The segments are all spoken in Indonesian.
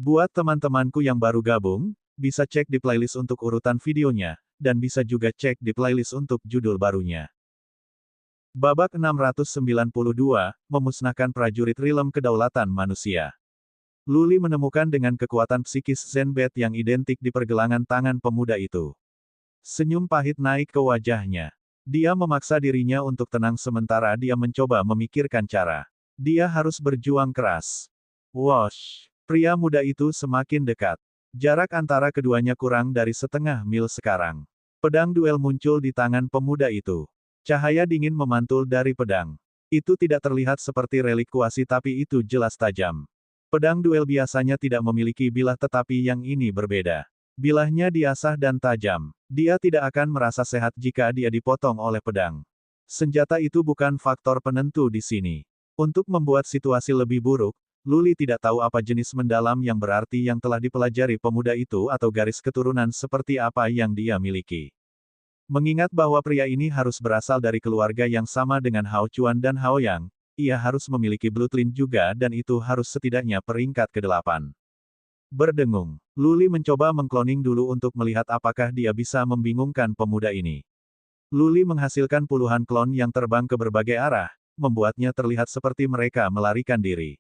Buat teman-temanku yang baru gabung, bisa cek di playlist untuk urutan videonya, dan bisa juga cek di playlist untuk judul barunya. Babak 692, memusnahkan prajurit Rilem Kedaulatan Manusia. Luli menemukan dengan kekuatan psikis Zenbet yang identik di pergelangan tangan pemuda itu. Senyum pahit naik ke wajahnya. Dia memaksa dirinya untuk tenang sementara dia mencoba memikirkan cara. Dia harus berjuang keras. Wosh! Pria muda itu semakin dekat. Jarak antara keduanya kurang dari setengah mil sekarang. Pedang duel muncul di tangan pemuda itu. Cahaya dingin memantul dari pedang. Itu tidak terlihat seperti relikuasi tapi itu jelas tajam. Pedang duel biasanya tidak memiliki bilah tetapi yang ini berbeda. Bilahnya diasah dan tajam. Dia tidak akan merasa sehat jika dia dipotong oleh pedang. Senjata itu bukan faktor penentu di sini. Untuk membuat situasi lebih buruk, Luli tidak tahu apa jenis mendalam yang berarti yang telah dipelajari pemuda itu atau garis keturunan seperti apa yang dia miliki. Mengingat bahwa pria ini harus berasal dari keluarga yang sama dengan Hao Chuan dan Hao Yang, ia harus memiliki bloodline juga dan itu harus setidaknya peringkat ke-8. Berdengung, Luli mencoba mengkloning dulu untuk melihat apakah dia bisa membingungkan pemuda ini. Luli menghasilkan puluhan klon yang terbang ke berbagai arah, membuatnya terlihat seperti mereka melarikan diri.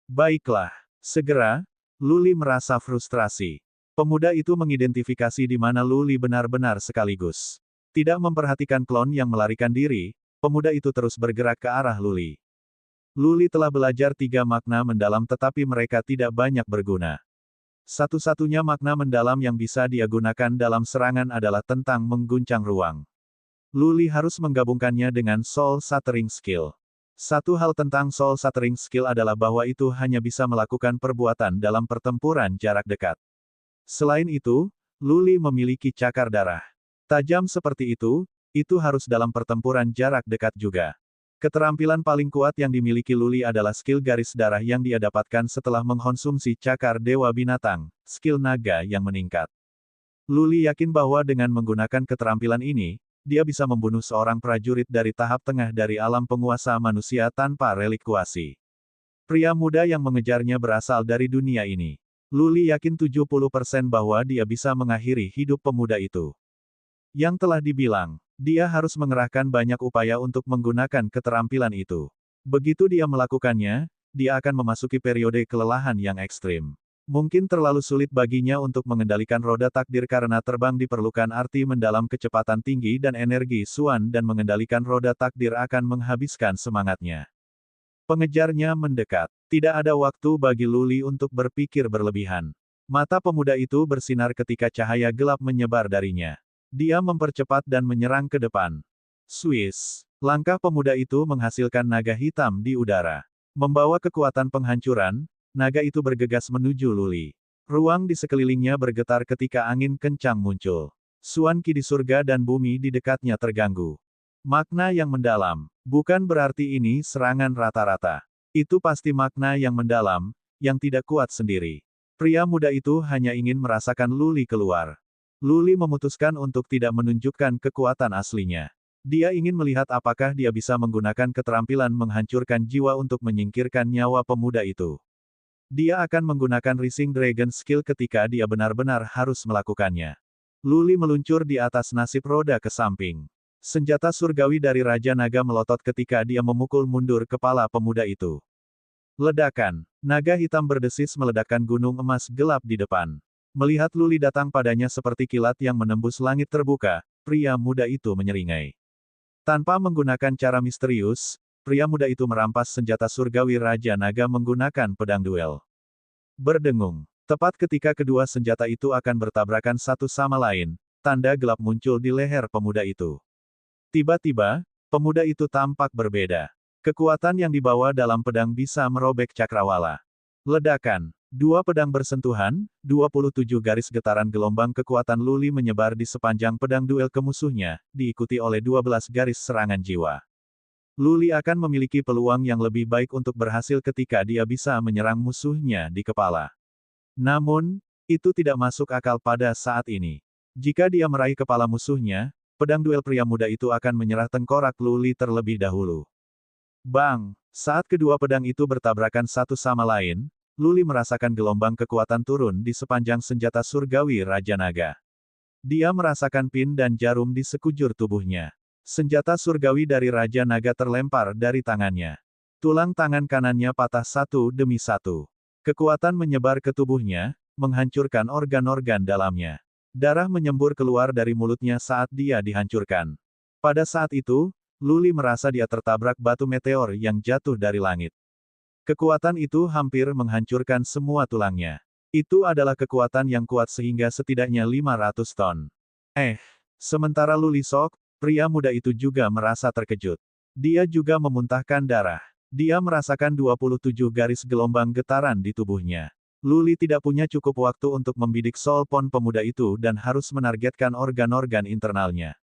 Baiklah, segera, Luli merasa frustrasi. Pemuda itu mengidentifikasi di mana Luli benar-benar sekaligus. Tidak memperhatikan klon yang melarikan diri, pemuda itu terus bergerak ke arah Luli. Luli telah belajar 3 makna mendalam tetapi mereka tidak banyak berguna. Satu-satunya makna mendalam yang bisa dia gunakan dalam serangan adalah tentang mengguncang ruang. Luli harus menggabungkannya dengan Soul Shattering Skill. Satu hal tentang Soul Shattering Skill adalah bahwa itu hanya bisa melakukan perbuatan dalam pertempuran jarak dekat. Selain itu, Luli memiliki cakar darah. Tajam seperti itu harus dalam pertempuran jarak dekat juga. Keterampilan paling kuat yang dimiliki Luli adalah skill garis darah yang dia dapatkan setelah mengkonsumsi cakar dewa binatang, skill naga yang meningkat. Luli yakin bahwa dengan menggunakan keterampilan ini, dia bisa membunuh seorang prajurit dari tahap tengah dari alam penguasa manusia tanpa relikuasi. Pria muda yang mengejarnya berasal dari dunia ini. Luli yakin 70% bahwa dia bisa mengakhiri hidup pemuda itu. Yang telah dibilang, dia harus mengerahkan banyak upaya untuk menggunakan keterampilan itu. Begitu dia melakukannya, dia akan memasuki periode kelelahan yang ekstrim. Mungkin terlalu sulit baginya untuk mengendalikan roda takdir karena terbang diperlukan arti mendalam kecepatan tinggi dan energi Suan dan mengendalikan roda takdir akan menghabiskan semangatnya. Pengejarnya mendekat. Tidak ada waktu bagi Luli untuk berpikir berlebihan. Mata pemuda itu bersinar ketika cahaya gelap menyebar darinya. Dia mempercepat dan menyerang ke depan. Swiss. Langkah pemuda itu menghasilkan naga hitam di udara. Membawa kekuatan penghancuran, naga itu bergegas menuju Luli. Ruang di sekelilingnya bergetar ketika angin kencang muncul. Suan Qi di surga dan bumi di dekatnya terganggu. Makna yang mendalam. Bukan berarti ini serangan rata-rata. Itu pasti makna yang mendalam, yang tidak kuat sendiri. Pria muda itu hanya ingin merasakan Luli keluar. Luli memutuskan untuk tidak menunjukkan kekuatan aslinya. Dia ingin melihat apakah dia bisa menggunakan keterampilan menghancurkan jiwa untuk menyingkirkan nyawa pemuda itu. Dia akan menggunakan Rising Dragon Skill ketika dia benar-benar harus melakukannya. Luli meluncur di atas nasib roda ke samping. Senjata surgawi dari Raja Naga melotot ketika dia memukul mundur kepala pemuda itu. Ledakan. Naga hitam berdesis meledakkan gunung emas gelap di depan. Melihat Luli datang padanya seperti kilat yang menembus langit terbuka, pria muda itu menyeringai. Tanpa menggunakan cara misterius, pria muda itu merampas senjata surgawi Raja Naga menggunakan pedang duel. Berdengung. Tepat ketika kedua senjata itu akan bertabrakan satu sama lain, tanda gelap muncul di leher pemuda itu. Tiba-tiba, pemuda itu tampak berbeda. Kekuatan yang dibawa dalam pedang bisa merobek cakrawala. Ledakan. Dua pedang bersentuhan, 27 garis getaran gelombang kekuatan Luli menyebar di sepanjang pedang duel ke musuhnya, diikuti oleh 12 garis serangan jiwa. Luli akan memiliki peluang yang lebih baik untuk berhasil ketika dia bisa menyerang musuhnya di kepala. Namun, itu tidak masuk akal pada saat ini. Jika dia meraih kepala musuhnya, pedang duel pria muda itu akan menyerah tengkorak Luli terlebih dahulu. Bang! Saat kedua pedang itu bertabrakan satu sama lain, Luli merasakan gelombang kekuatan turun di sepanjang senjata surgawi Raja Naga. Dia merasakan pin dan jarum di sekujur tubuhnya. Senjata surgawi dari Raja Naga terlempar dari tangannya. Tulang tangan kanannya patah satu demi satu. Kekuatan menyebar ke tubuhnya, menghancurkan organ-organ dalamnya. Darah menyembur keluar dari mulutnya saat dia dihancurkan. Pada saat itu, Luli merasa dia tertabrak batu meteor yang jatuh dari langit. Kekuatan itu hampir menghancurkan semua tulangnya. Itu adalah kekuatan yang kuat sehingga setidaknya 500 ton. Sementara Luli Sok, pria muda itu juga merasa terkejut. Dia juga memuntahkan darah. Dia merasakan 27 garis gelombang getaran di tubuhnya. Luli tidak punya cukup waktu untuk membidik Solpon pemuda itu dan harus menargetkan organ-organ internalnya.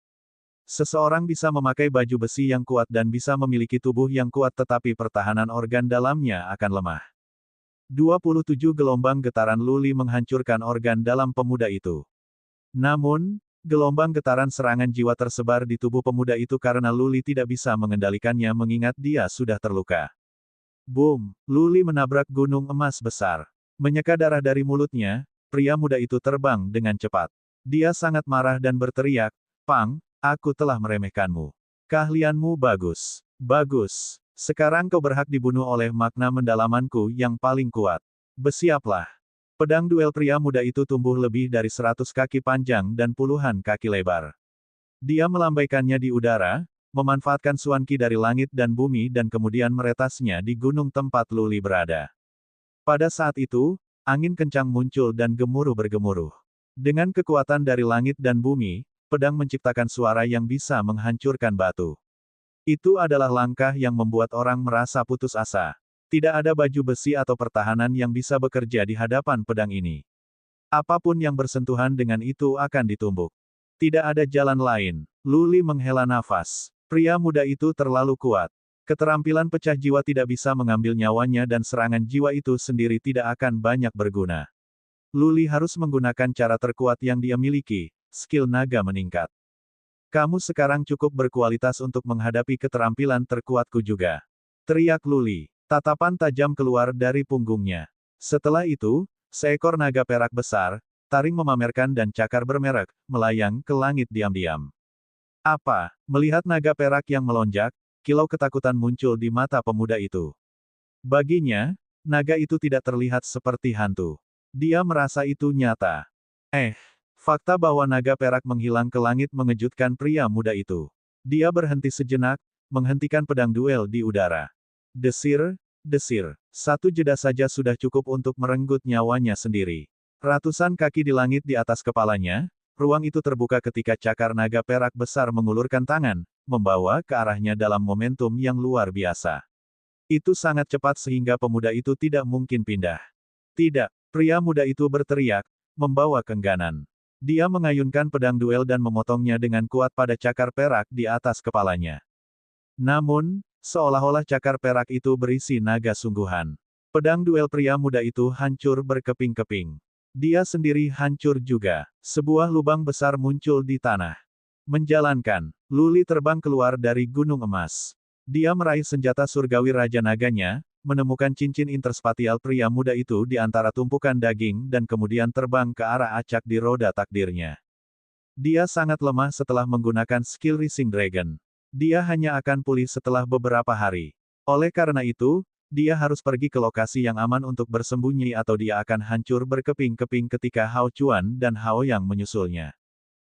Seseorang bisa memakai baju besi yang kuat dan bisa memiliki tubuh yang kuat tetapi pertahanan organ dalamnya akan lemah. 27 gelombang getaran Luli menghancurkan organ dalam pemuda itu. Namun, gelombang getaran serangan jiwa tersebar di tubuh pemuda itu karena Luli tidak bisa mengendalikannya mengingat dia sudah terluka. Boom! Luli menabrak gunung emas besar. Menyeka darah dari mulutnya, pria muda itu terbang dengan cepat. Dia sangat marah dan berteriak, "Pang! Aku telah meremehkanmu. Keahlianmu bagus. Bagus. Sekarang kau berhak dibunuh oleh makna mendalamanku yang paling kuat. Bersiaplah." Pedang duel pria muda itu tumbuh lebih dari 100 kaki panjang dan puluhan kaki lebar. Dia melambaikannya di udara, memanfaatkan Suan Qi dari langit dan bumi dan kemudian meretasnya di gunung tempat Luli berada. Pada saat itu, angin kencang muncul dan gemuruh bergemuruh. Dengan kekuatan dari langit dan bumi, pedang menciptakan suara yang bisa menghancurkan batu. Itu adalah langkah yang membuat orang merasa putus asa. Tidak ada baju besi atau pertahanan yang bisa bekerja di hadapan pedang ini. Apapun yang bersentuhan dengan itu akan ditumbuk. Tidak ada jalan lain. Luli menghela nafas. Pria muda itu terlalu kuat. Keterampilan pecah jiwa tidak bisa mengambil nyawanya dan serangan jiwa itu sendiri tidak akan banyak berguna. Luli harus menggunakan cara terkuat yang dia miliki. Skill naga meningkat. Kamu sekarang cukup berkualitas untuk menghadapi keterampilan terkuatku juga. Teriak Luli. Tatapan tajam keluar dari punggungnya. Setelah itu, seekor naga perak besar, taring memamerkan dan cakar bermerek, melayang ke langit diam-diam. Apa? Melihat naga perak yang melonjak, kilau ketakutan muncul di mata pemuda itu. Baginya, naga itu tidak terlihat seperti hantu. Dia merasa itu nyata. Fakta bahwa naga perak menghilang ke langit mengejutkan pria muda itu. Dia berhenti sejenak, menghentikan pedang duel di udara. Desir, desir. Satu jeda saja sudah cukup untuk merenggut nyawanya sendiri. Ratusan kaki di langit di atas kepalanya, ruang itu terbuka ketika cakar naga perak besar mengulurkan tangan, membawa ke arahnya dalam momentum yang luar biasa. Itu sangat cepat sehingga pemuda itu tidak mungkin pindah. Tidak, pria muda itu berteriak, membawa kengganan. Dia mengayunkan pedang duel dan memotongnya dengan kuat pada cakar perak di atas kepalanya. Namun, seolah-olah cakar perak itu berisi naga sungguhan. Pedang duel pria muda itu hancur berkeping-keping. Dia sendiri hancur juga. Sebuah lubang besar muncul di tanah. Menjalankan, Luli terbang keluar dari gunung emas. Dia meraih senjata surgawi Raja Naganya, menemukan cincin interspatial pria muda itu di antara tumpukan daging dan kemudian terbang ke arah acak di roda takdirnya. Dia sangat lemah setelah menggunakan skill Rising Dragon. Dia hanya akan pulih setelah beberapa hari. Oleh karena itu, dia harus pergi ke lokasi yang aman untuk bersembunyi atau dia akan hancur berkeping-keping ketika Hao Chuan dan Hao Yang menyusulnya.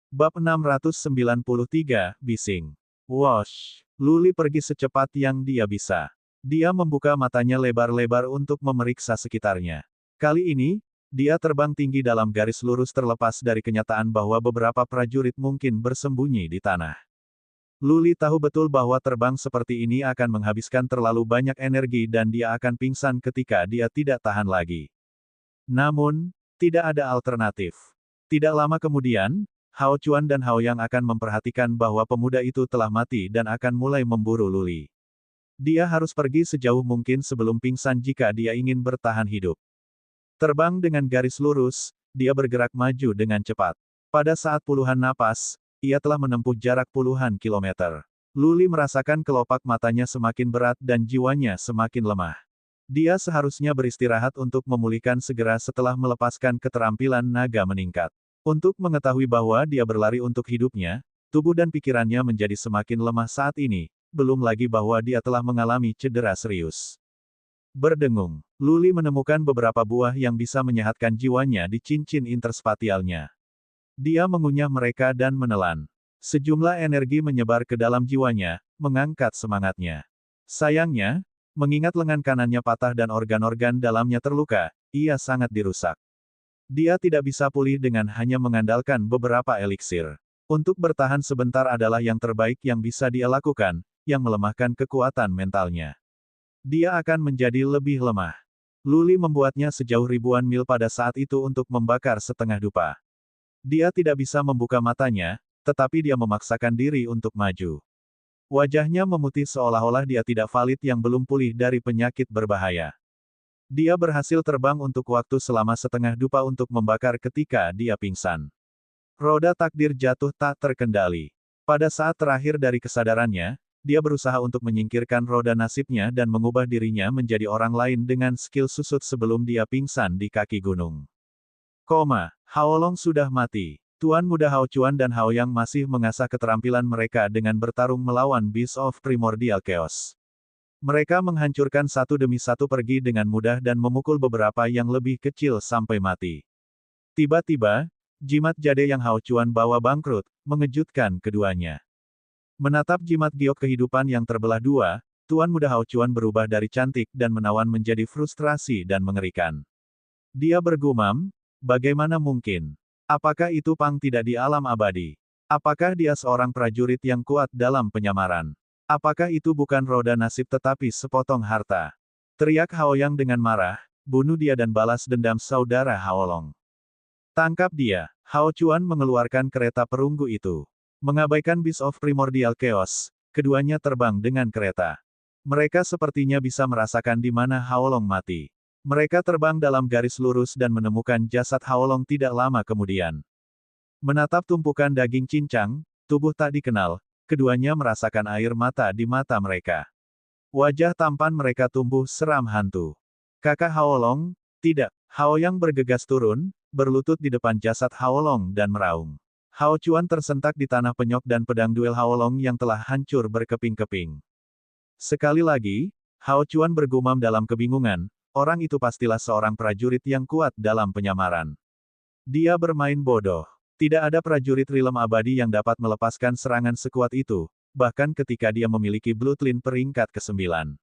Bab 693, Bising. Wosh! Luli pergi secepat yang dia bisa. Dia membuka matanya lebar-lebar untuk memeriksa sekitarnya. Kali ini, dia terbang tinggi dalam garis lurus terlepas dari kenyataan bahwa beberapa prajurit mungkin bersembunyi di tanah. Luli tahu betul bahwa terbang seperti ini akan menghabiskan terlalu banyak energi dan dia akan pingsan ketika dia tidak tahan lagi. Namun, tidak ada alternatif. Tidak lama kemudian, Hao Chuan dan Hao Yang akan memperhatikan bahwa pemuda itu telah mati dan akan mulai memburu Luli. Dia harus pergi sejauh mungkin sebelum pingsan jika dia ingin bertahan hidup. Terbang dengan garis lurus, dia bergerak maju dengan cepat. Pada saat puluhan napas, ia telah menempuh jarak puluhan kilometer. Luli merasakan kelopak matanya semakin berat dan jiwanya semakin lemah. Dia seharusnya beristirahat untuk memulihkan segera setelah melepaskan keterampilan naga meningkat. Untuk mengetahui bahwa dia berlari untuk hidupnya, tubuh dan pikirannya menjadi semakin lemah saat ini, belum lagi bahwa dia telah mengalami cedera serius. Berdengung, Luli menemukan beberapa buah yang bisa menyehatkan jiwanya di cincin interspatialnya. Dia mengunyah mereka dan menelan. Sejumlah energi menyebar ke dalam jiwanya, mengangkat semangatnya. Sayangnya, mengingat lengan kanannya patah dan organ-organ dalamnya terluka, ia sangat dirusak. Dia tidak bisa pulih dengan hanya mengandalkan beberapa eliksir. Untuk bertahan sebentar adalah yang terbaik yang bisa dia lakukan, yang melemahkan kekuatan mentalnya. Dia akan menjadi lebih lemah. Luli membuatnya sejauh ribuan mil pada saat itu untuk membakar setengah dupa. Dia tidak bisa membuka matanya, tetapi dia memaksakan diri untuk maju. Wajahnya memutih seolah-olah dia tidak valid yang belum pulih dari penyakit berbahaya. Dia berhasil terbang untuk waktu selama setengah dupa untuk membakar ketika dia pingsan. Roda takdir jatuh tak terkendali. Pada saat terakhir dari kesadarannya, dia berusaha untuk menyingkirkan roda nasibnya dan mengubah dirinya menjadi orang lain dengan skill susut sebelum dia pingsan di kaki gunung. Haolong sudah mati. Tuan Muda Hao Chuan dan Hao Yang masih mengasah keterampilan mereka dengan bertarung melawan Beast of Primordial Chaos. Mereka menghancurkan satu demi satu pergi dengan mudah dan memukul beberapa yang lebih kecil sampai mati. Tiba-tiba, jimat jade yang Hao Chuan bawa bangkrut, mengejutkan keduanya. Menatap jimat giok kehidupan yang terbelah dua, Tuan Muda Hao Chuan berubah dari cantik dan menawan menjadi frustrasi dan mengerikan. Dia bergumam, bagaimana mungkin? Apakah itu Pang tidak di alam abadi? Apakah dia seorang prajurit yang kuat dalam penyamaran? Apakah itu bukan roda nasib tetapi sepotong harta? Teriak Hao Yang dengan marah, bunuh dia dan balas dendam saudara Haolong. Tangkap dia. Hao Chuan mengeluarkan kereta perunggu itu. Mengabaikan Beast of Primordial Chaos, keduanya terbang dengan kereta. Mereka sepertinya bisa merasakan di mana Haolong mati. Mereka terbang dalam garis lurus dan menemukan jasad Haolong tidak lama kemudian. Menatap tumpukan daging cincang, tubuh tak dikenal, keduanya merasakan air mata di mata mereka. Wajah tampan mereka tumbuh seram hantu. Kakak Haolong, tidak. Hao Yang bergegas turun, berlutut di depan jasad Haolong dan meraung. Hao Chuan tersentak di tanah penyok dan pedang duel Haolong yang telah hancur berkeping-keping. Sekali lagi, Hao Chuan bergumam dalam kebingungan, orang itu pastilah seorang prajurit yang kuat dalam penyamaran. Dia bermain bodoh. Tidak ada prajurit rilem abadi yang dapat melepaskan serangan sekuat itu, bahkan ketika dia memiliki Bloodline peringkat ke-9.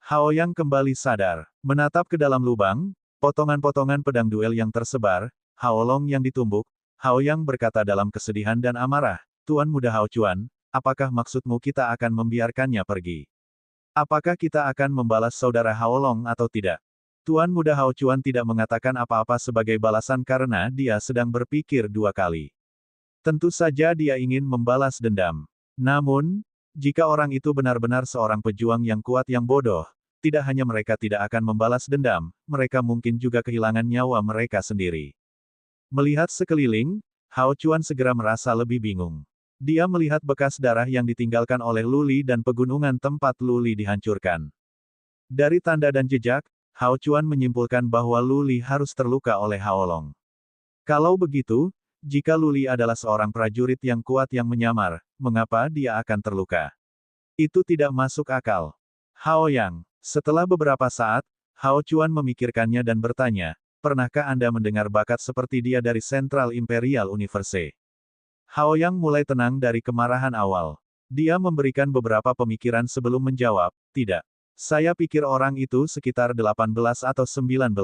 Hao Yang kembali sadar, menatap ke dalam lubang, potongan-potongan pedang duel yang tersebar, Haolong yang ditumbuk, Hao Yang berkata dalam kesedihan dan amarah, Tuan Muda Hao Chuan, apakah maksudmu kita akan membiarkannya pergi? Apakah kita akan membalas saudara Haolong atau tidak? Tuan Muda Hao Chuan tidak mengatakan apa-apa sebagai balasan karena dia sedang berpikir dua kali. Tentu saja dia ingin membalas dendam. Namun, jika orang itu benar-benar seorang pejuang yang kuat yang bodoh, tidak hanya mereka tidak akan membalas dendam, mereka mungkin juga kehilangan nyawa mereka sendiri. Melihat sekeliling, Hao Chuan segera merasa lebih bingung. Dia melihat bekas darah yang ditinggalkan oleh Luli dan pegunungan tempat Luli dihancurkan. Dari tanda dan jejak, Hao Chuan menyimpulkan bahwa Luli harus terluka oleh Haolong. Kalau begitu, jika Luli adalah seorang prajurit yang kuat yang menyamar, mengapa dia akan terluka? Itu tidak masuk akal. Hao Yang, setelah beberapa saat, Hao Chuan memikirkannya dan bertanya, pernahkah Anda mendengar bakat seperti dia dari Central Imperial Universe? Hao Yang mulai tenang dari kemarahan awal. Dia memberikan beberapa pemikiran sebelum menjawab, tidak. Saya pikir orang itu sekitar 18 atau 19.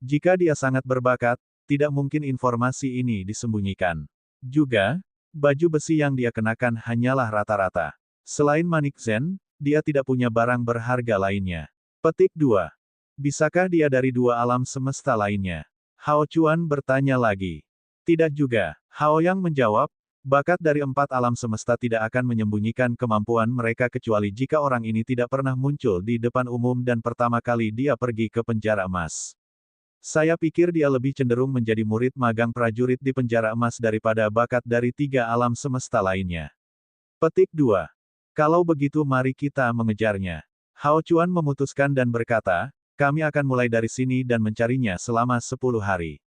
Jika dia sangat berbakat, tidak mungkin informasi ini disembunyikan. Juga, baju besi yang dia kenakan hanyalah rata-rata. Selain manik zen, dia tidak punya barang berharga lainnya. Petik 2. Bisakah dia dari dua alam semesta lainnya? Hao Chuan bertanya lagi. Tidak juga. Hao Yang menjawab, bakat dari 4 alam semesta tidak akan menyembunyikan kemampuan mereka kecuali jika orang ini tidak pernah muncul di depan umum dan pertama kali dia pergi ke penjara emas. Saya pikir dia lebih cenderung menjadi murid magang prajurit di penjara emas daripada bakat dari 3 alam semesta lainnya. Petik 2. Kalau begitu mari kita mengejarnya. Hao Chuan memutuskan dan berkata, kami akan mulai dari sini dan mencarinya selama 10 hari.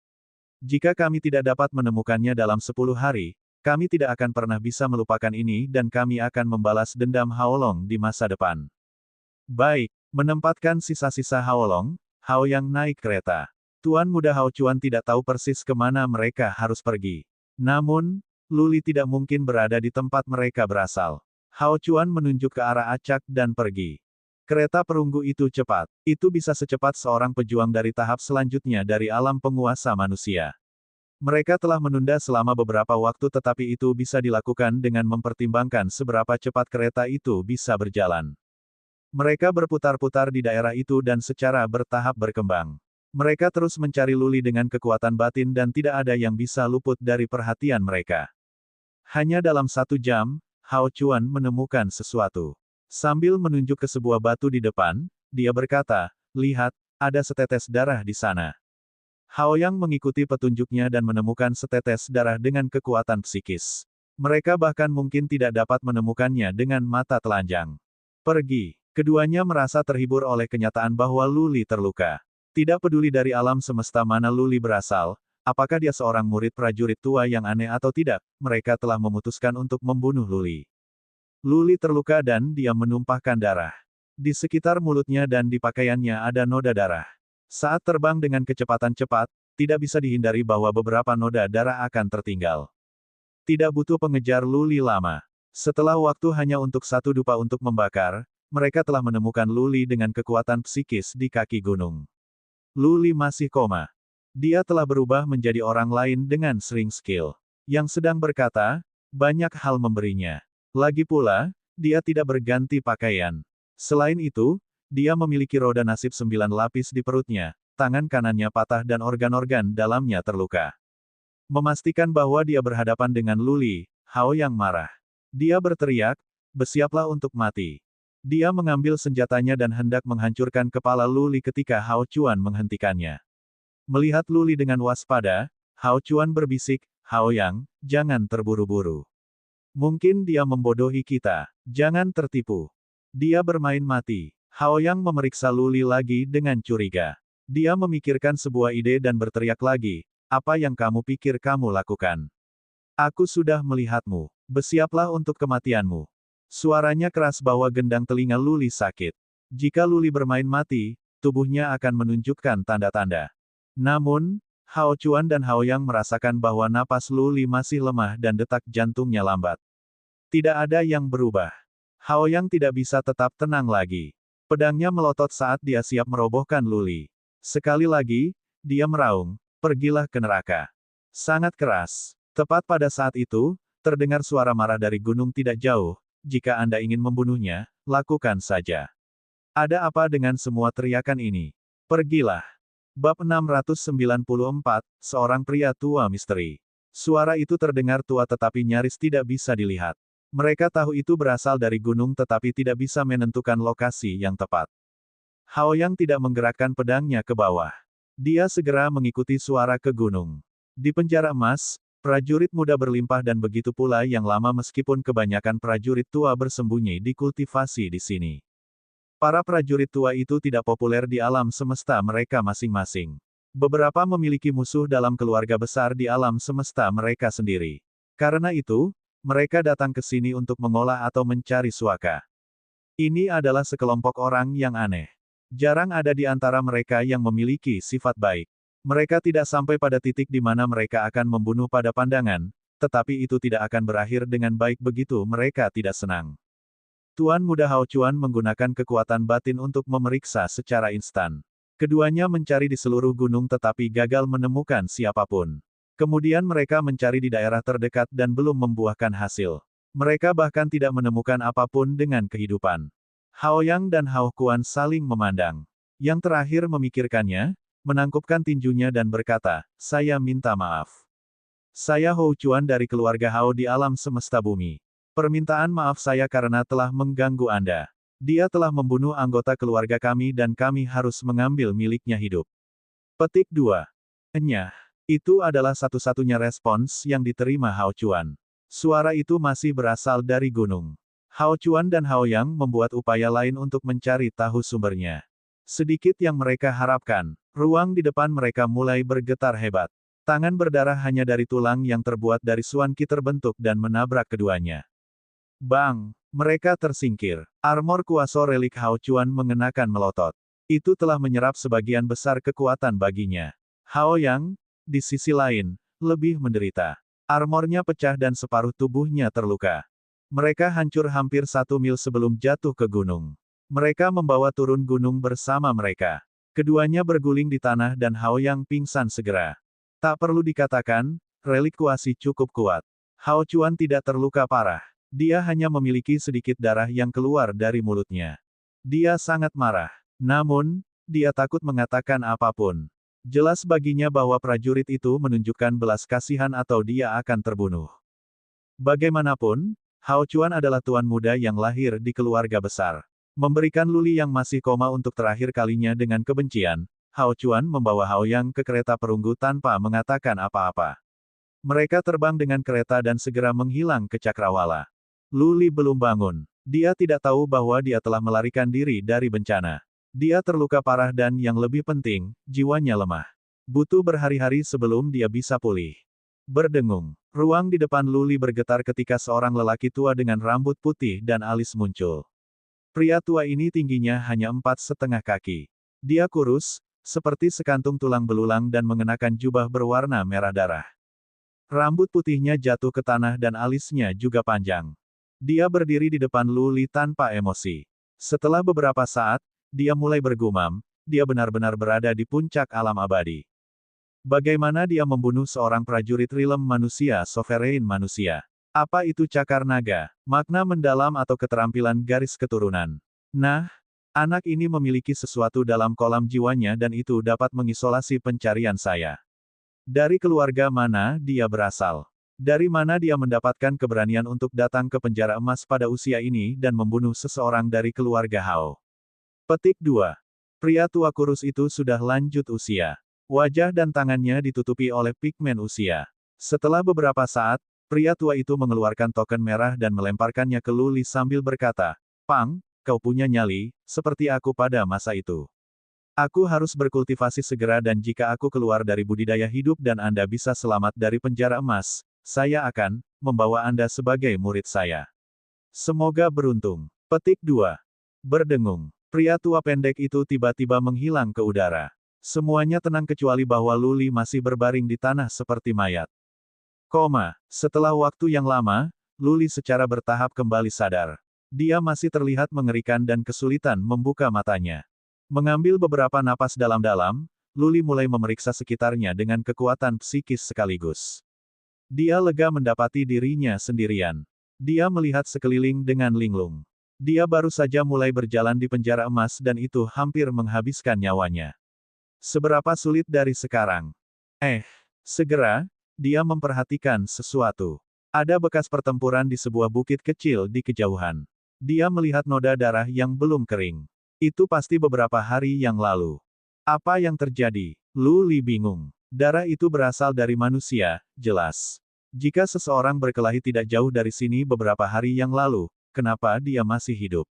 Jika kami tidak dapat menemukannya dalam 10 hari, kami tidak akan pernah bisa melupakan ini dan kami akan membalas dendam Hao Long di masa depan. Baik, menempatkan sisa-sisa Hao Long, Hao Yang naik kereta. Tuan muda Hao Chuan tidak tahu persis kemana mereka harus pergi. Namun, Luli tidak mungkin berada di tempat mereka berasal. Hao Chuan menunjuk ke arah acak dan pergi. Kereta perunggu itu cepat. Itu bisa secepat seorang pejuang dari tahap selanjutnya dari alam penguasa manusia. Mereka telah menunda selama beberapa waktu tetapi itu bisa dilakukan dengan mempertimbangkan seberapa cepat kereta itu bisa berjalan. Mereka berputar-putar di daerah itu dan secara bertahap berkembang. Mereka terus mencari Luli dengan kekuatan batin dan tidak ada yang bisa luput dari perhatian mereka. Hanya dalam 1 jam, Hao Chuan menemukan sesuatu. Sambil menunjuk ke sebuah batu di depan, dia berkata, lihat, ada setetes darah di sana. Hao Yang mengikuti petunjuknya dan menemukan setetes darah dengan kekuatan psikis. Mereka bahkan mungkin tidak dapat menemukannya dengan mata telanjang. Pergi. Keduanya merasa terhibur oleh kenyataan bahwa Luli terluka. Tidak peduli dari alam semesta mana Luli berasal, apakah dia seorang murid prajurit tua yang aneh atau tidak, mereka telah memutuskan untuk membunuh Luli. Luli terluka dan dia menumpahkan darah. Di sekitar mulutnya dan di pakaiannya ada noda darah. Saat terbang dengan kecepatan cepat, tidak bisa dihindari bahwa beberapa noda darah akan tertinggal. Tidak butuh pengejar Luli lama. Setelah waktu hanya untuk 1 dupa untuk membakar, mereka telah menemukan Luli dengan kekuatan psikis di kaki gunung. Luli masih koma. Dia telah berubah menjadi orang lain dengan string skill. Yang sedang berkata, banyak hal memberinya. Lagi pula, dia tidak berganti pakaian. Selain itu, dia memiliki roda nasib 9 lapis di perutnya, tangan kanannya patah dan organ-organ dalamnya terluka. Memastikan bahwa dia berhadapan dengan Luli, Hao Yang marah. Dia berteriak, bersiaplah untuk mati. Dia mengambil senjatanya dan hendak menghancurkan kepala Luli ketika Hao Chuan menghentikannya. Melihat Luli dengan waspada, Hao Chuan berbisik, Hao Yang, jangan terburu-buru. Mungkin dia membodohi kita. Jangan tertipu. Dia bermain mati. Hao Yang memeriksa Luli lagi dengan curiga. Dia memikirkan sebuah ide dan berteriak lagi, apa yang kamu pikir kamu lakukan? Aku sudah melihatmu. Bersiaplah untuk kematianmu. Suaranya keras bahwa gendang telinga Luli sakit. Jika Luli bermain mati, tubuhnya akan menunjukkan tanda-tanda. Namun, Hao Chuan dan Hao Yang merasakan bahwa napas Luli masih lemah dan detak jantungnya lambat. Tidak ada yang berubah. Hao Yang tidak bisa tetap tenang lagi. Pedangnya melotot saat dia siap merobohkan Luli. Sekali lagi, dia meraung, pergilah ke neraka. Sangat keras. Tepat pada saat itu, terdengar suara marah dari gunung tidak jauh, jika Anda ingin membunuhnya, lakukan saja. Ada apa dengan semua teriakan ini? Pergilah. Bab 694, seorang pria tua misteri. Suara itu terdengar tua tetapi nyaris tidak bisa dilihat. Mereka tahu itu berasal dari gunung tetapi tidak bisa menentukan lokasi yang tepat. Hao Yang tidak menggerakkan pedangnya ke bawah. Dia segera mengikuti suara ke gunung. Di penjara emas, prajurit muda berlimpah dan begitu pula yang lama meskipun kebanyakan prajurit tua bersembunyi di kultivasi di sini. Para prajurit tua itu tidak populer di alam semesta mereka masing-masing. Beberapa memiliki musuh dalam keluarga besar di alam semesta mereka sendiri. Karena itu, mereka datang ke sini untuk mengolah atau mencari suaka. Ini adalah sekelompok orang yang aneh. Jarang ada di antara mereka yang memiliki sifat baik. Mereka tidak sampai pada titik di mana mereka akan membunuh pada pandangan, tetapi itu tidak akan berakhir dengan baik begitu mereka tidak senang. Tuan muda Hao Chuan menggunakan kekuatan batin untuk memeriksa secara instan. Keduanya mencari di seluruh gunung tetapi gagal menemukan siapapun. Kemudian mereka mencari di daerah terdekat dan belum membuahkan hasil. Mereka bahkan tidak menemukan apapun dengan kehidupan. Hao Yang dan Hao Kuan saling memandang. Yang terakhir memikirkannya, menangkupkan tinjunya dan berkata, saya minta maaf. Saya Hao Chuan dari keluarga Hao di alam semesta bumi. Permintaan maaf saya karena telah mengganggu Anda. Dia telah membunuh anggota keluarga kami dan kami harus mengambil miliknya hidup. Petik 2. Enyah. Itu adalah satu-satunya respons yang diterima Hao Chuan. Suara itu masih berasal dari gunung. Hao Chuan dan Hao Yang membuat upaya lain untuk mencari tahu sumbernya. Sedikit yang mereka harapkan, ruang di depan mereka mulai bergetar hebat. Tangan berdarah hanya dari tulang yang terbuat dari Xuan Qi terbentuk dan menabrak keduanya. Bang! Mereka tersingkir. Armor kuaso relik Hao Chuan mengenakan melotot. Itu telah menyerap sebagian besar kekuatan baginya. Hao Yang, di sisi lain, lebih menderita. Armornya pecah dan separuh tubuhnya terluka. Mereka hancur hampir 1 mil sebelum jatuh ke gunung. Mereka membawa turun gunung bersama mereka. Keduanya berguling di tanah dan Hao Yang pingsan segera. Tak perlu dikatakan, relik kuasi cukup kuat. Hao Chuan tidak terluka parah. Dia hanya memiliki sedikit darah yang keluar dari mulutnya. Dia sangat marah. Namun, dia takut mengatakan apapun. Jelas baginya bahwa prajurit itu menunjukkan belas kasihan atau dia akan terbunuh. Bagaimanapun, Hao Chuan adalah tuan muda yang lahir di keluarga besar. Memberikan Luli yang masih koma untuk terakhir kalinya dengan kebencian, Hao Chuan membawa Hao Yang ke kereta perunggu tanpa mengatakan apa-apa. Mereka terbang dengan kereta dan segera menghilang ke cakrawala. Luli belum bangun. Dia tidak tahu bahwa dia telah melarikan diri dari bencana. Dia terluka parah dan yang lebih penting, jiwanya lemah. Butuh berhari-hari sebelum dia bisa pulih. Berdengung. Ruang di depan Luli bergetar ketika seorang lelaki tua dengan rambut putih dan alis muncul. Pria tua ini tingginya hanya 4,5 kaki. Dia kurus, seperti sekantung tulang belulang dan mengenakan jubah berwarna merah darah. Rambut putihnya jatuh ke tanah dan alisnya juga panjang. Dia berdiri di depan Luli tanpa emosi. Setelah beberapa saat, dia mulai bergumam, dia benar-benar berada di puncak alam abadi. Bagaimana dia membunuh seorang prajurit rilem manusia sovereign manusia? Apa itu cakar naga? Makna mendalam atau keterampilan garis keturunan? Nah, anak ini memiliki sesuatu dalam kolam jiwanya dan itu dapat mengisolasi pencarian saya. Dari keluarga mana dia berasal? Dari mana dia mendapatkan keberanian untuk datang ke penjara emas pada usia ini dan membunuh seseorang dari keluarga Hao? Petik 2. Pria tua kurus itu sudah lanjut usia. Wajah dan tangannya ditutupi oleh pigmen usia. Setelah beberapa saat, pria tua itu mengeluarkan token merah dan melemparkannya ke Luli sambil berkata, "Pang, kau punya nyali, seperti aku pada masa itu. Aku harus berkultivasi segera dan jika aku keluar dari budidaya hidup dan Anda bisa selamat dari penjara emas, saya akan membawa Anda sebagai murid saya. Semoga beruntung." Petik 2. Berdengung. Pria tua pendek itu tiba-tiba menghilang ke udara. Semuanya tenang kecuali bahwa Luli masih berbaring di tanah seperti mayat. Setelah waktu yang lama, Luli secara bertahap kembali sadar. Dia masih terlihat mengerikan dan kesulitan membuka matanya. Mengambil beberapa napas dalam-dalam, Luli mulai memeriksa sekitarnya dengan kekuatan psikis sekaligus. Dia lega mendapati dirinya sendirian. Dia melihat sekeliling dengan linglung. Dia baru saja mulai berjalan di penjara emas dan itu hampir menghabiskan nyawanya. Seberapa sulit dari sekarang? Segera, dia memperhatikan sesuatu. Ada bekas pertempuran di sebuah bukit kecil di kejauhan. Dia melihat noda darah yang belum kering. Itu pasti beberapa hari yang lalu. Apa yang terjadi? Luli bingung. Darah itu berasal dari manusia, jelas. Jika seseorang berkelahi tidak jauh dari sini beberapa hari yang lalu, kenapa dia masih hidup?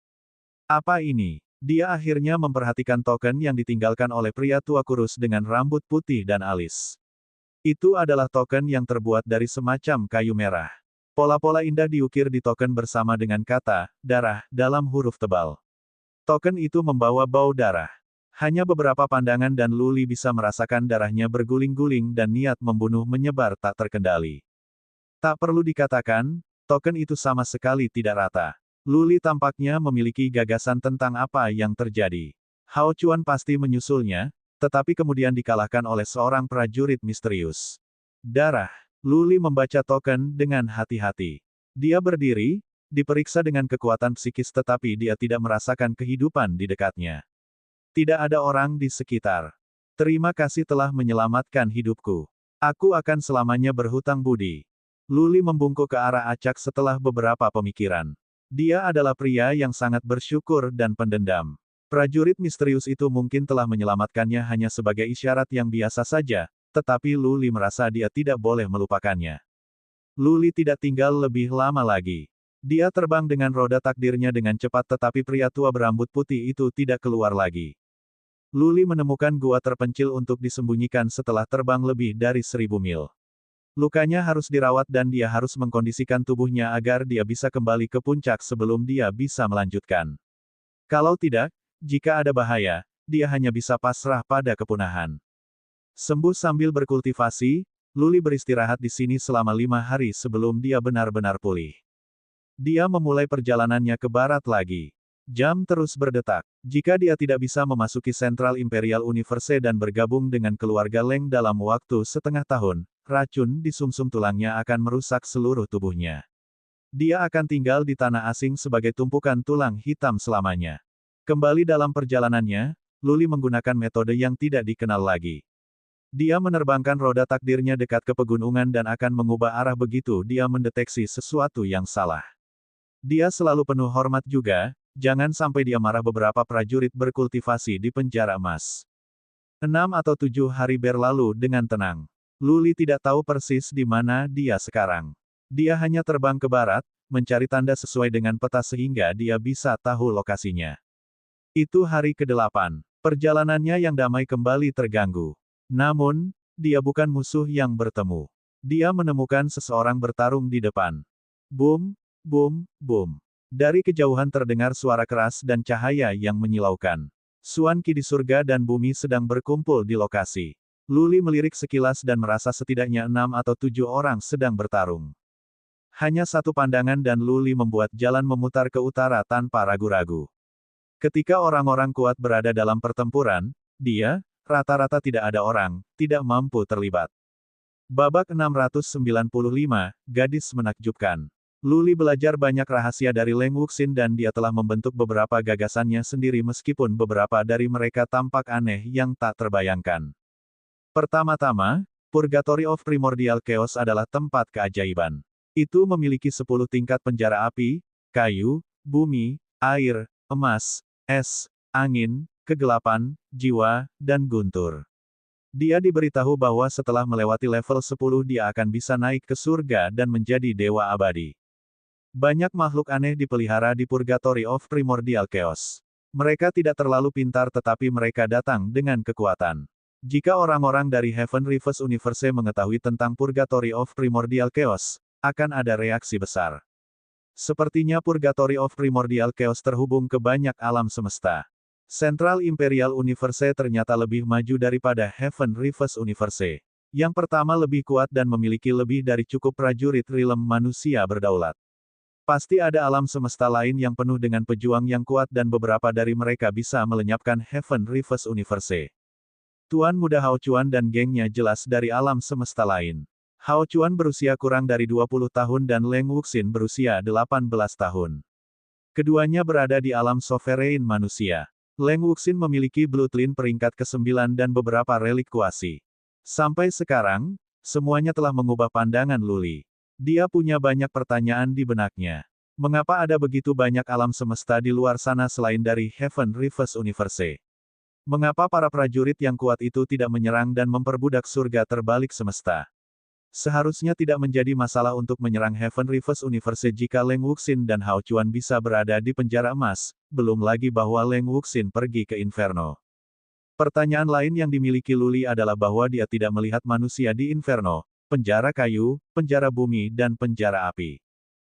Apa ini? Dia akhirnya memperhatikan token yang ditinggalkan oleh pria tua kurus dengan rambut putih dan alis. Itu adalah token yang terbuat dari semacam kayu merah. Pola-pola indah diukir di token bersama dengan kata, darah, dalam huruf tebal. Token itu membawa bau darah. Hanya beberapa pandangan dan Luli bisa merasakan darahnya berguling-guling dan niat membunuh menyebar tak terkendali. Tak perlu dikatakan, token itu sama sekali tidak rata. Luli tampaknya memiliki gagasan tentang apa yang terjadi. Hao Chuan pasti menyusulnya, tetapi kemudian dikalahkan oleh seorang prajurit misterius. Darah. Luli membaca token dengan hati-hati. Dia berdiri, diperiksa dengan kekuatan psikis tetapi dia tidak merasakan kehidupan di dekatnya. Tidak ada orang di sekitar. Terima kasih telah menyelamatkan hidupku. Aku akan selamanya berhutang budi. Luli membungkuk ke arah acak setelah beberapa pemikiran. Dia adalah pria yang sangat bersyukur dan pendendam. Prajurit misterius itu mungkin telah menyelamatkannya hanya sebagai isyarat yang biasa saja, tetapi Luli merasa dia tidak boleh melupakannya. Luli tidak tinggal lebih lama lagi. Dia terbang dengan roda takdirnya dengan cepat tetapi pria tua berambut putih itu tidak keluar lagi. Luli menemukan gua terpencil untuk disembunyikan setelah terbang lebih dari 1000 mil. Lukanya harus dirawat dan dia harus mengkondisikan tubuhnya agar dia bisa kembali ke puncak sebelum dia bisa melanjutkan. Kalau tidak, jika ada bahaya, dia hanya bisa pasrah pada kepunahan. Sembuh sambil berkultivasi, Luli beristirahat di sini selama 5 hari sebelum dia benar-benar pulih. Dia memulai perjalanannya ke barat lagi. Jam terus berdetak. Jika dia tidak bisa memasuki Central Imperial Universe dan bergabung dengan keluarga Leng dalam waktu setengah tahun, racun di sumsum tulangnya akan merusak seluruh tubuhnya. Dia akan tinggal di tanah asing sebagai tumpukan tulang hitam selamanya. Kembali dalam perjalanannya, Luli menggunakan metode yang tidak dikenal lagi. Dia menerbangkan roda takdirnya dekat ke pegunungan dan akan mengubah arah begitu dia mendeteksi sesuatu yang salah. Dia selalu penuh hormat juga, jangan sampai dia marah. Beberapa prajurit berkultivasi di penjara emas. 6 atau 7 hari berlalu dengan tenang. Luli tidak tahu persis di mana dia sekarang. Dia hanya terbang ke barat, mencari tanda sesuai dengan peta sehingga dia bisa tahu lokasinya. Itu hari ke-8. Perjalanannya yang damai kembali terganggu. Namun, dia bukan musuh yang bertemu. Dia menemukan seseorang bertarung di depan. Boom, boom, boom. Dari kejauhan terdengar suara keras dan cahaya yang menyilaukan. Suan Qi di surga dan bumi sedang berkumpul di lokasi. Luli melirik sekilas dan merasa setidaknya 6 atau 7 orang sedang bertarung. Hanya satu pandangan dan Luli membuat jalan memutar ke utara tanpa ragu-ragu. Ketika orang-orang kuat berada dalam pertempuran, dia, rata-rata tidak ada orang, tidak mampu terlibat. Babak 695, gadis menakjubkan. Luli belajar banyak rahasia dari Leng Wuxin dan dia telah membentuk beberapa gagasannya sendiri meskipun beberapa dari mereka tampak aneh yang tak terbayangkan. Pertama-tama, Purgatory of Primordial Chaos adalah tempat keajaiban. Itu memiliki 10 tingkat penjara api, kayu, bumi, air, emas, es, angin, kegelapan, jiwa, dan guntur. Dia diberitahu bahwa setelah melewati level 10 dia akan bisa naik ke surga dan menjadi dewa abadi. Banyak makhluk aneh dipelihara di Purgatory of Primordial Chaos. Mereka tidak terlalu pintar tetapi mereka datang dengan kekuatan. Jika orang-orang dari Heaven Reverse Universe mengetahui tentang Purgatory of Primordial Chaos, akan ada reaksi besar. Sepertinya Purgatory of Primordial Chaos terhubung ke banyak alam semesta. Central Imperial Universe ternyata lebih maju daripada Heaven Reverse Universe. Yang pertama lebih kuat dan memiliki lebih dari cukup prajurit realm manusia berdaulat. Pasti ada alam semesta lain yang penuh dengan pejuang yang kuat dan beberapa dari mereka bisa melenyapkan Heaven Reverse Universe. Tuan muda Hao Chuan dan gengnya jelas dari alam semesta lain. Hao Chuan berusia kurang dari 20 tahun dan Leng Wuxin berusia 18 tahun. Keduanya berada di alam sovereign manusia. Leng Wuxin memiliki bloodline peringkat ke-9 dan beberapa relik kuasi. Sampai sekarang, semuanya telah mengubah pandangan Luli. Dia punya banyak pertanyaan di benaknya. Mengapa ada begitu banyak alam semesta di luar sana selain dari Heaven Reverse Universe? Mengapa para prajurit yang kuat itu tidak menyerang dan memperbudak surga terbalik semesta? Seharusnya tidak menjadi masalah untuk menyerang Heaven Reverse Universe jika Leng Wuxin dan Hao Chuan bisa berada di penjara emas, belum lagi bahwa Leng Wuxin pergi ke Inferno. Pertanyaan lain yang dimiliki Luli adalah bahwa dia tidak melihat manusia di Inferno, penjara kayu, penjara bumi dan penjara api.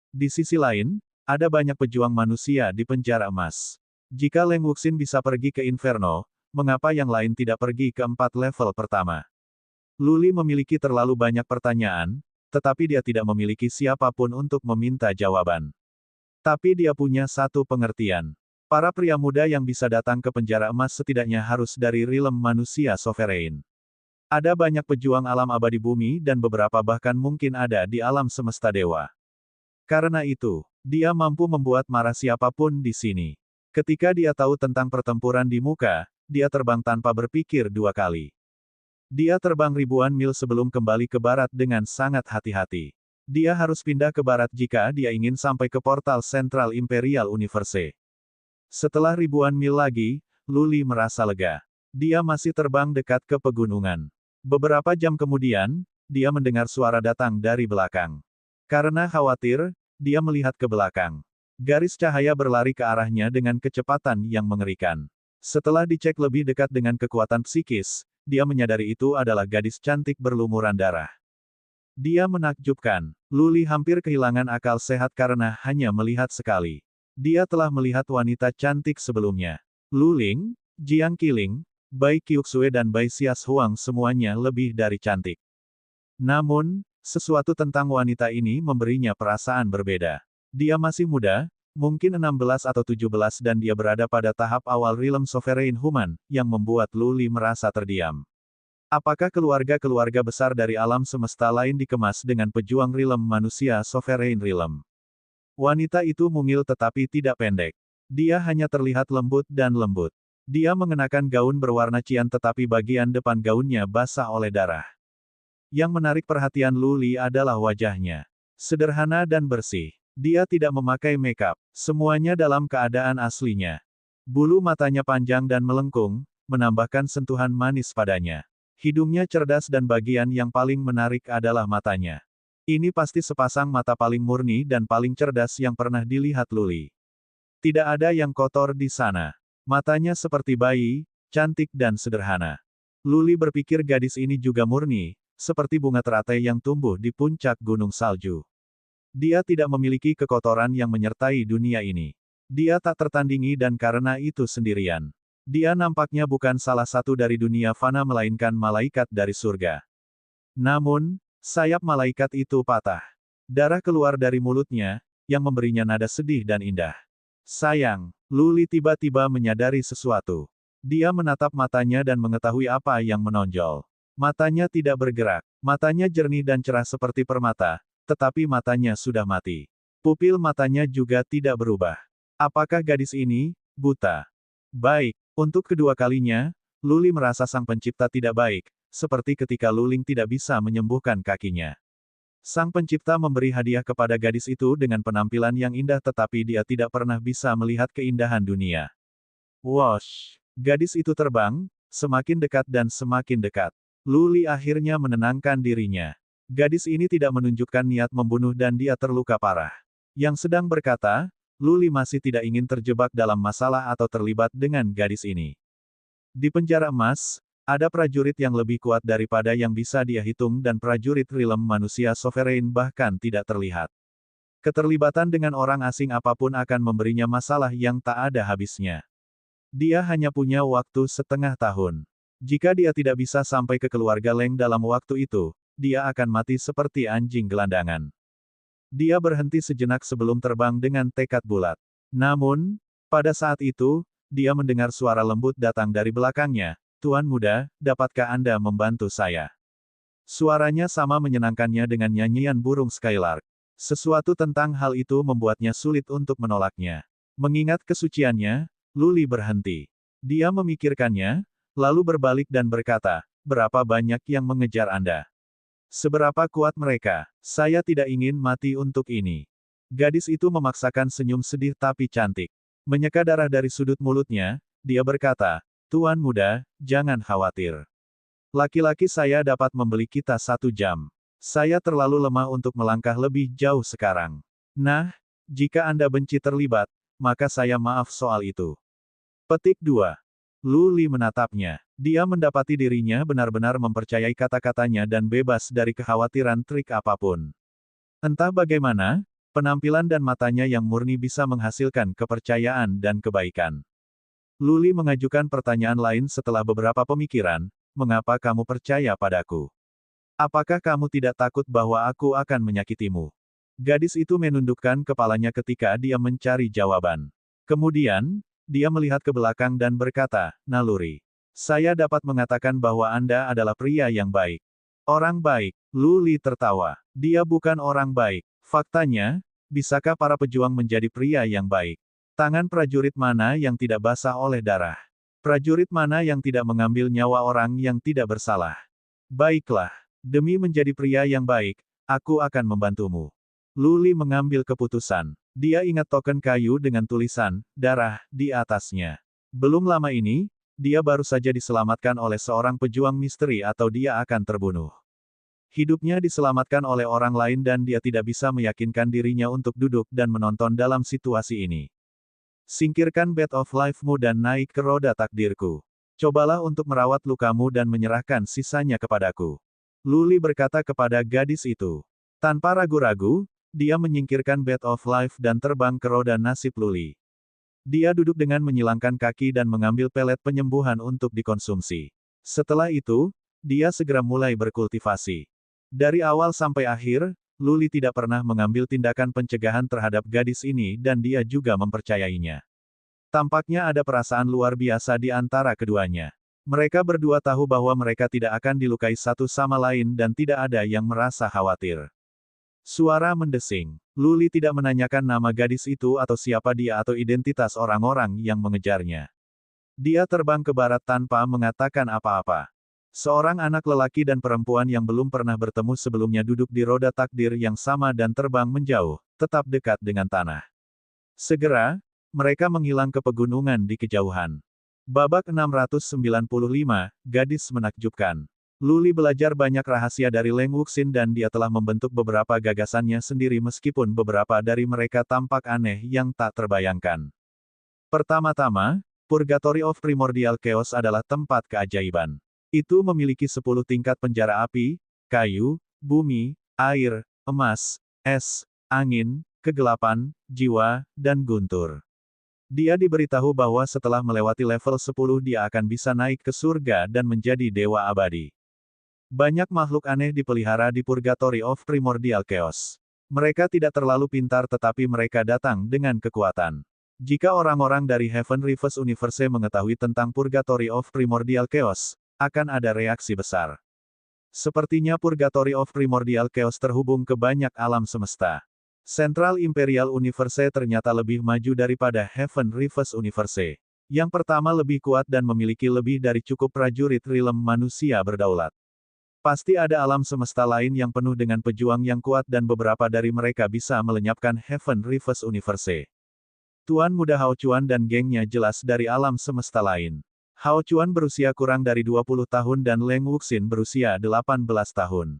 Di sisi lain, ada banyak pejuang manusia di penjara emas. Jika Leng Wuxin bisa pergi ke Inferno, mengapa yang lain tidak pergi ke 4 level pertama? Luli memiliki terlalu banyak pertanyaan, tetapi dia tidak memiliki siapapun untuk meminta jawaban. Tapi dia punya satu pengertian. Para pria muda yang bisa datang ke penjara emas setidaknya harus dari realm manusia sovereign. Ada banyak pejuang alam abadi bumi dan beberapa bahkan mungkin ada di alam semesta dewa. Karena itu, dia mampu membuat marah siapapun di sini. Ketika dia tahu tentang pertempuran di muka, dia terbang tanpa berpikir 2 kali. Dia terbang ribuan mil sebelum kembali ke barat dengan sangat hati-hati. Dia harus pindah ke barat jika dia ingin sampai ke portal Central Imperial Universe. Setelah ribuan mil lagi, Luli merasa lega. Dia masih terbang dekat ke pegunungan. Beberapa jam kemudian, dia mendengar suara datang dari belakang. Karena khawatir, dia melihat ke belakang. Garis cahaya berlari ke arahnya dengan kecepatan yang mengerikan. Setelah dicek lebih dekat dengan kekuatan psikis, dia menyadari itu adalah gadis cantik berlumuran darah. Dia menakjubkan. Luli hampir kehilangan akal sehat karena hanya melihat sekali. Dia telah melihat wanita cantik sebelumnya. Luling, Jiang Qiling, Bai Qiuxue dan Bai Xias Huang semuanya lebih dari cantik. Namun, sesuatu tentang wanita ini memberinya perasaan berbeda. Dia masih muda, mungkin 16 atau 17 dan dia berada pada tahap awal Realm Sovereign Human, yang membuat Luli merasa terdiam. Apakah keluarga-keluarga besar dari alam semesta lain dikemas dengan pejuang Realm manusia Sovereign Realm? Wanita itu mungil tetapi tidak pendek. Dia hanya terlihat lembut dan lembut. Dia mengenakan gaun berwarna cian tetapi bagian depan gaunnya basah oleh darah. Yang menarik perhatian Luli adalah wajahnya. Sederhana dan bersih. Dia tidak memakai makeup, semuanya dalam keadaan aslinya. Bulu matanya panjang dan melengkung, menambahkan sentuhan manis padanya. Hidungnya cerdas dan bagian yang paling menarik adalah matanya. Ini pasti sepasang mata paling murni dan paling cerdas yang pernah dilihat Luli. Tidak ada yang kotor di sana. Matanya seperti bayi, cantik dan sederhana. Luli berpikir gadis ini juga murni, seperti bunga teratai yang tumbuh di puncak gunung salju. Dia tidak memiliki kekotoran yang menyertai dunia ini. Dia tak tertandingi dan karena itu sendirian. Dia nampaknya bukan salah satu dari dunia fana melainkan malaikat dari surga. Namun, sayap malaikat itu patah. Darah keluar dari mulutnya, yang memberinya nada sedih dan indah. Sayang, Luli tiba-tiba menyadari sesuatu. Dia menatap matanya dan mengetahui apa yang menonjol. Matanya tidak bergerak. Matanya jernih dan cerah seperti permata. Tetapi matanya sudah mati. Pupil matanya juga tidak berubah. Apakah gadis ini buta? Baik, untuk kedua kalinya, Luli merasa sang pencipta tidak baik, seperti ketika Luling tidak bisa menyembuhkan kakinya. Sang pencipta memberi hadiah kepada gadis itu dengan penampilan yang indah tetapi dia tidak pernah bisa melihat keindahan dunia. Wosh! Gadis itu terbang, semakin dekat dan semakin dekat. Luli akhirnya menenangkan dirinya. Gadis ini tidak menunjukkan niat membunuh dan dia terluka parah. Yang sedang berkata, Luli masih tidak ingin terjebak dalam masalah atau terlibat dengan gadis ini. Di penjara emas, ada prajurit yang lebih kuat daripada yang bisa dia hitung dan prajurit Realm manusia Sovereign bahkan tidak terlihat. Keterlibatan dengan orang asing apapun akan memberinya masalah yang tak ada habisnya. Dia hanya punya waktu setengah tahun. Jika dia tidak bisa sampai ke keluarga Leng dalam waktu itu, dia akan mati seperti anjing gelandangan. Dia berhenti sejenak sebelum terbang dengan tekad bulat. Namun, pada saat itu, dia mendengar suara lembut datang dari belakangnya. Tuan muda, dapatkah Anda membantu saya? Suaranya sama menyenangkannya dengan nyanyian burung skylark. Sesuatu tentang hal itu membuatnya sulit untuk menolaknya. Mengingat kesuciannya, Luli berhenti. Dia memikirkannya, lalu berbalik dan berkata, berapa banyak yang mengejar Anda? Seberapa kuat mereka? Saya tidak ingin mati untuk ini. Gadis itu memaksakan senyum sedih tapi cantik. Menyeka darah dari sudut mulutnya, dia berkata, Tuan muda, jangan khawatir. Laki-laki saya dapat membeli kita 1 jam. Saya terlalu lemah untuk melangkah lebih jauh sekarang. Nah, jika Anda benci terlibat, maka saya maaf soal itu. Petik 2. Luli menatapnya. Dia mendapati dirinya benar-benar mempercayai kata-katanya dan bebas dari kekhawatiran trik apapun. Entah bagaimana, penampilan dan matanya yang murni bisa menghasilkan kepercayaan dan kebaikan. Luli mengajukan pertanyaan lain setelah beberapa pemikiran, mengapa kamu percaya padaku? Apakah kamu tidak takut bahwa aku akan menyakitimu? Gadis itu menundukkan kepalanya ketika dia mencari jawaban. Kemudian, dia melihat ke belakang dan berkata, Naluri. Saya dapat mengatakan bahwa Anda adalah pria yang baik. Orang baik. Luli tertawa. Dia bukan orang baik. Faktanya, bisakah para pejuang menjadi pria yang baik? Tangan prajurit mana yang tidak basah oleh darah? Prajurit mana yang tidak mengambil nyawa orang yang tidak bersalah? Baiklah. Demi menjadi pria yang baik, aku akan membantumu. Luli mengambil keputusan. Dia ingat token kayu dengan tulisan, darah, di atasnya. Belum lama ini, dia baru saja diselamatkan oleh seorang pejuang misteri atau dia akan terbunuh. Hidupnya diselamatkan oleh orang lain dan dia tidak bisa meyakinkan dirinya untuk duduk dan menonton dalam situasi ini. Singkirkan bed of life-mu dan naik ke roda takdirku. Cobalah untuk merawat lukamu dan menyerahkan sisanya kepadaku. Luli berkata kepada gadis itu. Tanpa ragu-ragu, dia menyingkirkan bed of life dan terbang ke roda nasib Luli. Dia duduk dengan menyilangkan kaki dan mengambil pelet penyembuhan untuk dikonsumsi. Setelah itu, dia segera mulai berkultivasi. Dari awal sampai akhir, Luli tidak pernah mengambil tindakan pencegahan terhadap gadis ini dan dia juga mempercayainya. Tampaknya ada perasaan luar biasa di antara keduanya. Mereka berdua tahu bahwa mereka tidak akan dilukai satu sama lain dan tidak ada yang merasa khawatir. Suara mendesing. Luli tidak menanyakan nama gadis itu atau siapa dia atau identitas orang-orang yang mengejarnya. Dia terbang ke barat tanpa mengatakan apa-apa. Seorang anak lelaki dan perempuan yang belum pernah bertemu sebelumnya duduk di roda takdir yang sama dan terbang menjauh, tetap dekat dengan tanah. Segera, mereka menghilang ke pegunungan di kejauhan. Babak 695, Gadis Menakjubkan. Luli belajar banyak rahasia dari Leng Wuxin dan dia telah membentuk beberapa gagasannya sendiri meskipun beberapa dari mereka tampak aneh yang tak terbayangkan. Pertama-tama, Purgatory of Primordial Chaos adalah tempat keajaiban. Itu memiliki 10 tingkat penjara api, kayu, bumi, air, emas, es, angin, kegelapan, jiwa, dan guntur. Dia diberitahu bahwa setelah melewati level 10 dia akan bisa naik ke surga dan menjadi dewa abadi. Banyak makhluk aneh dipelihara di Purgatory of Primordial Chaos. Mereka tidak terlalu pintar tetapi mereka datang dengan kekuatan. Jika orang-orang dari Heaven Reverse Universe mengetahui tentang Purgatory of Primordial Chaos, akan ada reaksi besar. Sepertinya Purgatory of Primordial Chaos terhubung ke banyak alam semesta. Central Imperial Universe ternyata lebih maju daripada Heaven Reverse Universe. Yang pertama lebih kuat dan memiliki lebih dari cukup prajurit realm manusia berdaulat. Pasti ada alam semesta lain yang penuh dengan pejuang yang kuat dan beberapa dari mereka bisa melenyapkan Heaven Reverse Universe. Tuan Muda Hao Chuan dan gengnya jelas dari alam semesta lain. Hao Chuan berusia kurang dari 20 tahun dan Leng Wuxin berusia 18 tahun.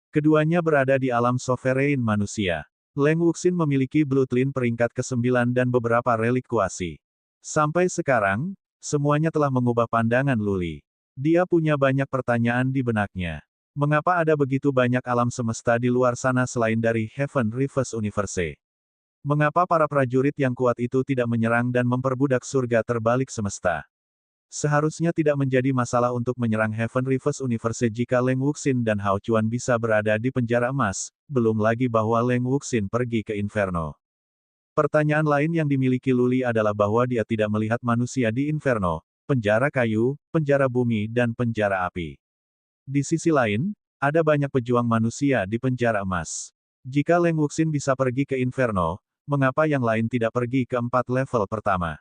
Keduanya berada di alam sovereign manusia. Leng Wuxin memiliki bloodline peringkat ke-9 dan beberapa relik kuasi. Sampai sekarang, semuanya telah mengubah pandangan Luli. Dia punya banyak pertanyaan di benaknya. Mengapa ada begitu banyak alam semesta di luar sana selain dari Heaven Reverse Universe? Mengapa para prajurit yang kuat itu tidak menyerang dan memperbudak surga terbalik semesta? Seharusnya tidak menjadi masalah untuk menyerang Heaven Reverse Universe jika Leng Wuxin dan Hao Chuan bisa berada di penjara emas, belum lagi bahwa Leng Wuxin pergi ke Inferno. Pertanyaan lain yang dimiliki Luli adalah bahwa dia tidak melihat manusia di Inferno, penjara kayu, penjara bumi dan penjara api. Di sisi lain, ada banyak pejuang manusia di penjara emas. Jika Leng Wuxin bisa pergi ke Inferno, mengapa yang lain tidak pergi ke 4 level pertama?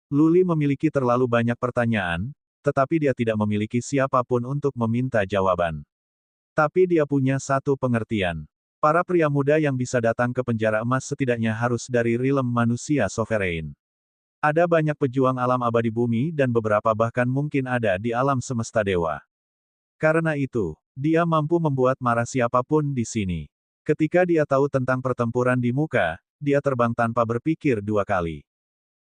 Luli memiliki terlalu banyak pertanyaan, tetapi dia tidak memiliki siapapun untuk meminta jawaban. Tapi dia punya satu pengertian. Para pria muda yang bisa datang ke penjara emas setidaknya harus dari realm manusia sovereign. Ada banyak pejuang alam abadi bumi dan beberapa bahkan mungkin ada di alam semesta dewa. Karena itu, dia mampu membuat marah siapapun di sini. Ketika dia tahu tentang pertempuran di muka, dia terbang tanpa berpikir 2 kali.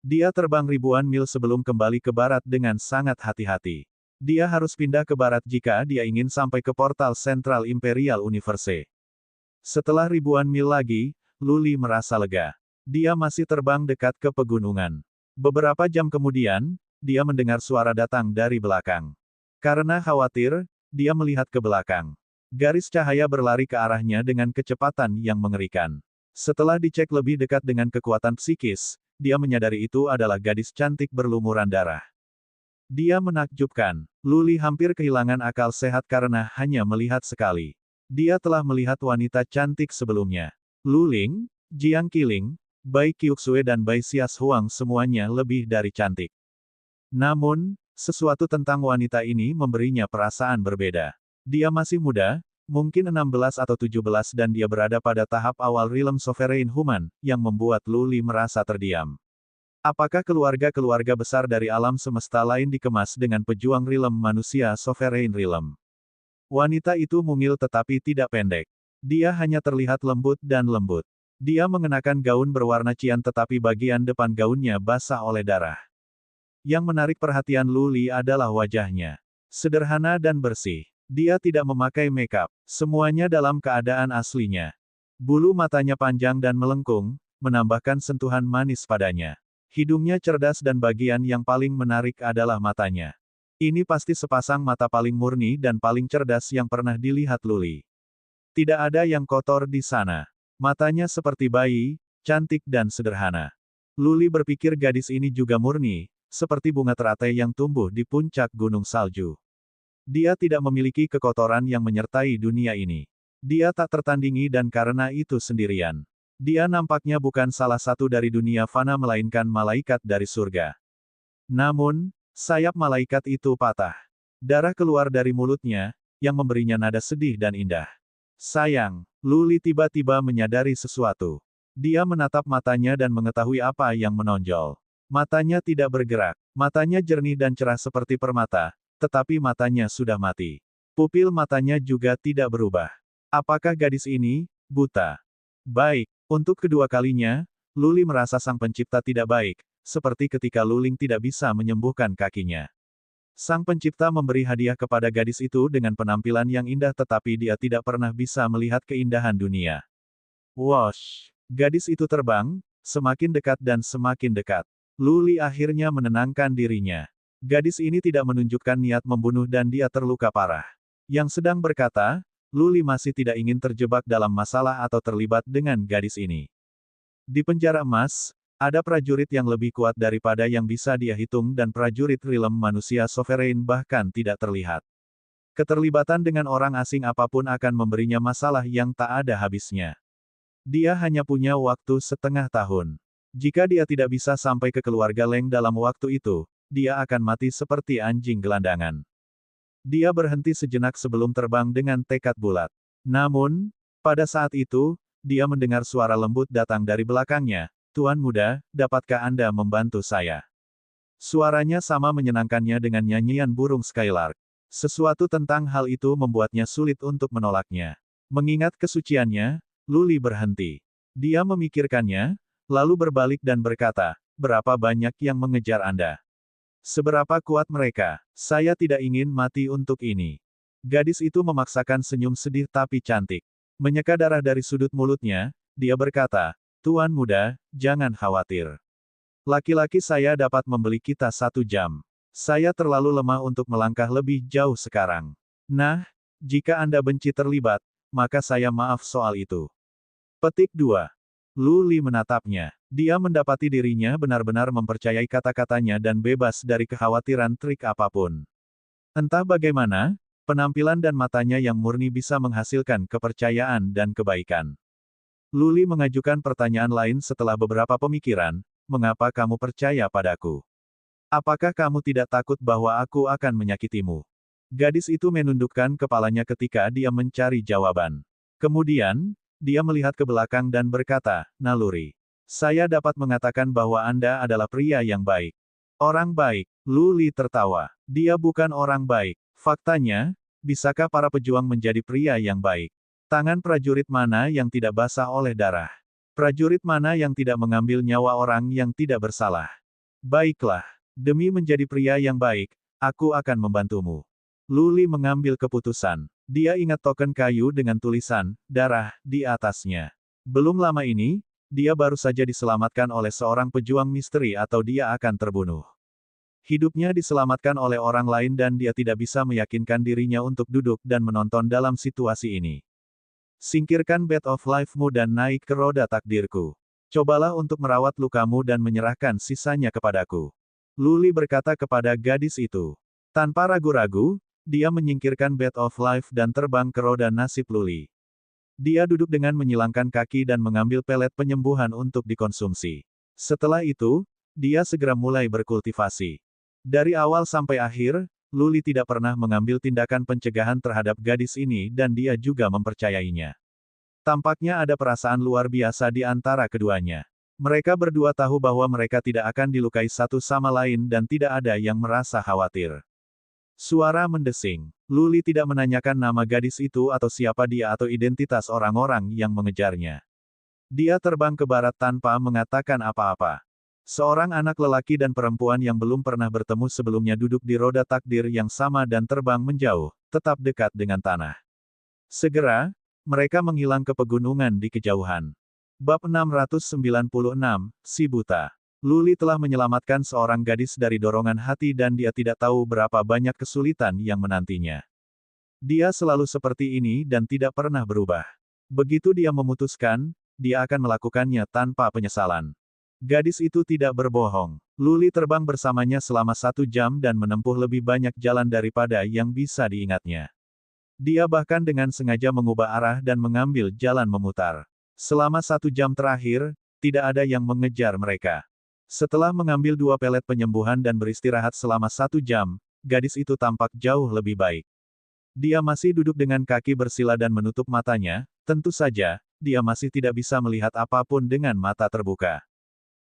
Dia terbang ribuan mil sebelum kembali ke barat dengan sangat hati-hati. Dia harus pindah ke barat jika dia ingin sampai ke portal Central Imperial Universe. Setelah ribuan mil lagi, Luli merasa lega. Dia masih terbang dekat ke pegunungan. Beberapa jam kemudian, dia mendengar suara datang dari belakang. Karena khawatir, dia melihat ke belakang. Garis cahaya berlari ke arahnya dengan kecepatan yang mengerikan. Setelah dicek lebih dekat dengan kekuatan psikis, dia menyadari itu adalah gadis cantik berlumuran darah. Dia menakjubkan. Luli hampir kehilangan akal sehat karena hanya melihat sekali. Dia telah melihat wanita cantik sebelumnya. Lu Ling, Jiang Qiling, Bai Qiuxue dan Bai Xias Huang semuanya lebih dari cantik. Namun, sesuatu tentang wanita ini memberinya perasaan berbeda. Dia masih muda, mungkin 16 atau 17 dan dia berada pada tahap awal realm sovereign human, yang membuat Luli merasa terdiam. Apakah keluarga-keluarga besar dari alam semesta lain dikemas dengan pejuang realm manusia sovereign realm? Wanita itu mungil tetapi tidak pendek. Dia hanya terlihat lembut dan lembut. Dia mengenakan gaun berwarna cian tetapi bagian depan gaunnya basah oleh darah. Yang menarik perhatian Luli adalah wajahnya. Sederhana dan bersih. Dia tidak memakai makeup. Semuanya dalam keadaan aslinya. Bulu matanya panjang dan melengkung, menambahkan sentuhan manis padanya. Hidungnya cerdas dan bagian yang paling menarik adalah matanya. Ini pasti sepasang mata paling murni dan paling cerdas yang pernah dilihat Luli. Tidak ada yang kotor di sana. Matanya seperti bayi, cantik dan sederhana. Luli berpikir gadis ini juga murni, seperti bunga teratai yang tumbuh di puncak gunung salju. Dia tidak memiliki kekotoran yang menyertai dunia ini. Dia tak tertandingi dan karena itu sendirian. Dia nampaknya bukan salah satu dari dunia fana melainkan malaikat dari surga. Namun, sayap malaikat itu patah. Darah keluar dari mulutnya, yang memberinya nada sedih dan indah. Sayang, Luli tiba-tiba menyadari sesuatu. Dia menatap matanya dan mengetahui apa yang menonjol. Matanya tidak bergerak. Matanya jernih dan cerah seperti permata, tetapi matanya sudah mati. Pupil matanya juga tidak berubah. Apakah gadis ini buta? Baik, untuk kedua kalinya, Luli merasa sang pencipta tidak baik, seperti ketika Luling tidak bisa menyembuhkan kakinya. Sang pencipta memberi hadiah kepada gadis itu dengan penampilan yang indah tetapi dia tidak pernah bisa melihat keindahan dunia. Wosh! Gadis itu terbang, semakin dekat dan semakin dekat. Luli akhirnya menenangkan dirinya. Gadis ini tidak menunjukkan niat membunuh dan dia terluka parah. Yang sedang berkata, Luli masih tidak ingin terjebak dalam masalah atau terlibat dengan gadis ini. Di penjara emas, ada prajurit yang lebih kuat daripada yang bisa dia hitung dan prajurit rilem manusia sovereign bahkan tidak terlihat. Keterlibatan dengan orang asing apapun akan memberinya masalah yang tak ada habisnya. Dia hanya punya waktu setengah tahun. Jika dia tidak bisa sampai ke keluarga Leng dalam waktu itu, dia akan mati seperti anjing gelandangan. Dia berhenti sejenak sebelum terbang dengan tekad bulat. Namun, pada saat itu, dia mendengar suara lembut datang dari belakangnya. Tuan muda, dapatkah Anda membantu saya? Suaranya sama menyenangkannya dengan nyanyian burung skylark. Sesuatu tentang hal itu membuatnya sulit untuk menolaknya. Mengingat kesuciannya, Luli berhenti. Dia memikirkannya, lalu berbalik dan berkata, berapa banyak yang mengejar Anda? Seberapa kuat mereka? Saya tidak ingin mati untuk ini. Gadis itu memaksakan senyum sedih tapi cantik. Menyeka darah dari sudut mulutnya, dia berkata, Tuan muda, jangan khawatir. Laki-laki saya dapat membeli kita 1 jam. Saya terlalu lemah untuk melangkah lebih jauh sekarang. Nah, jika Anda benci terlibat, maka saya maaf soal itu. Petik 2. Luli menatapnya. Dia mendapati dirinya benar-benar mempercayai kata-katanya dan bebas dari kekhawatiran trik apapun. Entah bagaimana, penampilan dan matanya yang murni bisa menghasilkan kepercayaan dan kebaikan. Luli mengajukan pertanyaan lain setelah beberapa pemikiran, mengapa kamu percaya padaku? Apakah kamu tidak takut bahwa aku akan menyakitimu? Gadis itu menundukkan kepalanya ketika dia mencari jawaban. Kemudian, dia melihat ke belakang dan berkata, naluri. Saya dapat mengatakan bahwa Anda adalah pria yang baik. Orang baik. Luli tertawa. Dia bukan orang baik. Faktanya, bisakah para pejuang menjadi pria yang baik? Tangan prajurit mana yang tidak basah oleh darah? Prajurit mana yang tidak mengambil nyawa orang yang tidak bersalah? Baiklah, demi menjadi pria yang baik, aku akan membantumu. Luli mengambil keputusan. Dia ingat token kayu dengan tulisan, darah, di atasnya. Belum lama ini, dia baru saja diselamatkan oleh seorang pejuang misteri atau dia akan terbunuh. Hidupnya diselamatkan oleh orang lain dan dia tidak bisa meyakinkan dirinya untuk duduk dan menonton dalam situasi ini. Singkirkan bed of life-mu dan naik ke roda takdirku. Cobalah untuk merawat lukamu dan menyerahkan sisanya kepadaku. Luli berkata kepada gadis itu. Tanpa ragu-ragu, dia menyingkirkan bed of life dan terbang ke roda nasib Luli. Dia duduk dengan menyilangkan kaki dan mengambil pelet penyembuhan untuk dikonsumsi. Setelah itu, dia segera mulai berkultivasi. Dari awal sampai akhir, Luli tidak pernah mengambil tindakan pencegahan terhadap gadis ini dan dia juga mempercayainya. Tampaknya ada perasaan luar biasa di antara keduanya. Mereka berdua tahu bahwa mereka tidak akan dilukai satu sama lain dan tidak ada yang merasa khawatir. Suara mendesing. Luli tidak menanyakan nama gadis itu atau siapa dia atau identitas orang-orang yang mengejarnya. Dia terbang ke barat tanpa mengatakan apa-apa. Seorang anak lelaki dan perempuan yang belum pernah bertemu sebelumnya duduk di roda takdir yang sama dan terbang menjauh, tetap dekat dengan tanah. Segera, mereka menghilang ke pegunungan di kejauhan. Bab 696, Si Buta. Luli telah menyelamatkan seorang gadis dari dorongan hati dan dia tidak tahu berapa banyak kesulitan yang menantinya. Dia selalu seperti ini dan tidak pernah berubah. Begitu dia memutuskan, dia akan melakukannya tanpa penyesalan. Gadis itu tidak berbohong. Luli terbang bersamanya selama 1 jam dan menempuh lebih banyak jalan daripada yang bisa diingatnya. Dia bahkan dengan sengaja mengubah arah dan mengambil jalan memutar. Selama 1 jam terakhir, tidak ada yang mengejar mereka. Setelah mengambil 2 pelet penyembuhan dan beristirahat selama 1 jam, gadis itu tampak jauh lebih baik. Dia masih duduk dengan kaki bersila dan menutup matanya, tentu saja, dia masih tidak bisa melihat apapun dengan mata terbuka.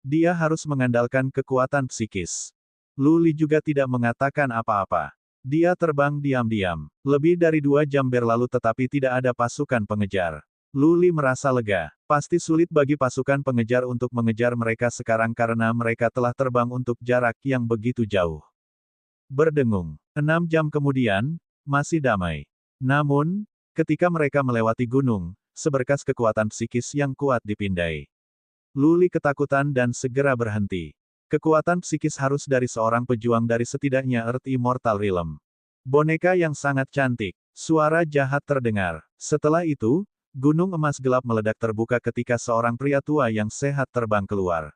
Dia harus mengandalkan kekuatan psikis. Luli juga tidak mengatakan apa-apa. Dia terbang diam-diam. Lebih dari 2 jam berlalu tetapi tidak ada pasukan pengejar. Luli merasa lega. Pasti sulit bagi pasukan pengejar untuk mengejar mereka sekarang karena mereka telah terbang untuk jarak yang begitu jauh. Berdengung. 6 jam kemudian, masih damai. Namun, ketika mereka melewati gunung, seberkas kekuatan psikis yang kuat dipindai. Luli ketakutan dan segera berhenti. Kekuatan psikis harus dari seorang pejuang dari setidaknya Earth Immortal Realm. Boneka yang sangat cantik. Suara jahat terdengar. Setelah itu, gunung emas gelap meledak terbuka ketika seorang pria tua yang sehat terbang keluar.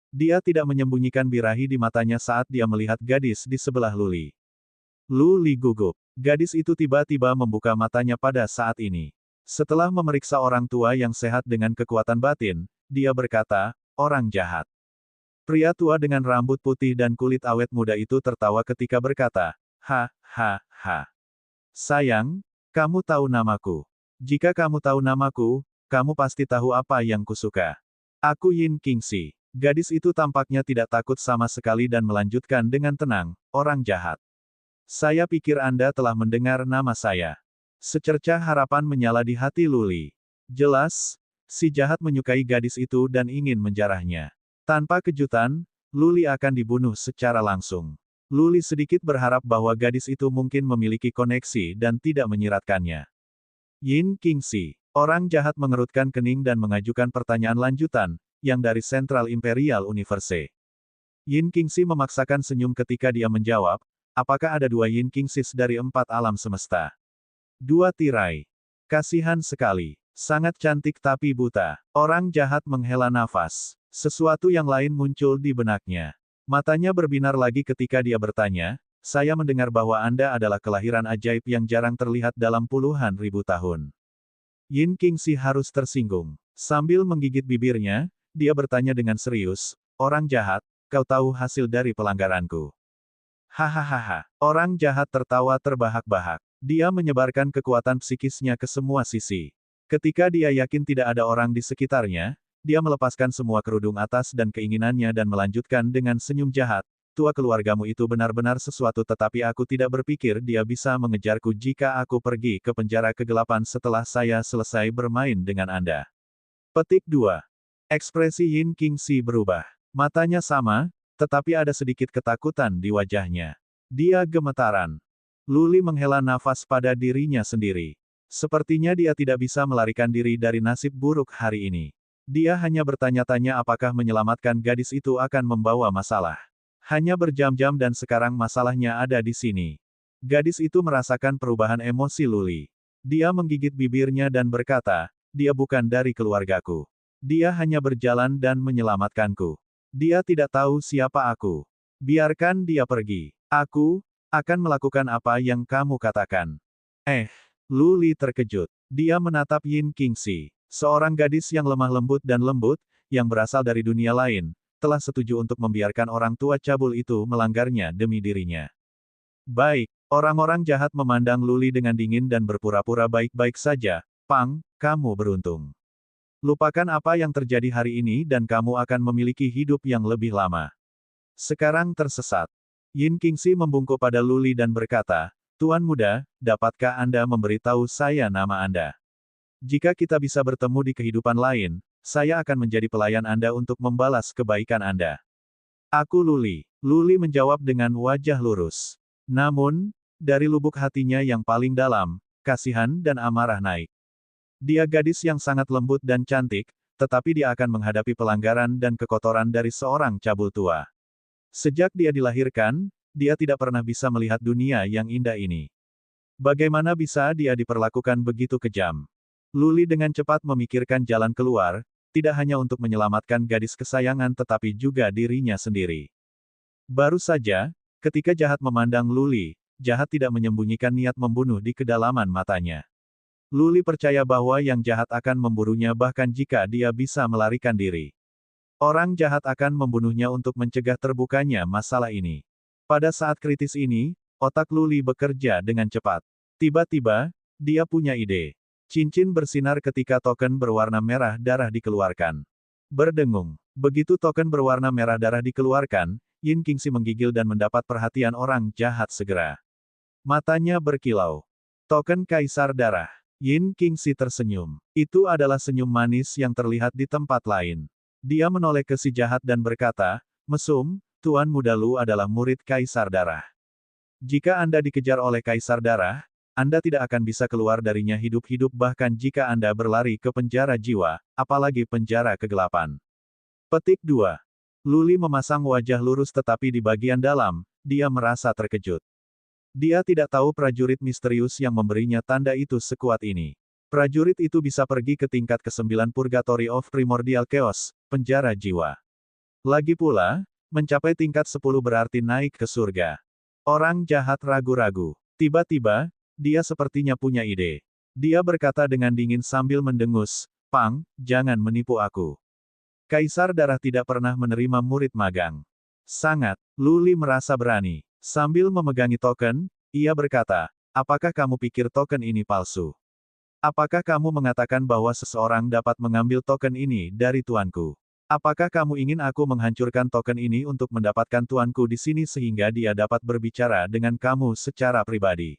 Dia tidak menyembunyikan birahi di matanya saat dia melihat gadis di sebelah Luli. Luli gugup. Gadis itu tiba-tiba membuka matanya pada saat ini. Setelah memeriksa orang tua yang sehat dengan kekuatan batin, dia berkata, "Orang jahat." Pria tua dengan rambut putih dan kulit awet muda itu tertawa ketika berkata, "Ha, ha, ha. Sayang, kamu tahu namaku. Jika kamu tahu namaku, kamu pasti tahu apa yang kusuka. Aku Yin Qingxi." Gadis itu tampaknya tidak takut sama sekali dan melanjutkan dengan tenang, "Orang jahat. Saya pikir Anda telah mendengar nama saya." Secercah harapan menyala di hati Luli. Jelas, si jahat menyukai gadis itu dan ingin menjarahnya. Tanpa kejutan, Luli akan dibunuh secara langsung. Luli sedikit berharap bahwa gadis itu mungkin memiliki koneksi dan tidak menyiratkannya. Yin Qingxi. Orang jahat mengerutkan kening dan mengajukan pertanyaan lanjutan, yang dari Central Imperial Universe. Yin Qingxi memaksakan senyum ketika dia menjawab, apakah ada 2 Yin Qingxis dari 4 alam semesta? 2 tirai. Kasihan sekali. Sangat cantik tapi buta. Orang jahat menghela nafas. Sesuatu yang lain muncul di benaknya. Matanya berbinar lagi ketika dia bertanya, "Saya mendengar bahwa Anda adalah kelahiran ajaib yang jarang terlihat dalam puluhan ribu tahun." Yin Qingxi harus tersinggung. Sambil menggigit bibirnya, dia bertanya dengan serius, "Orang jahat, kau tahu hasil dari pelanggaranku?" Hahaha. Orang jahat tertawa terbahak-bahak. Dia menyebarkan kekuatan psikisnya ke semua sisi. Ketika dia yakin tidak ada orang di sekitarnya, dia melepaskan semua kerudung atas dan keinginannya dan melanjutkan dengan senyum jahat, "Tua keluargamu itu benar-benar sesuatu tetapi aku tidak berpikir dia bisa mengejarku jika aku pergi ke penjara kegelapan setelah saya selesai bermain dengan Anda." Petik 2. Ekspresi Yin Qingxi berubah. Matanya sama, tetapi ada sedikit ketakutan di wajahnya. Dia gemetaran. Luli menghela nafas pada dirinya sendiri. Sepertinya dia tidak bisa melarikan diri dari nasib buruk hari ini. Dia hanya bertanya-tanya apakah menyelamatkan gadis itu akan membawa masalah. Hanya berjam-jam dan sekarang masalahnya ada di sini. Gadis itu merasakan perubahan emosi Luli. Dia menggigit bibirnya dan berkata, "Dia bukan dari keluargaku. Dia hanya berjalan dan menyelamatkanku. Dia tidak tahu siapa aku. Biarkan dia pergi. Aku akan melakukan apa yang kamu katakan." Luli terkejut. Dia menatap Yin Qingxi. Seorang gadis yang lemah lembut dan lembut, yang berasal dari dunia lain, telah setuju untuk membiarkan orang tua cabul itu melanggarnya demi dirinya. Baik, orang-orang jahat memandang Luli dengan dingin dan berpura-pura baik-baik saja. "Pang, kamu beruntung. Lupakan apa yang terjadi hari ini dan kamu akan memiliki hidup yang lebih lama. Sekarang tersesat." Yin Qingxi membungkuk pada Luli dan berkata, Tuan Muda, dapatkah Anda memberitahu saya nama Anda? Jika kita bisa bertemu di kehidupan lain, saya akan menjadi pelayan Anda untuk membalas kebaikan Anda. Aku Luli. Luli menjawab dengan wajah lurus. Namun, dari lubuk hatinya yang paling dalam, kasihan dan amarah naik. Dia gadis yang sangat lembut dan cantik, tetapi dia akan menghadapi pelanggaran dan kekotoran dari seorang cabul tua. Sejak dia dilahirkan, dia tidak pernah bisa melihat dunia yang indah ini. Bagaimana bisa dia diperlakukan begitu kejam? Luli dengan cepat memikirkan jalan keluar, tidak hanya untuk menyelamatkan gadis kesayangan tetapi juga dirinya sendiri. Baru saja, ketika jahat memandang Luli, jahat tidak menyembunyikan niat membunuh di kedalaman matanya. Luli percaya bahwa yang jahat akan memburunya bahkan jika dia bisa melarikan diri. Orang jahat akan membunuhnya untuk mencegah terbukanya masalah ini. Pada saat kritis ini, otak Luli bekerja dengan cepat. Tiba-tiba, dia punya ide. Cincin bersinar ketika token berwarna merah darah dikeluarkan. Berdengung. Begitu token berwarna merah darah dikeluarkan, Yin Qingxi menggigil dan mendapat perhatian orang jahat segera. Matanya berkilau. Token Kaisar Darah. Yin Qingxi tersenyum. Itu adalah senyum manis yang terlihat di tempat lain. Dia menoleh ke si jahat dan berkata, Mesum, Tuan Muda Lu adalah murid Kaisar Darah. Jika Anda dikejar oleh Kaisar Darah, Anda tidak akan bisa keluar darinya hidup-hidup bahkan jika Anda berlari ke penjara jiwa, apalagi penjara kegelapan. Petik 2. Luli memasang wajah lurus tetapi di bagian dalam, dia merasa terkejut. Dia tidak tahu prajurit misterius yang memberinya tanda itu sekuat ini. Prajurit itu bisa pergi ke tingkat ke-9 Purgatory of Primordial Chaos, penjara jiwa. Lagi pula, mencapai tingkat 10 berarti naik ke surga. Orang jahat ragu-ragu. Tiba-tiba, dia sepertinya punya ide. Dia berkata dengan dingin sambil mendengus, Pang, jangan menipu aku. Kaisar Darah tidak pernah menerima murid magang. Sangat, Luli merasa berani. Sambil memegangi token, ia berkata, apakah kamu pikir token ini palsu? Apakah kamu mengatakan bahwa seseorang dapat mengambil token ini dari tuanku? Apakah kamu ingin aku menghancurkan token ini untuk mendapatkan tuanku di sini sehingga dia dapat berbicara dengan kamu secara pribadi?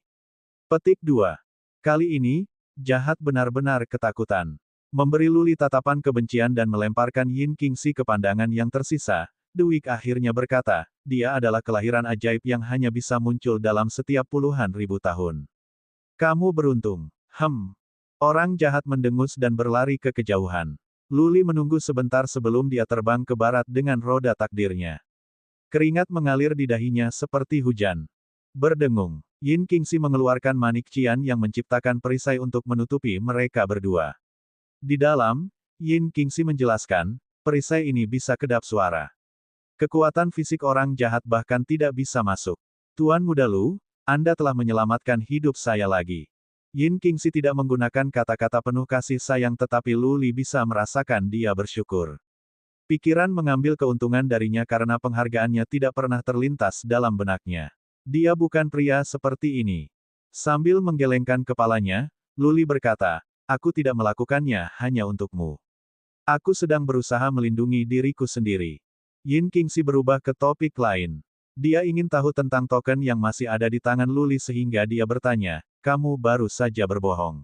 Petik 2. Kali ini, jahat benar-benar ketakutan. Memberi Luli tatapan kebencian dan melemparkan Yin Qingxi ke pandangan yang tersisa, Dewiq akhirnya berkata, dia adalah kelahiran ajaib yang hanya bisa muncul dalam setiap puluhan ribu tahun. Kamu beruntung. Orang jahat mendengus dan berlari ke kejauhan. Luli menunggu sebentar sebelum dia terbang ke barat dengan roda takdirnya. Keringat mengalir di dahinya seperti hujan. Berdengung, Yin Qingxi mengeluarkan manik Qian yang menciptakan perisai untuk menutupi mereka berdua. Di dalam, Yin Qingxi menjelaskan, perisai ini bisa kedap suara. Kekuatan fisik orang jahat bahkan tidak bisa masuk. Tuan Muda Lu, Anda telah menyelamatkan hidup saya lagi. Yin Qingxi tidak menggunakan kata-kata penuh kasih sayang tetapi Luli bisa merasakan dia bersyukur. Pikiran mengambil keuntungan darinya karena penghargaannya tidak pernah terlintas dalam benaknya. Dia bukan pria seperti ini. Sambil menggelengkan kepalanya, Luli berkata, aku tidak melakukannya hanya untukmu. Aku sedang berusaha melindungi diriku sendiri. Yin Qingxi berubah ke topik lain. Dia ingin tahu tentang token yang masih ada di tangan Luli sehingga dia bertanya, kamu baru saja berbohong.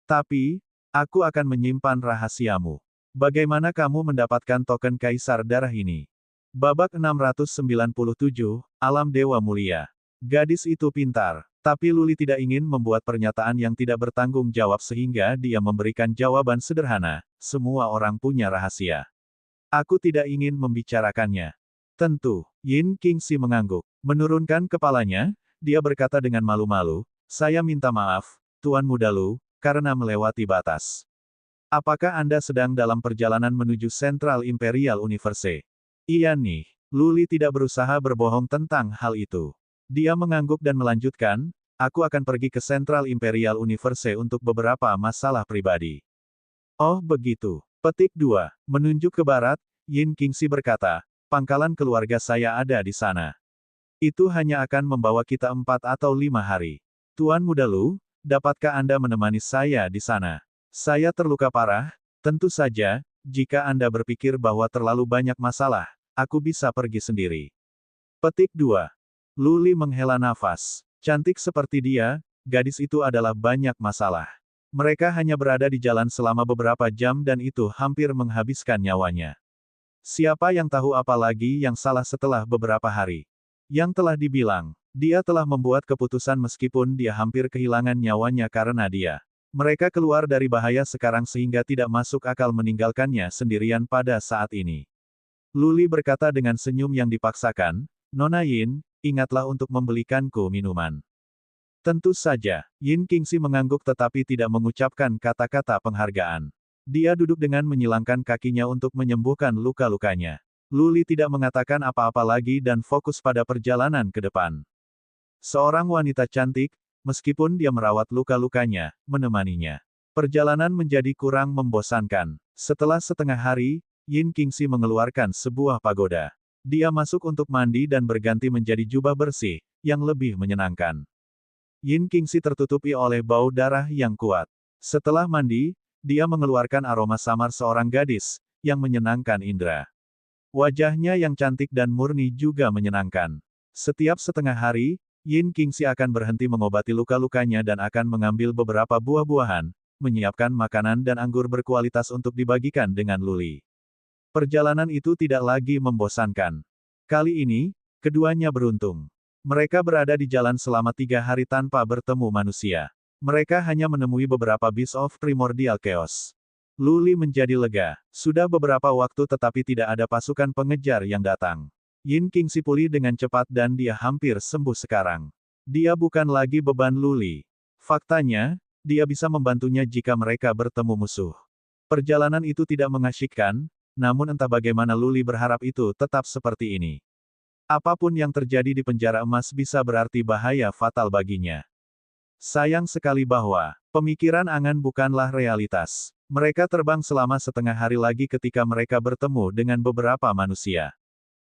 Tapi, aku akan menyimpan rahasiamu. Bagaimana kamu mendapatkan token Kaisar Darah ini? Babak 697, Alam Dewa Mulia. Gadis itu pintar, tapi Luli tidak ingin membuat pernyataan yang tidak bertanggung jawab sehingga dia memberikan jawaban sederhana, semua orang punya rahasia. Aku tidak ingin membicarakannya. Tentu, Yin Qingxi mengangguk. Menurunkan kepalanya, dia berkata dengan malu-malu, saya minta maaf, Tuan Muda Lu, karena melewati batas. Apakah Anda sedang dalam perjalanan menuju Central Imperial Universe? Iya nih, Luli tidak berusaha berbohong tentang hal itu. Dia mengangguk dan melanjutkan, aku akan pergi ke Central Imperial Universe untuk beberapa masalah pribadi. Oh begitu. Petik 2. Menunjuk ke barat, Yin Qingxi berkata, pangkalan keluarga saya ada di sana. Itu hanya akan membawa kita 4 atau 5 hari. Tuan Muda Lu, dapatkah Anda menemani saya di sana? Saya terluka parah, tentu saja, jika Anda berpikir bahwa terlalu banyak masalah, aku bisa pergi sendiri. Petik 2. Luli menghela nafas. Cantik seperti dia, gadis itu adalah banyak masalah. Mereka hanya berada di jalan selama beberapa jam dan itu hampir menghabiskan nyawanya. Siapa yang tahu apa lagi yang salah setelah beberapa hari? Yang telah dibilang, dia telah membuat keputusan meskipun dia hampir kehilangan nyawanya karena dia. Mereka keluar dari bahaya sekarang sehingga tidak masuk akal meninggalkannya sendirian pada saat ini. Luli berkata dengan senyum yang dipaksakan, Nona Yin, ingatlah untuk membelikanku minuman. Tentu saja, Yin Qingxi mengangguk tetapi tidak mengucapkan kata-kata penghargaan. Dia duduk dengan menyilangkan kakinya untuk menyembuhkan luka-lukanya. Luli tidak mengatakan apa-apa lagi dan fokus pada perjalanan ke depan. Seorang wanita cantik, meskipun dia merawat luka-lukanya, menemaninya. Perjalanan menjadi kurang membosankan. Setelah setengah hari, Yin Qingxi mengeluarkan sebuah pagoda. Dia masuk untuk mandi dan berganti menjadi jubah bersih, yang lebih menyenangkan. Yin Qingxi tertutupi oleh bau darah yang kuat. Setelah mandi, dia mengeluarkan aroma samar seorang gadis, yang menyenangkan indera. Wajahnya yang cantik dan murni juga menyenangkan. Setiap setengah hari, Yin Qingxi akan berhenti mengobati luka-lukanya dan akan mengambil beberapa buah-buahan, menyiapkan makanan dan anggur berkualitas untuk dibagikan dengan Luli. Perjalanan itu tidak lagi membosankan. Kali ini, keduanya beruntung. Mereka berada di jalan selama 3 hari tanpa bertemu manusia. Mereka hanya menemui beberapa Beast of Primordial Chaos. Luli menjadi lega. Sudah beberapa waktu tetapi tidak ada pasukan pengejar yang datang. Yin Qingxi pulih dengan cepat dan dia hampir sembuh sekarang. Dia bukan lagi beban Luli. Faktanya, dia bisa membantunya jika mereka bertemu musuh. Perjalanan itu tidak mengasyikkan, namun entah bagaimana Luli berharap itu tetap seperti ini. Apapun yang terjadi di penjara emas bisa berarti bahaya fatal baginya. Sayang sekali bahwa pemikiran angan bukanlah realitas. Mereka terbang selama setengah hari lagi ketika mereka bertemu dengan beberapa manusia.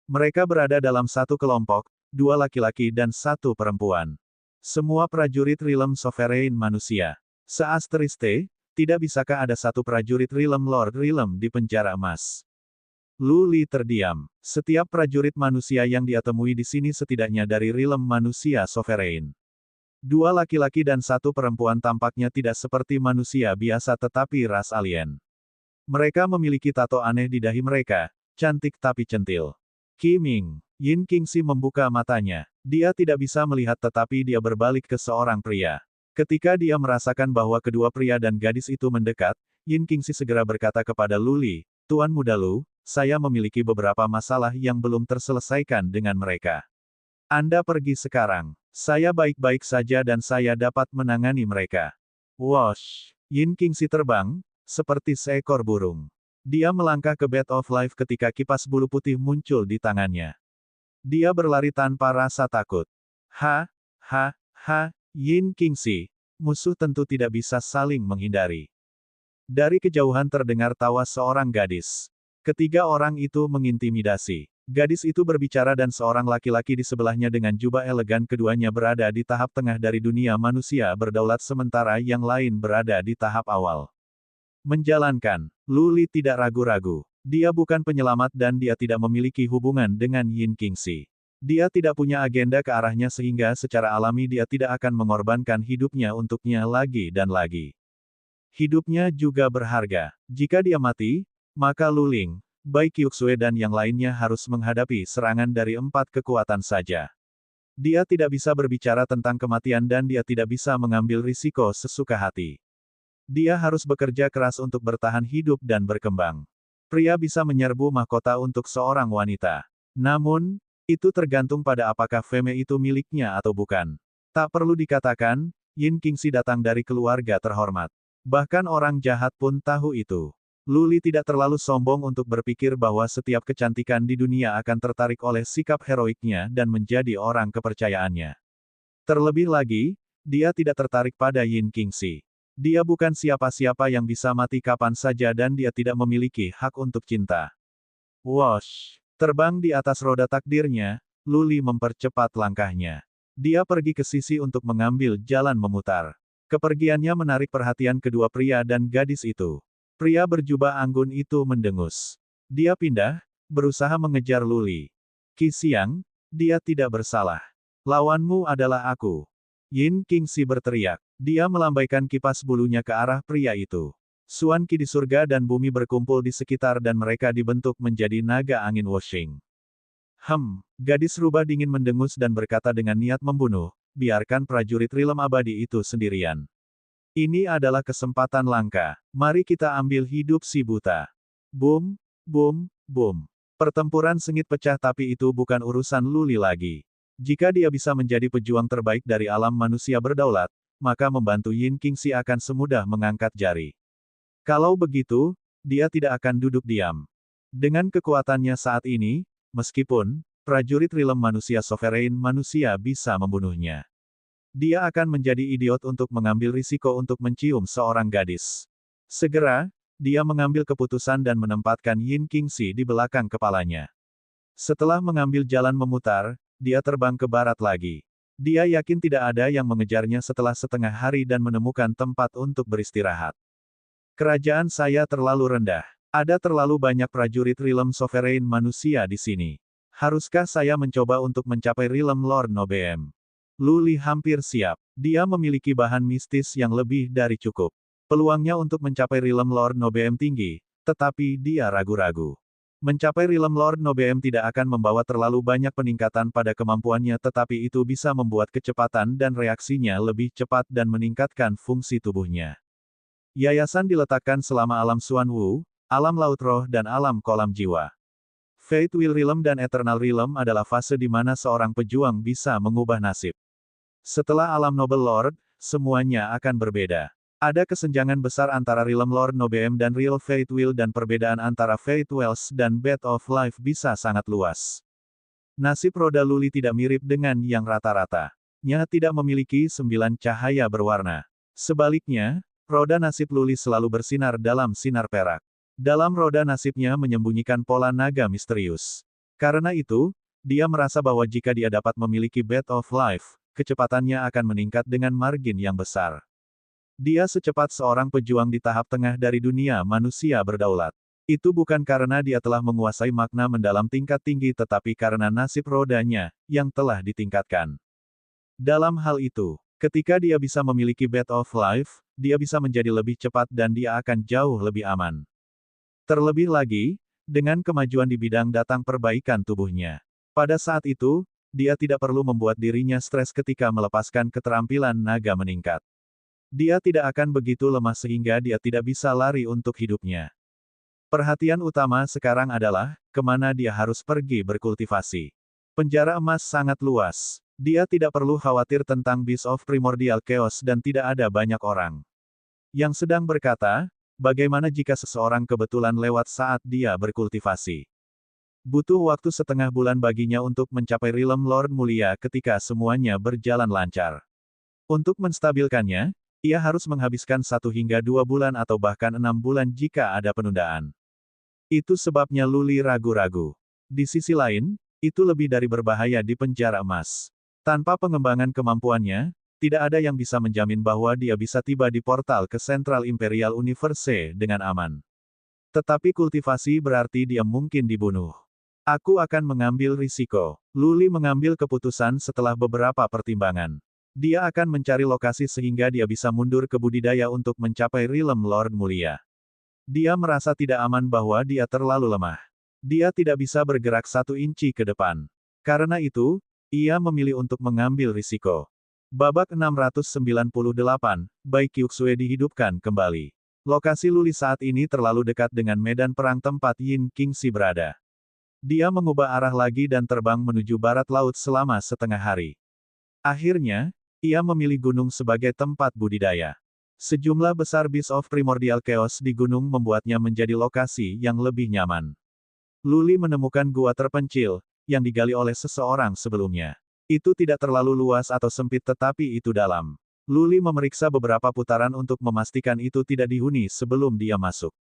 Mereka berada dalam satu kelompok, 2 laki-laki dan 1 perempuan. Semua prajurit Realm Sovereign manusia. Seasteriste, tidak bisakah ada satu prajurit Realm Lord Realm di penjara emas? Luli terdiam. Setiap prajurit manusia yang dia temui di sini setidaknya dari Realm manusia Sovereign. 2 laki-laki dan 1 perempuan tampaknya tidak seperti manusia biasa tetapi ras alien. Mereka memiliki tato aneh di dahi mereka, cantik tapi centil. Qiming. Yin Qingxi membuka matanya. Dia tidak bisa melihat tetapi dia berbalik ke seorang pria. Ketika dia merasakan bahwa kedua pria dan gadis itu mendekat, Yin Qingxi segera berkata kepada Luli, Tuan Muda Lu, saya memiliki beberapa masalah yang belum terselesaikan dengan mereka. Anda pergi sekarang. Saya baik-baik saja dan saya dapat menangani mereka. Wosh! Yin Qingxi terbang, seperti seekor burung. Dia melangkah ke Bed of Life ketika kipas bulu putih muncul di tangannya. Dia berlari tanpa rasa takut. Ha! Yin Qingxi. Musuh tentu tidak bisa saling menghindari. Dari kejauhan terdengar tawa seorang gadis. Ketiga orang itu mengintimidasi. Gadis itu berbicara dan seorang laki-laki di sebelahnya dengan jubah elegan keduanya berada di tahap tengah dari dunia manusia berdaulat sementara yang lain berada di tahap awal. Menjalankan, Luli tidak ragu-ragu. Dia bukan penyelamat dan dia tidak memiliki hubungan dengan Yin Qingxi. Dia tidak punya agenda ke arahnya sehingga secara alami dia tidak akan mengorbankan hidupnya untuknya lagi dan lagi. Hidupnya juga berharga. Jika dia mati, maka Luling, Bai Qiuxue dan yang lainnya harus menghadapi serangan dari 4 kekuatan saja. Dia tidak bisa berbicara tentang kematian dan dia tidak bisa mengambil risiko sesuka hati. Dia harus bekerja keras untuk bertahan hidup dan berkembang. Pria bisa menyerbu mahkota untuk seorang wanita. Namun, itu tergantung pada apakah Feme itu miliknya atau bukan. Tak perlu dikatakan, Yin Qingxi datang dari keluarga terhormat. Bahkan orang jahat pun tahu itu. Luli tidak terlalu sombong untuk berpikir bahwa setiap kecantikan di dunia akan tertarik oleh sikap heroiknya dan menjadi orang kepercayaannya. Terlebih lagi, dia tidak tertarik pada Yin Qingxi. Dia bukan siapa-siapa yang bisa mati kapan saja dan dia tidak memiliki hak untuk cinta. Wosh! Terbang di atas roda takdirnya, Luli mempercepat langkahnya. Dia pergi ke sisi untuk mengambil jalan memutar. Kepergiannya menarik perhatian kedua pria dan gadis itu. Pria berjubah anggun itu mendengus. Dia pindah, berusaha mengejar Luli. Qi Xiang, dia tidak bersalah. Lawanmu adalah aku. Yin Qingxi berteriak. Dia melambaikan kipas bulunya ke arah pria itu. Xuan Qi di surga dan bumi berkumpul di sekitar dan mereka dibentuk menjadi naga angin Woshing. Gadis rubah dingin mendengus dan berkata dengan niat membunuh, biarkan prajurit rilem abadi itu sendirian. Ini adalah kesempatan langka. Mari kita ambil hidup si buta. Boom, boom, boom. Pertempuran sengit pecah tapi itu bukan urusan Luli lagi. Jika dia bisa menjadi pejuang terbaik dari alam manusia berdaulat, maka membantu Yin Qingxi akan semudah mengangkat jari. Kalau begitu, dia tidak akan duduk diam. Dengan kekuatannya saat ini, meskipun prajurit rilem manusia sovereign manusia bisa membunuhnya, dia akan menjadi idiot untuk mengambil risiko untuk mencium seorang gadis. Segera, dia mengambil keputusan dan menempatkan Yin Qingxi di belakang kepalanya. Setelah mengambil jalan memutar, dia terbang ke barat lagi. Dia yakin tidak ada yang mengejarnya setelah setengah hari dan menemukan tempat untuk beristirahat. Kerajaan saya terlalu rendah. Ada terlalu banyak prajurit rilem sovereign manusia di sini. Haruskah saya mencoba untuk mencapai rilem Lord Nobeem? Luli hampir siap. Dia memiliki bahan mistis yang lebih dari cukup. Peluangnya untuk mencapai rilem Lord Nobeem tinggi, tetapi dia ragu-ragu. Mencapai rilem Lord Nobeem tidak akan membawa terlalu banyak peningkatan pada kemampuannya tetapi itu bisa membuat kecepatan dan reaksinya lebih cepat dan meningkatkan fungsi tubuhnya. Yayasan diletakkan selama alam Xuan Wu, alam laut roh dan alam kolam jiwa. Fate Will Realm dan Eternal Realm adalah fase di mana seorang pejuang bisa mengubah nasib. Setelah alam Noble Lord, semuanya akan berbeda. Ada kesenjangan besar antara Realm Lord Nobeem dan Real Fate Will dan perbedaan antara Fate Wells dan Bed of Life bisa sangat luas. Nasib roda Luli tidak mirip dengan yang rata-rata. Nya tidak memiliki 9 cahaya berwarna. Sebaliknya, roda nasib Luli selalu bersinar dalam sinar perak. Dalam roda nasibnya menyembunyikan pola naga misterius. Karena itu, dia merasa bahwa jika dia dapat memiliki Bed of Life, kecepatannya akan meningkat dengan margin yang besar. Dia secepat seorang pejuang di tahap tengah dari dunia manusia berdaulat. Itu bukan karena dia telah menguasai makna mendalam tingkat tinggi tetapi karena nasib rodanya, yang telah ditingkatkan. Dalam hal itu, ketika dia bisa memiliki Bed of Life, dia bisa menjadi lebih cepat dan dia akan jauh lebih aman. Terlebih lagi, dengan kemajuan di bidang datang perbaikan tubuhnya. Pada saat itu, dia tidak perlu membuat dirinya stres ketika melepaskan keterampilan naga meningkat. Dia tidak akan begitu lemah sehingga dia tidak bisa lari untuk hidupnya. Perhatian utama sekarang adalah, kemana dia harus pergi berkultivasi. Penjara emas sangat luas. Dia tidak perlu khawatir tentang Beast of Primordial Chaos dan tidak ada banyak orang yang sedang berkata, bagaimana jika seseorang kebetulan lewat saat dia berkultivasi. Butuh waktu setengah bulan baginya untuk mencapai Realm Lord Mulia ketika semuanya berjalan lancar. Untuk menstabilkannya, ia harus menghabiskan 1 hingga 2 bulan atau bahkan 6 bulan jika ada penundaan. Itu sebabnya Luli ragu-ragu. Di sisi lain, itu lebih dari berbahaya di penjara emas. Tanpa pengembangan kemampuannya, tidak ada yang bisa menjamin bahwa dia bisa tiba di portal ke Central Imperial Universe dengan aman. Tetapi kultivasi berarti dia mungkin dibunuh. Aku akan mengambil risiko. Luli mengambil keputusan setelah beberapa pertimbangan. Dia akan mencari lokasi sehingga dia bisa mundur ke budidaya untuk mencapai Realm Lord Mulia. Dia merasa tidak aman bahwa dia terlalu lemah. Dia tidak bisa bergerak 1 inci ke depan. Karena itu, ia memilih untuk mengambil risiko. Babak 698, Bai Qiuxue dihidupkan kembali. Lokasi Luli saat ini terlalu dekat dengan medan perang tempat Yin Qingxi berada. Dia mengubah arah lagi dan terbang menuju barat laut selama setengah hari. Akhirnya, ia memilih gunung sebagai tempat budidaya. Sejumlah besar Beast of Primordial Chaos di gunung membuatnya menjadi lokasi yang lebih nyaman. Luli menemukan gua terpencil, yang digali oleh seseorang sebelumnya. Itu tidak terlalu luas atau sempit tetapi itu dalam. Luli memeriksa beberapa putaran untuk memastikan itu tidak dihuni sebelum dia masuk.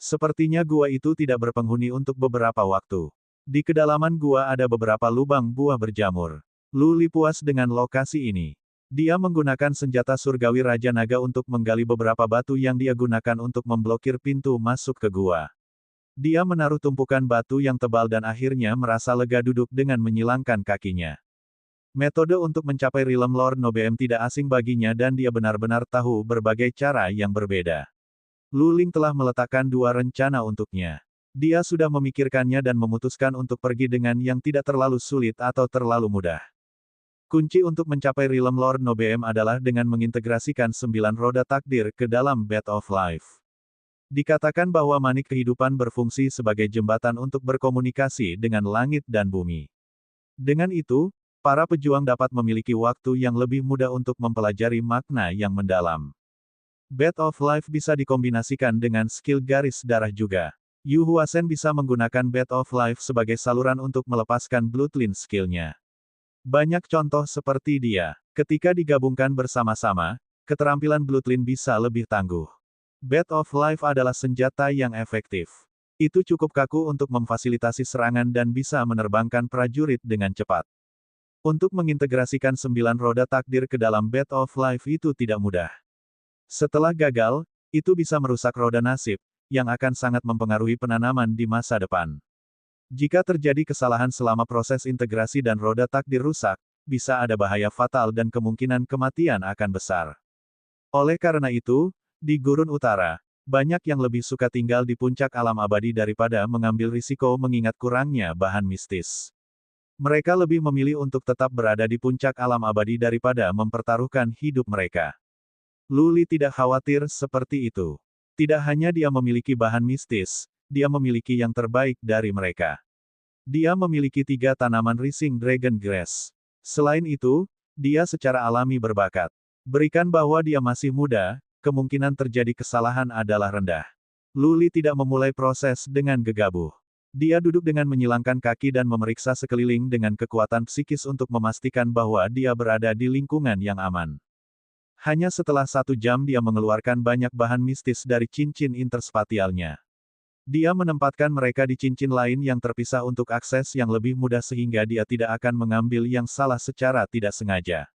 Sepertinya gua itu tidak berpenghuni untuk beberapa waktu. Di kedalaman gua ada beberapa lubang buah berjamur. Luli puas dengan lokasi ini. Dia menggunakan senjata surgawi Raja Naga untuk menggali beberapa batu yang dia gunakan untuk memblokir pintu masuk ke gua. Dia menaruh tumpukan batu yang tebal dan akhirnya merasa lega duduk dengan menyilangkan kakinya. Metode untuk mencapai Realm Lord Nobeem tidak asing baginya dan dia benar-benar tahu berbagai cara yang berbeda. Lu Ling telah meletakkan dua rencana untuknya. Dia sudah memikirkannya dan memutuskan untuk pergi dengan yang tidak terlalu sulit atau terlalu mudah. Kunci untuk mencapai Realm Lord Nobeem adalah dengan mengintegrasikan 9 roda takdir ke dalam Bed of Life. Dikatakan bahwa manik kehidupan berfungsi sebagai jembatan untuk berkomunikasi dengan langit dan bumi. Dengan itu, para pejuang dapat memiliki waktu yang lebih mudah untuk mempelajari makna yang mendalam. Bed of Life bisa dikombinasikan dengan skill garis darah juga. Yu Huasen bisa menggunakan Bed of Life sebagai saluran untuk melepaskan Bloodline skill-nya. Banyak contoh seperti dia. Ketika digabungkan bersama-sama, keterampilan Bloodline bisa lebih tangguh. Bed of Life adalah senjata yang efektif. Itu cukup kaku untuk memfasilitasi serangan dan bisa menerbangkan prajurit dengan cepat. Untuk mengintegrasikan 9 roda takdir ke dalam Bed of Life itu tidak mudah. Setelah gagal, itu bisa merusak roda nasib, yang akan sangat mempengaruhi penanaman di masa depan. Jika terjadi kesalahan selama proses integrasi dan roda takdir rusak, bisa ada bahaya fatal dan kemungkinan kematian akan besar. Oleh karena itu, di Gurun Utara, banyak yang lebih suka tinggal di puncak alam abadi daripada mengambil risiko mengingat kurangnya bahan mistis. Mereka lebih memilih untuk tetap berada di puncak alam abadi daripada mempertaruhkan hidup mereka. Lu Li tidak khawatir seperti itu. Tidak hanya dia memiliki bahan mistis, dia memiliki yang terbaik dari mereka. Dia memiliki 3 tanaman rising dragon grass. Selain itu, dia secara alami berbakat. Berikan bahwa dia masih muda, kemungkinan terjadi kesalahan adalah rendah. Lu Li tidak memulai proses dengan gegabah. Dia duduk dengan menyilangkan kaki dan memeriksa sekeliling dengan kekuatan psikis untuk memastikan bahwa dia berada di lingkungan yang aman. Hanya setelah 1 jam dia mengeluarkan banyak bahan mistis dari cincin interspatialnya. Dia menempatkan mereka di cincin lain yang terpisah untuk akses yang lebih mudah sehingga dia tidak akan mengambil yang salah secara tidak sengaja.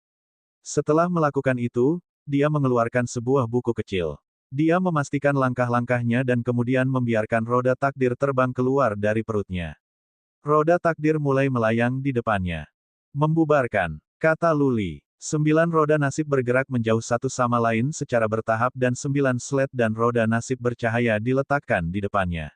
Setelah melakukan itu, dia mengeluarkan sebuah buku kecil. Dia memastikan langkah-langkahnya dan kemudian membiarkan roda takdir terbang keluar dari perutnya. Roda takdir mulai melayang di depannya. Membubarkan, kata Lu Li. 9 roda nasib bergerak menjauh satu sama lain secara bertahap dan 9 slet dan roda nasib bercahaya diletakkan di depannya.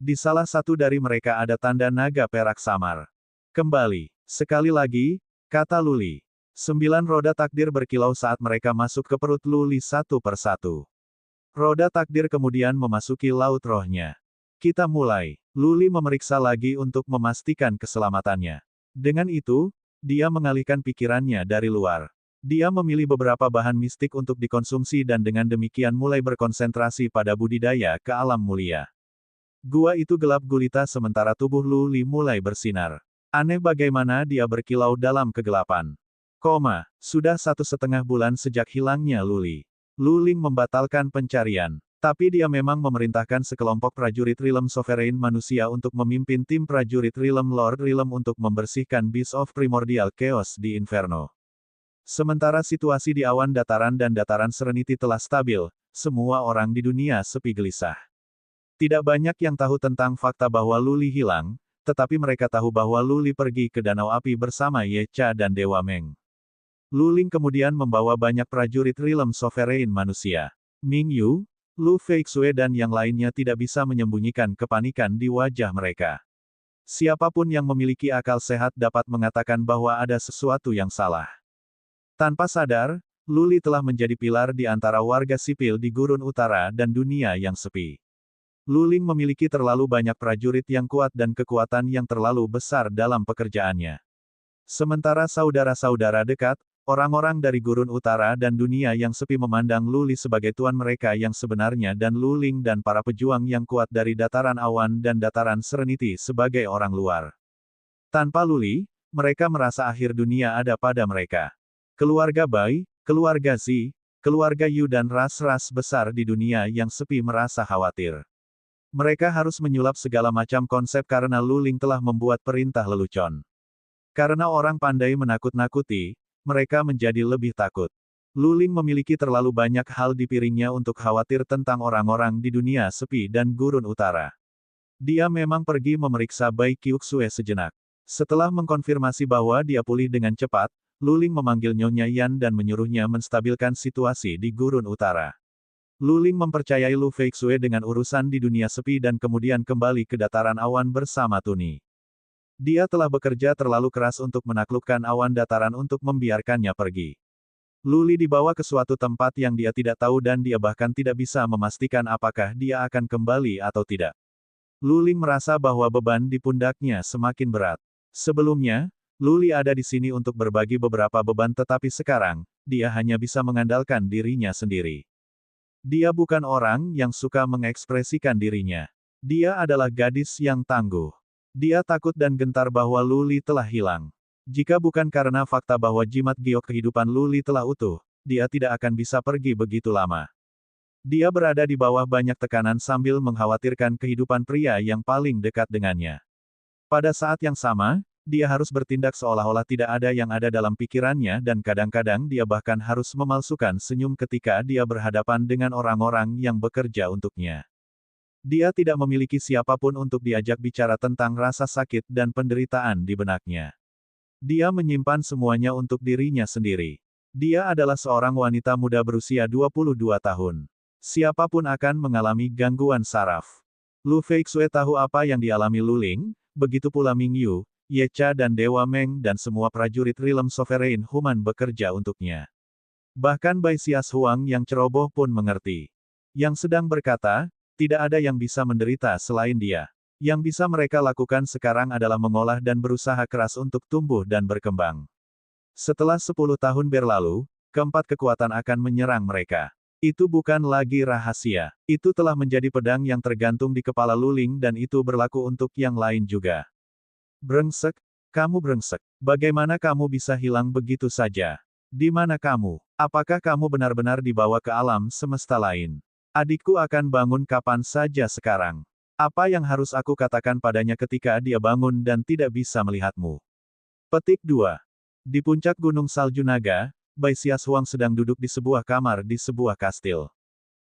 Di salah satu dari mereka ada tanda naga perak samar. Kembali, sekali lagi, kata Lu Li. 9 roda takdir berkilau saat mereka masuk ke perut Lu Li satu persatu. Roda takdir kemudian memasuki laut rohnya. Kita mulai. Lu Li memeriksa lagi untuk memastikan keselamatannya. Dengan itu, dia mengalihkan pikirannya dari luar. Dia memilih beberapa bahan mistik untuk dikonsumsi dan dengan demikian mulai berkonsentrasi pada budidaya ke alam mulia. Gua itu gelap gulita sementara tubuh Lu Li mulai bersinar. Aneh bagaimana dia berkilau dalam kegelapan. Sudah 1,5 bulan sejak hilangnya Lu Li. Lu Ling membatalkan pencarian. Tapi dia memang memerintahkan sekelompok prajurit Realm Sovereign manusia untuk memimpin tim prajurit Realm Lord Realm untuk membersihkan Beast of Primordial Chaos di Inferno. Sementara situasi di awan dataran dan dataran Serenity telah stabil, semua orang di dunia sepi gelisah. Tidak banyak yang tahu tentang fakta bahwa Lu Li hilang, tetapi mereka tahu bahwa Lu Li pergi ke Danau Api bersama Ye Cha dan Dewa Meng. Lu Ling kemudian membawa banyak prajurit Realm Sovereign manusia. Ming Yu, Lu Feixue dan yang lainnya tidak bisa menyembunyikan kepanikan di wajah mereka. Siapapun yang memiliki akal sehat dapat mengatakan bahwa ada sesuatu yang salah. Tanpa sadar, Lu Li telah menjadi pilar di antara warga sipil di Gurun Utara dan dunia yang sepi. Lu Ling memiliki terlalu banyak prajurit yang kuat dan kekuatan yang terlalu besar dalam pekerjaannya. Sementara saudara-saudara dekat, orang-orang dari Gurun Utara dan dunia yang sepi memandang Lu Li sebagai tuan mereka yang sebenarnya dan Lu Ling dan para pejuang yang kuat dari dataran awan dan dataran Serenity sebagai orang luar. Tanpa Lu Li, mereka merasa akhir dunia ada pada mereka. Keluarga Bai, keluarga Zi, keluarga Yu dan ras-ras besar di dunia yang sepi merasa khawatir. Mereka harus menyulap segala macam konsep karena Lu Ling telah membuat perintah lelucon. Karena orang pandai menakut-nakuti, mereka menjadi lebih takut. Lu Ling memiliki terlalu banyak hal di piringnya untuk khawatir tentang orang-orang di dunia sepi dan Gurun Utara. Dia memang pergi memeriksa Bai Qiuxue sejenak. Setelah mengkonfirmasi bahwa dia pulih dengan cepat, Luling memanggil Nyonya Yan dan menyuruhnya menstabilkan situasi di gurun utara. Luling mempercayai Lu Feixue dengan urusan di dunia sepi dan kemudian kembali ke dataran awan bersama Tuni. Dia telah bekerja terlalu keras untuk menaklukkan awan dataran untuk membiarkannya pergi. Luli dibawa ke suatu tempat yang dia tidak tahu dan dia bahkan tidak bisa memastikan apakah dia akan kembali atau tidak. Luling merasa bahwa beban di pundaknya semakin berat. Sebelumnya, Luli ada di sini untuk berbagi beberapa beban tetapi sekarang, dia hanya bisa mengandalkan dirinya sendiri. Dia bukan orang yang suka mengekspresikan dirinya. Dia adalah gadis yang tangguh. Dia takut dan gentar bahwa Luli telah hilang. Jika bukan karena fakta bahwa jimat giok kehidupan Luli telah utuh, dia tidak akan bisa pergi begitu lama. Dia berada di bawah banyak tekanan sambil mengkhawatirkan kehidupan pria yang paling dekat dengannya. Pada saat yang sama, dia harus bertindak seolah-olah tidak ada yang ada dalam pikirannya dan kadang-kadang dia bahkan harus memalsukan senyum ketika dia berhadapan dengan orang-orang yang bekerja untuknya. Dia tidak memiliki siapapun untuk diajak bicara tentang rasa sakit dan penderitaan di benaknya. Dia menyimpan semuanya untuk dirinya sendiri. Dia adalah seorang wanita muda berusia 22 tahun. Siapapun akan mengalami gangguan saraf. Lu Feixue tahu apa yang dialami Luling, begitu pula Ming Yu, Ye Cha dan Dewa Meng dan semua prajurit Realm Sovereign Human bekerja untuknya. Bahkan Bai Xias Huang yang ceroboh pun mengerti. Yang sedang berkata, tidak ada yang bisa menderita selain dia. Yang bisa mereka lakukan sekarang adalah mengolah dan berusaha keras untuk tumbuh dan berkembang. Setelah 10 tahun berlalu, keempat kekuatan akan menyerang mereka. Itu bukan lagi rahasia. Itu telah menjadi pedang yang tergantung di kepala Luling dan itu berlaku untuk yang lain juga. Brengsek, kamu brengsek. Bagaimana kamu bisa hilang begitu saja? Di mana kamu? Apakah kamu benar-benar dibawa ke alam semesta lain? Adikku akan bangun kapan saja sekarang. Apa yang harus aku katakan padanya ketika dia bangun dan tidak bisa melihatmu? Petik 2. Di puncak Gunung Salju Naga, Bai Xias Huang sedang duduk di sebuah kamar di sebuah kastil.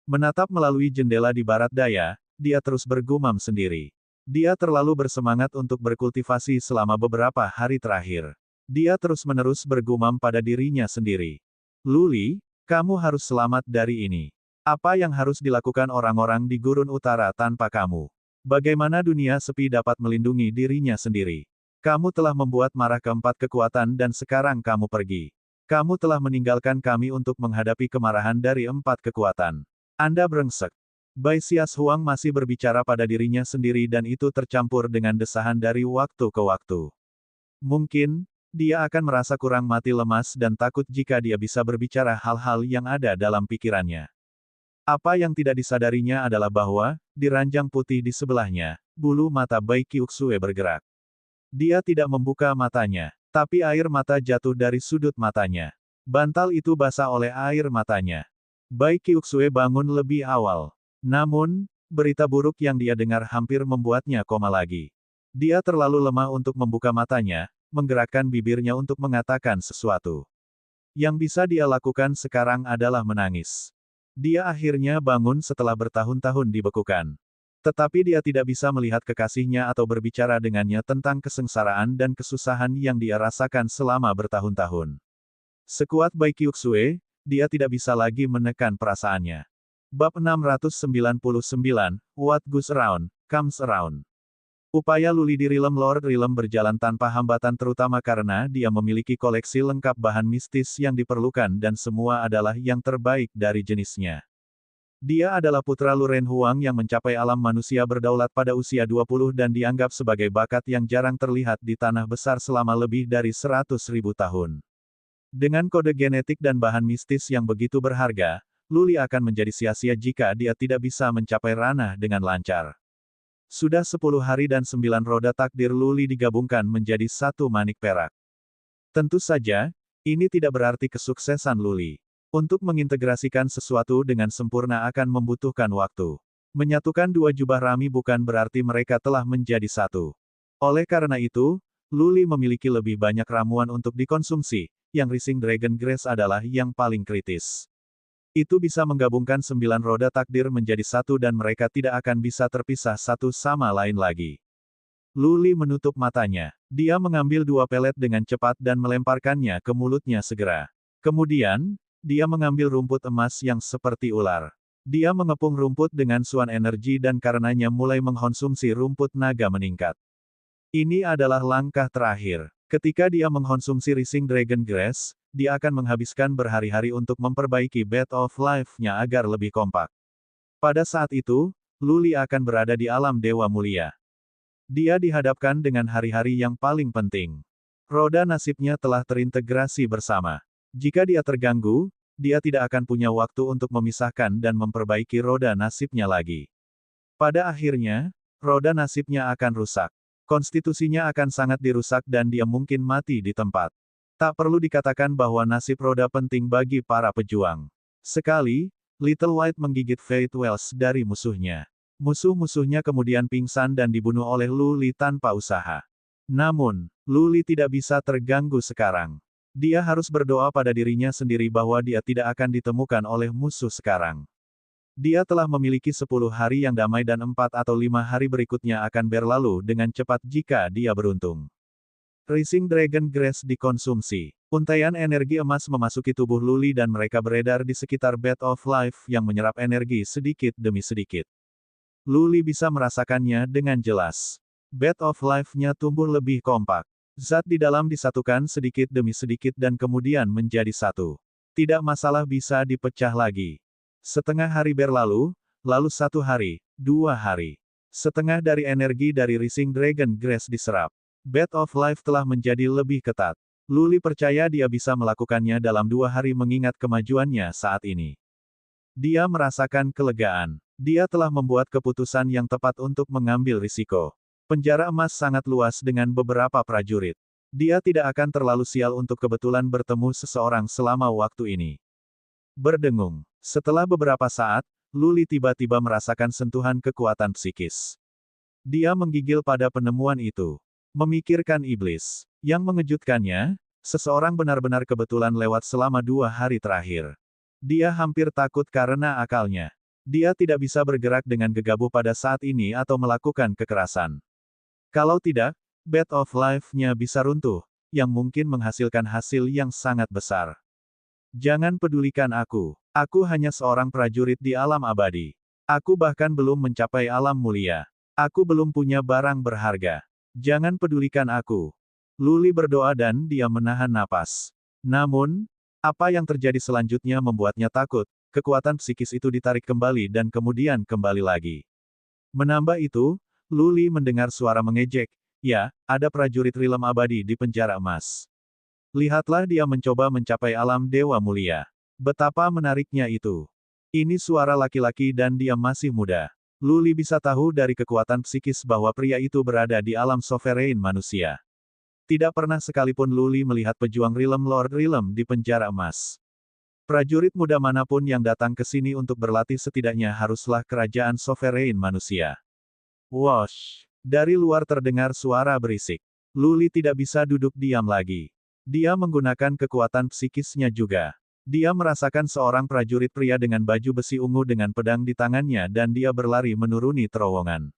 Menatap melalui jendela di barat daya, dia terus bergumam sendiri. Dia terlalu bersemangat untuk berkultivasi selama beberapa hari terakhir. Dia terus-menerus bergumam pada dirinya sendiri. Luli, kamu harus selamat dari ini. Apa yang harus dilakukan orang-orang di gurun utara tanpa kamu? Bagaimana dunia sepi dapat melindungi dirinya sendiri? Kamu telah membuat marah keempat kekuatan dan sekarang kamu pergi. Kamu telah meninggalkan kami untuk menghadapi kemarahan dari empat kekuatan. Anda brengsek. Bai Xias Huang masih berbicara pada dirinya sendiri dan itu tercampur dengan desahan dari waktu ke waktu. Mungkin, dia akan merasa kurang mati lemas dan takut jika dia bisa berbicara hal-hal yang ada dalam pikirannya. Apa yang tidak disadarinya adalah bahwa, di ranjang putih di sebelahnya, bulu mata Bai Qiuxue bergerak. Dia tidak membuka matanya, tapi air mata jatuh dari sudut matanya. Bantal itu basah oleh air matanya. Bai Qiuxue bangun lebih awal. Namun, berita buruk yang dia dengar hampir membuatnya koma lagi. Dia terlalu lemah untuk membuka matanya, menggerakkan bibirnya untuk mengatakan sesuatu. Yang bisa dia lakukan sekarang adalah menangis. Dia akhirnya bangun setelah bertahun-tahun dibekukan. Tetapi dia tidak bisa melihat kekasihnya atau berbicara dengannya tentang kesengsaraan dan kesusahan yang dia rasakan selama bertahun-tahun. Sekuat Bai Qiuxue, dia tidak bisa lagi menekan perasaannya. Bab 699, What Goes Around, Comes Around. Upaya Luli di Realm Lord Realm berjalan tanpa hambatan terutama karena dia memiliki koleksi lengkap bahan mistis yang diperlukan dan semua adalah yang terbaik dari jenisnya. Dia adalah putra Luren Huang yang mencapai alam manusia berdaulat pada usia 20 dan dianggap sebagai bakat yang jarang terlihat di tanah besar selama lebih dari 100.000 tahun. Dengan kode genetik dan bahan mistis yang begitu berharga, Luli akan menjadi sia-sia jika dia tidak bisa mencapai ranah dengan lancar. Sudah 10 hari dan 9 roda takdir Luli digabungkan menjadi satu manik perak. Tentu saja, ini tidak berarti kesuksesan Luli. Untuk mengintegrasikan sesuatu dengan sempurna akan membutuhkan waktu. Menyatukan dua jubah Rami bukan berarti mereka telah menjadi satu. Oleh karena itu, Luli memiliki lebih banyak ramuan untuk dikonsumsi, yang Rising Dragon Grace adalah yang paling kritis. Itu bisa menggabungkan 9 roda takdir menjadi satu dan mereka tidak akan bisa terpisah satu sama lain lagi. Luli menutup matanya. Dia mengambil 2 pelet dengan cepat dan melemparkannya ke mulutnya segera. Kemudian, dia mengambil rumput emas yang seperti ular. Dia mengepung rumput dengan suan energi dan karenanya mulai mengkonsumsi rumput naga meningkat. Ini adalah langkah terakhir. Ketika dia mengkonsumsi Rising Dragon Grass, dia akan menghabiskan berhari-hari untuk memperbaiki Bed of Life-nya agar lebih kompak. Pada saat itu, Luli akan berada di alam Dewa Mulia. Dia dihadapkan dengan hari-hari yang paling penting. Roda nasibnya telah terintegrasi bersama. Jika dia terganggu, dia tidak akan punya waktu untuk memisahkan dan memperbaiki roda nasibnya lagi. Pada akhirnya, roda nasibnya akan rusak. Konstitusinya akan sangat dirusak dan dia mungkin mati di tempat. Tak perlu dikatakan bahwa nasib roda penting bagi para pejuang. Sekali, Little White menggigit Fate Wells dari musuhnya. Musuh-musuhnya kemudian pingsan dan dibunuh oleh Luli tanpa usaha. Namun, Luli tidak bisa terganggu sekarang. Dia harus berdoa pada dirinya sendiri bahwa dia tidak akan ditemukan oleh musuh sekarang. Dia telah memiliki 10 hari yang damai dan 4 atau 5 hari berikutnya akan berlalu dengan cepat jika dia beruntung. Rising Dragon Grass dikonsumsi. Untaian energi emas memasuki tubuh Luli dan mereka beredar di sekitar Bed of Life yang menyerap energi sedikit demi sedikit. Luli bisa merasakannya dengan jelas. Bed of Life-nya tumbuh lebih kompak. Zat di dalam disatukan sedikit demi sedikit dan kemudian menjadi satu. Tidak masalah bisa dipecah lagi. Setengah hari berlalu, lalu 1 hari, 2 hari. Setengah dari energi dari Rising Dragon Grass diserap. Bed of Life telah menjadi lebih ketat. Luli percaya dia bisa melakukannya dalam 2 hari mengingat kemajuannya saat ini. Dia merasakan kelegaan. Dia telah membuat keputusan yang tepat untuk mengambil risiko. Penjara emas sangat luas dengan beberapa prajurit. Dia tidak akan terlalu sial untuk kebetulan bertemu seseorang selama waktu ini. Berdengung. Setelah beberapa saat, Luli tiba-tiba merasakan sentuhan kekuatan psikis. Dia menggigil pada penemuan itu. Memikirkan iblis. Yang mengejutkannya, seseorang benar-benar kebetulan lewat selama 2 hari terakhir. Dia hampir takut karena akalnya. Dia tidak bisa bergerak dengan gegabah pada saat ini atau melakukan kekerasan. Kalau tidak, Bed of Life-nya bisa runtuh, yang mungkin menghasilkan hasil yang sangat besar. Jangan pedulikan aku. Aku hanya seorang prajurit di alam abadi. Aku bahkan belum mencapai alam mulia. Aku belum punya barang berharga. Jangan pedulikan aku. Luli berdoa dan dia menahan napas. Namun, apa yang terjadi selanjutnya membuatnya takut. Kekuatan psikis itu ditarik kembali dan kemudian kembali lagi. Menambah itu, Luli mendengar suara mengejek. Ya, ada prajurit Rilem abadi di penjara emas. Lihatlah dia mencoba mencapai alam Dewa Mulia. Betapa menariknya itu. Ini suara laki-laki dan dia masih muda. Luli bisa tahu dari kekuatan psikis bahwa pria itu berada di alam sovereign manusia. Tidak pernah sekalipun Luli melihat pejuang Rilem Lord Rilem di penjara emas. Prajurit muda manapun yang datang ke sini untuk berlatih setidaknya haruslah kerajaan sovereign manusia. Wosh! Dari luar terdengar suara berisik. Luli tidak bisa duduk diam lagi. Dia menggunakan kekuatan psikisnya juga. Dia merasakan seorang prajurit pria dengan baju besi ungu dengan pedang di tangannya dan dia berlari menuruni terowongan.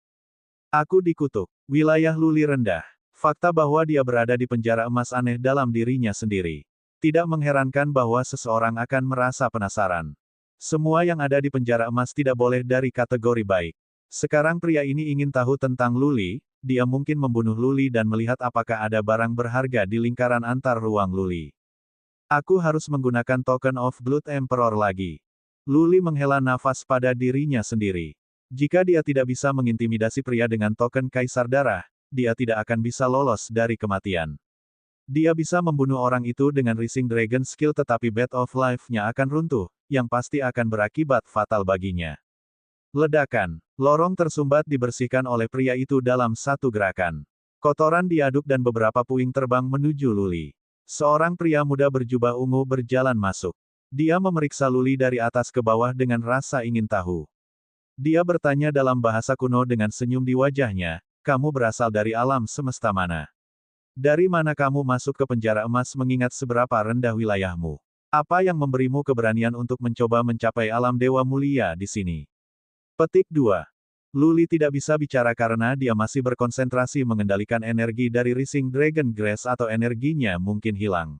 Aku dikutuk. Wilayah Luli rendah. Fakta bahwa dia berada di penjara emas aneh dalam dirinya sendiri. Tidak mengherankan bahwa seseorang akan merasa penasaran. Semua yang ada di penjara emas tidak boleh dari kategori baik. Sekarang pria ini ingin tahu tentang Luli, dia mungkin membunuh Luli dan melihat apakah ada barang berharga di lingkaran antar ruang Luli. Aku harus menggunakan token of Blood Emperor lagi. Luli menghela nafas pada dirinya sendiri. Jika dia tidak bisa mengintimidasi pria dengan token Kaisar Darah, dia tidak akan bisa lolos dari kematian. Dia bisa membunuh orang itu dengan Rising Dragon Skill tetapi Bed of Life-nya akan runtuh, yang pasti akan berakibat fatal baginya. Ledakan. Lorong tersumbat dibersihkan oleh pria itu dalam satu gerakan. Kotoran diaduk dan beberapa puing terbang menuju Luli. Seorang pria muda berjubah ungu berjalan masuk. Dia memeriksa Luli dari atas ke bawah dengan rasa ingin tahu. Dia bertanya dalam bahasa kuno dengan senyum di wajahnya, kamu berasal dari alam semesta mana? Dari mana kamu masuk ke penjara emas mengingat seberapa rendah wilayahmu? Apa yang memberimu keberanian untuk mencoba mencapai alam Dewa Mulia di sini? Petik 2. Luli tidak bisa bicara karena dia masih berkonsentrasi mengendalikan energi dari Rising Dragon Grass atau energinya mungkin hilang.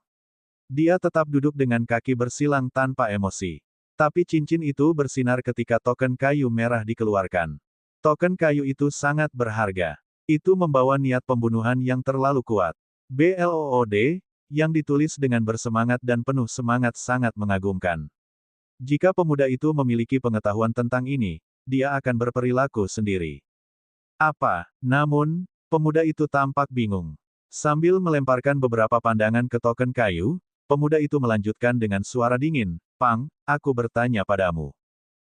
Dia tetap duduk dengan kaki bersilang tanpa emosi. Tapi cincin itu bersinar ketika token kayu merah dikeluarkan. Token kayu itu sangat berharga. Itu membawa niat pembunuhan yang terlalu kuat. BLOOD, yang ditulis dengan bersemangat dan penuh semangat sangat mengagumkan. Jika pemuda itu memiliki pengetahuan tentang ini, dia akan berperilaku sendiri. Apa? Namun, pemuda itu tampak bingung. Sambil melemparkan beberapa pandangan ke token kayu, pemuda itu melanjutkan dengan suara dingin, "Pang, aku bertanya padamu.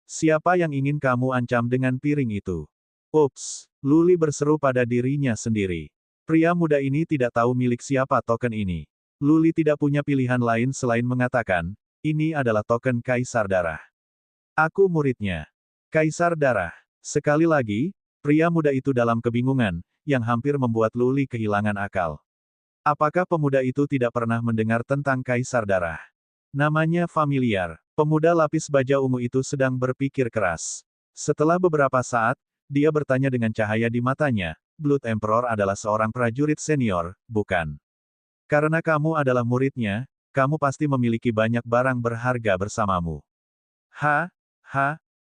Siapa yang ingin kamu ancam dengan piring itu?" Ups, Luli berseru pada dirinya sendiri. Pria muda ini tidak tahu milik siapa token ini. Luli tidak punya pilihan lain selain mengatakan, "Ini adalah token Kaisar Darah. Aku muridnya." Kaisar Darah. Sekali lagi, pria muda itu dalam kebingungan, yang hampir membuat Luli kehilangan akal. Apakah pemuda itu tidak pernah mendengar tentang Kaisar Darah? Namanya familiar. Pemuda lapis baja ungu itu sedang berpikir keras. Setelah beberapa saat, dia bertanya dengan cahaya di matanya, "Blood Emperor adalah seorang prajurit senior, bukan? Karena kamu adalah muridnya, kamu pasti memiliki banyak barang berharga bersamamu."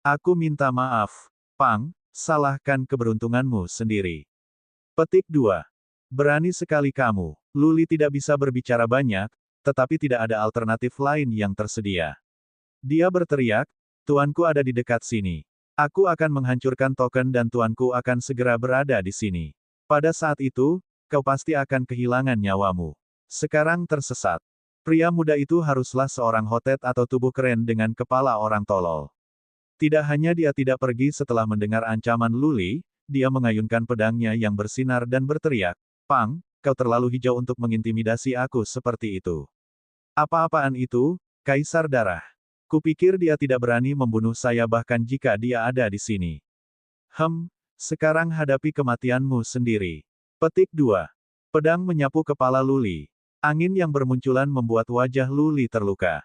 Aku minta maaf, Pang, salahkan keberuntunganmu sendiri. Petik 2. Berani sekali kamu. Luli tidak bisa berbicara banyak, tetapi tidak ada alternatif lain yang tersedia. Dia berteriak, "Tuanku ada di dekat sini. Aku akan menghancurkan token dan tuanku akan segera berada di sini. Pada saat itu, kau pasti akan kehilangan nyawamu." Sekarang tersesat. Pria muda itu haruslah seorang hotet atau tubuh keren dengan kepala orang tolol. Tidak hanya dia tidak pergi setelah mendengar ancaman Luli, dia mengayunkan pedangnya yang bersinar dan berteriak, "Pang, kau terlalu hijau untuk mengintimidasi aku seperti itu." "Apa-apaan itu, Kaisar Darah? Kupikir dia tidak berani membunuh saya bahkan jika dia ada di sini. Sekarang hadapi kematianmu sendiri." Petik 2. Pedang menyapu kepala Luli. Angin yang bermunculan membuat wajah Luli terluka.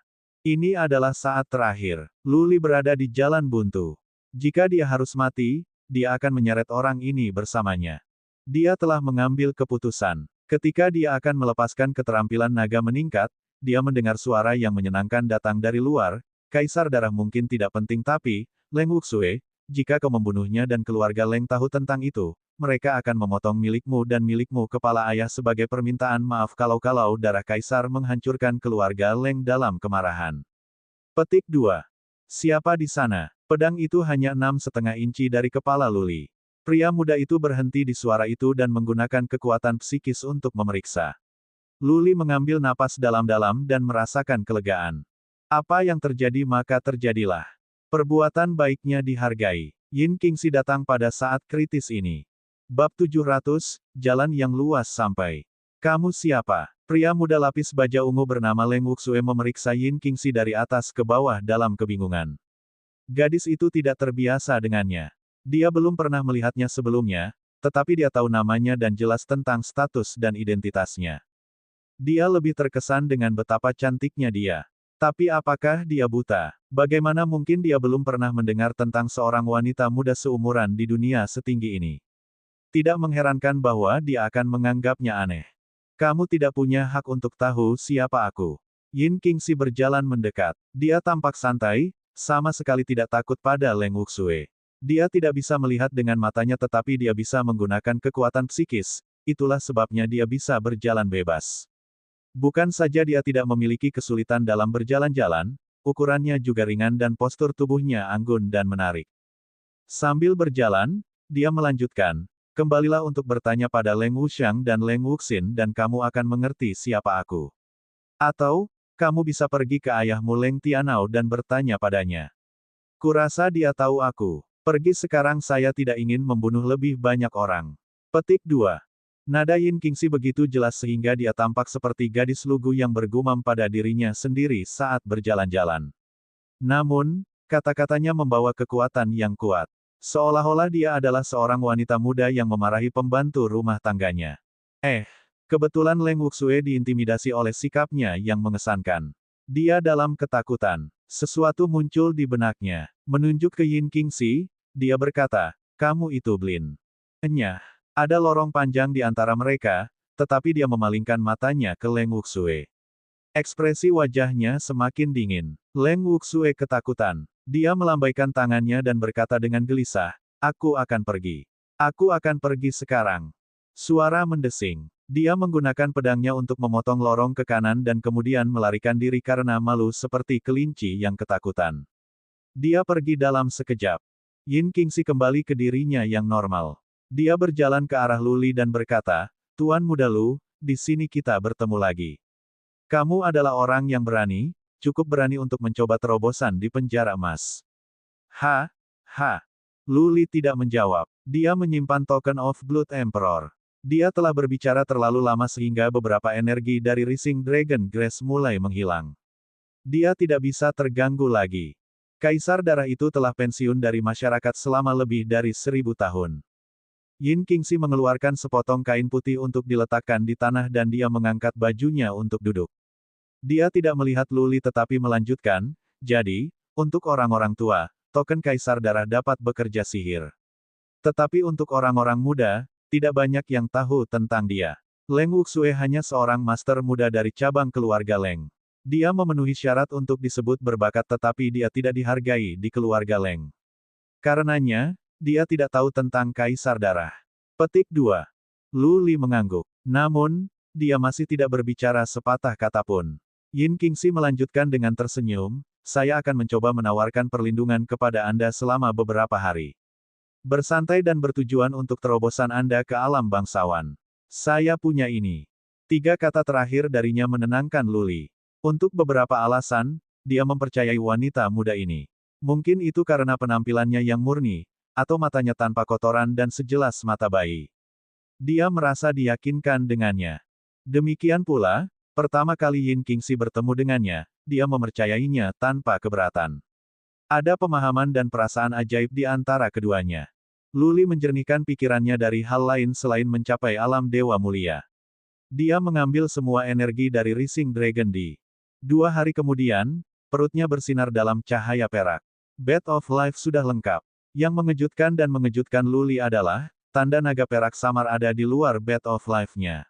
Ini adalah saat terakhir. Luli berada di jalan buntu. Jika dia harus mati, dia akan menyeret orang ini bersamanya. Dia telah mengambil keputusan. Ketika dia akan melepaskan keterampilan naga meningkat, dia mendengar suara yang menyenangkan datang dari luar. "Kaisar Darah mungkin tidak penting tapi, Leng Wuxue, jika kau membunuhnya dan keluarga Leng tahu tentang itu, mereka akan memotong milikmu dan milikmu kepala ayah sebagai permintaan maaf kalau darah Kaisar menghancurkan keluarga Leng dalam kemarahan." Petik 2. Siapa di sana? Pedang itu hanya 6,5 inci dari kepala Luli. Pria muda itu berhenti di suara itu dan menggunakan kekuatan psikis untuk memeriksa. Luli mengambil napas dalam-dalam dan merasakan kelegaan. Apa yang terjadi maka terjadilah. Perbuatan baiknya dihargai. Yin Qingxi datang pada saat kritis ini. Bab 700, Jalan yang Luas Sampai. "Kamu siapa?" Pria muda lapis baja ungu bernama Leng Wuxue memeriksa Yin Qingxi dari atas ke bawah dalam kebingungan. Gadis itu tidak terbiasa dengannya. Dia belum pernah melihatnya sebelumnya, tetapi dia tahu namanya dan jelas tentang status dan identitasnya. Dia lebih terkesan dengan betapa cantiknya dia. Tapi apakah dia buta? Bagaimana mungkin dia belum pernah mendengar tentang seorang wanita muda seumuran di dunia setinggi ini? Tidak mengherankan bahwa dia akan menganggapnya aneh. "Kamu tidak punya hak untuk tahu siapa aku." Yin Qingxi berjalan mendekat. Dia tampak santai, sama sekali tidak takut pada Leng Wuxue. Dia tidak bisa melihat dengan matanya tetapi dia bisa menggunakan kekuatan psikis, itulah sebabnya dia bisa berjalan bebas. Bukan saja dia tidak memiliki kesulitan dalam berjalan-jalan, ukurannya juga ringan dan postur tubuhnya anggun dan menarik. Sambil berjalan, dia melanjutkan, "Kembalilah untuk bertanya pada Leng Wuxiang dan Leng Wuxin dan kamu akan mengerti siapa aku. Atau, kamu bisa pergi ke ayahmu Leng Tianao dan bertanya padanya. Kurasa dia tahu aku. Pergi sekarang, saya tidak ingin membunuh lebih banyak orang." Petik 2. Nada Yin Qingxi begitu jelas sehingga dia tampak seperti gadis lugu yang bergumam pada dirinya sendiri saat berjalan-jalan. Namun, kata-katanya membawa kekuatan yang kuat. Seolah-olah dia adalah seorang wanita muda yang memarahi pembantu rumah tangganya. Kebetulan Leng Wuxue diintimidasi oleh sikapnya yang mengesankan. Dia dalam ketakutan. Sesuatu muncul di benaknya. Menunjuk ke Yin Qingxi, dia berkata, Kamu itu Blin. Enyah. Ada lorong panjang di antara mereka, tetapi dia memalingkan matanya ke Leng Wuxue. Ekspresi wajahnya semakin dingin. Leng Wuxue ketakutan. Dia melambaikan tangannya dan berkata dengan gelisah, "Aku akan pergi. Aku akan pergi sekarang." Suara mendesing. Dia menggunakan pedangnya untuk memotong lorong ke kanan dan kemudian melarikan diri karena malu seperti kelinci yang ketakutan. Dia pergi dalam sekejap. Yin Qingxi kembali ke dirinya yang normal. Dia berjalan ke arah Luli dan berkata, "Tuan Muda Lu, di sini kita bertemu lagi. Kamu adalah orang yang berani, cukup berani untuk mencoba terobosan di penjara emas." Ha, ha. Luli tidak menjawab. Dia menyimpan token of Blood Emperor. Dia telah berbicara terlalu lama sehingga beberapa energi dari Rising Dragon Grace mulai menghilang. Dia tidak bisa terganggu lagi. Kaisar darah itu telah pensiun dari masyarakat selama lebih dari 1000 tahun. Yin Qingxi mengeluarkan sepotong kain putih untuk diletakkan di tanah dan dia mengangkat bajunya untuk duduk. Dia tidak melihat Luli tetapi melanjutkan, "Jadi, untuk orang-orang tua, token Kaisar Darah dapat bekerja sihir. Tetapi untuk orang-orang muda, tidak banyak yang tahu tentang dia. Leng Wuxue hanya seorang master muda dari cabang keluarga Leng. Dia memenuhi syarat untuk disebut berbakat tetapi dia tidak dihargai di keluarga Leng. Karenanya, dia tidak tahu tentang Kaisar Darah." Petik 2. Lu Li mengangguk. Namun, dia masih tidak berbicara sepatah kata pun. Yin Qingxi melanjutkan dengan tersenyum, "Saya akan mencoba menawarkan perlindungan kepada Anda selama beberapa hari. Bersantai dan bertujuan untuk terobosan Anda ke alam bangsawan. Saya punya ini." 3 kata terakhir darinya menenangkan Luli. Untuk beberapa alasan, dia mempercayai wanita muda ini. Mungkin itu karena penampilannya yang murni, atau matanya tanpa kotoran dan sejelas mata bayi. Dia merasa diyakinkan dengannya. Demikian pula, pertama kali Yin Qingxi bertemu dengannya, dia mempercayainya tanpa keberatan. Ada pemahaman dan perasaan ajaib di antara keduanya. Luli menjernihkan pikirannya dari hal lain selain mencapai alam dewa mulia. Dia mengambil semua energi dari Rising Dragon di 2 hari kemudian, perutnya bersinar dalam cahaya perak. Bed of Life sudah lengkap. Yang mengejutkan Luli adalah, tanda naga perak samar ada di luar Bed of Life-nya.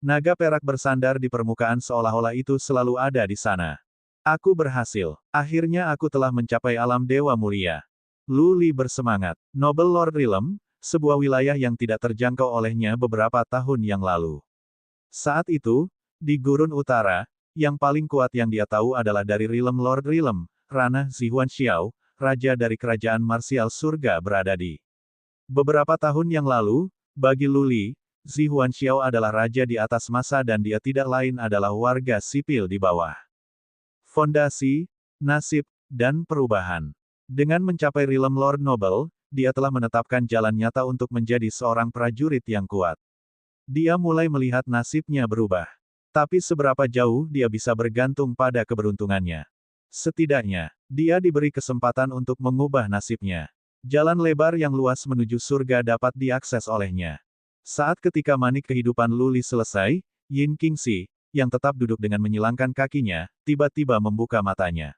Naga perak bersandar di permukaan seolah-olah itu selalu ada di sana. "Aku berhasil. Akhirnya aku telah mencapai alam dewa mulia." Luli bersemangat. Noble Lord Realm, sebuah wilayah yang tidak terjangkau olehnya beberapa tahun yang lalu. Saat itu, di Gurun Utara, yang paling kuat yang dia tahu adalah dari Realm Lord Realm, Ranah Zihuan Xiao, raja dari kerajaan marsial surga berada di. Beberapa tahun yang lalu, bagi Luli, Zihuan Xiao adalah raja di atas masa dan dia tidak lain adalah warga sipil di bawah. Fondasi, nasib, dan perubahan. Dengan mencapai Realm Lord Noble, dia telah menetapkan jalan nyata untuk menjadi seorang prajurit yang kuat. Dia mulai melihat nasibnya berubah. Tapi seberapa jauh dia bisa bergantung pada keberuntungannya. Setidaknya, dia diberi kesempatan untuk mengubah nasibnya. Jalan lebar yang luas menuju surga dapat diakses olehnya. Saat ketika manik kehidupan Luli selesai, Yin Qingxi, yang tetap duduk dengan menyilangkan kakinya, tiba-tiba membuka matanya.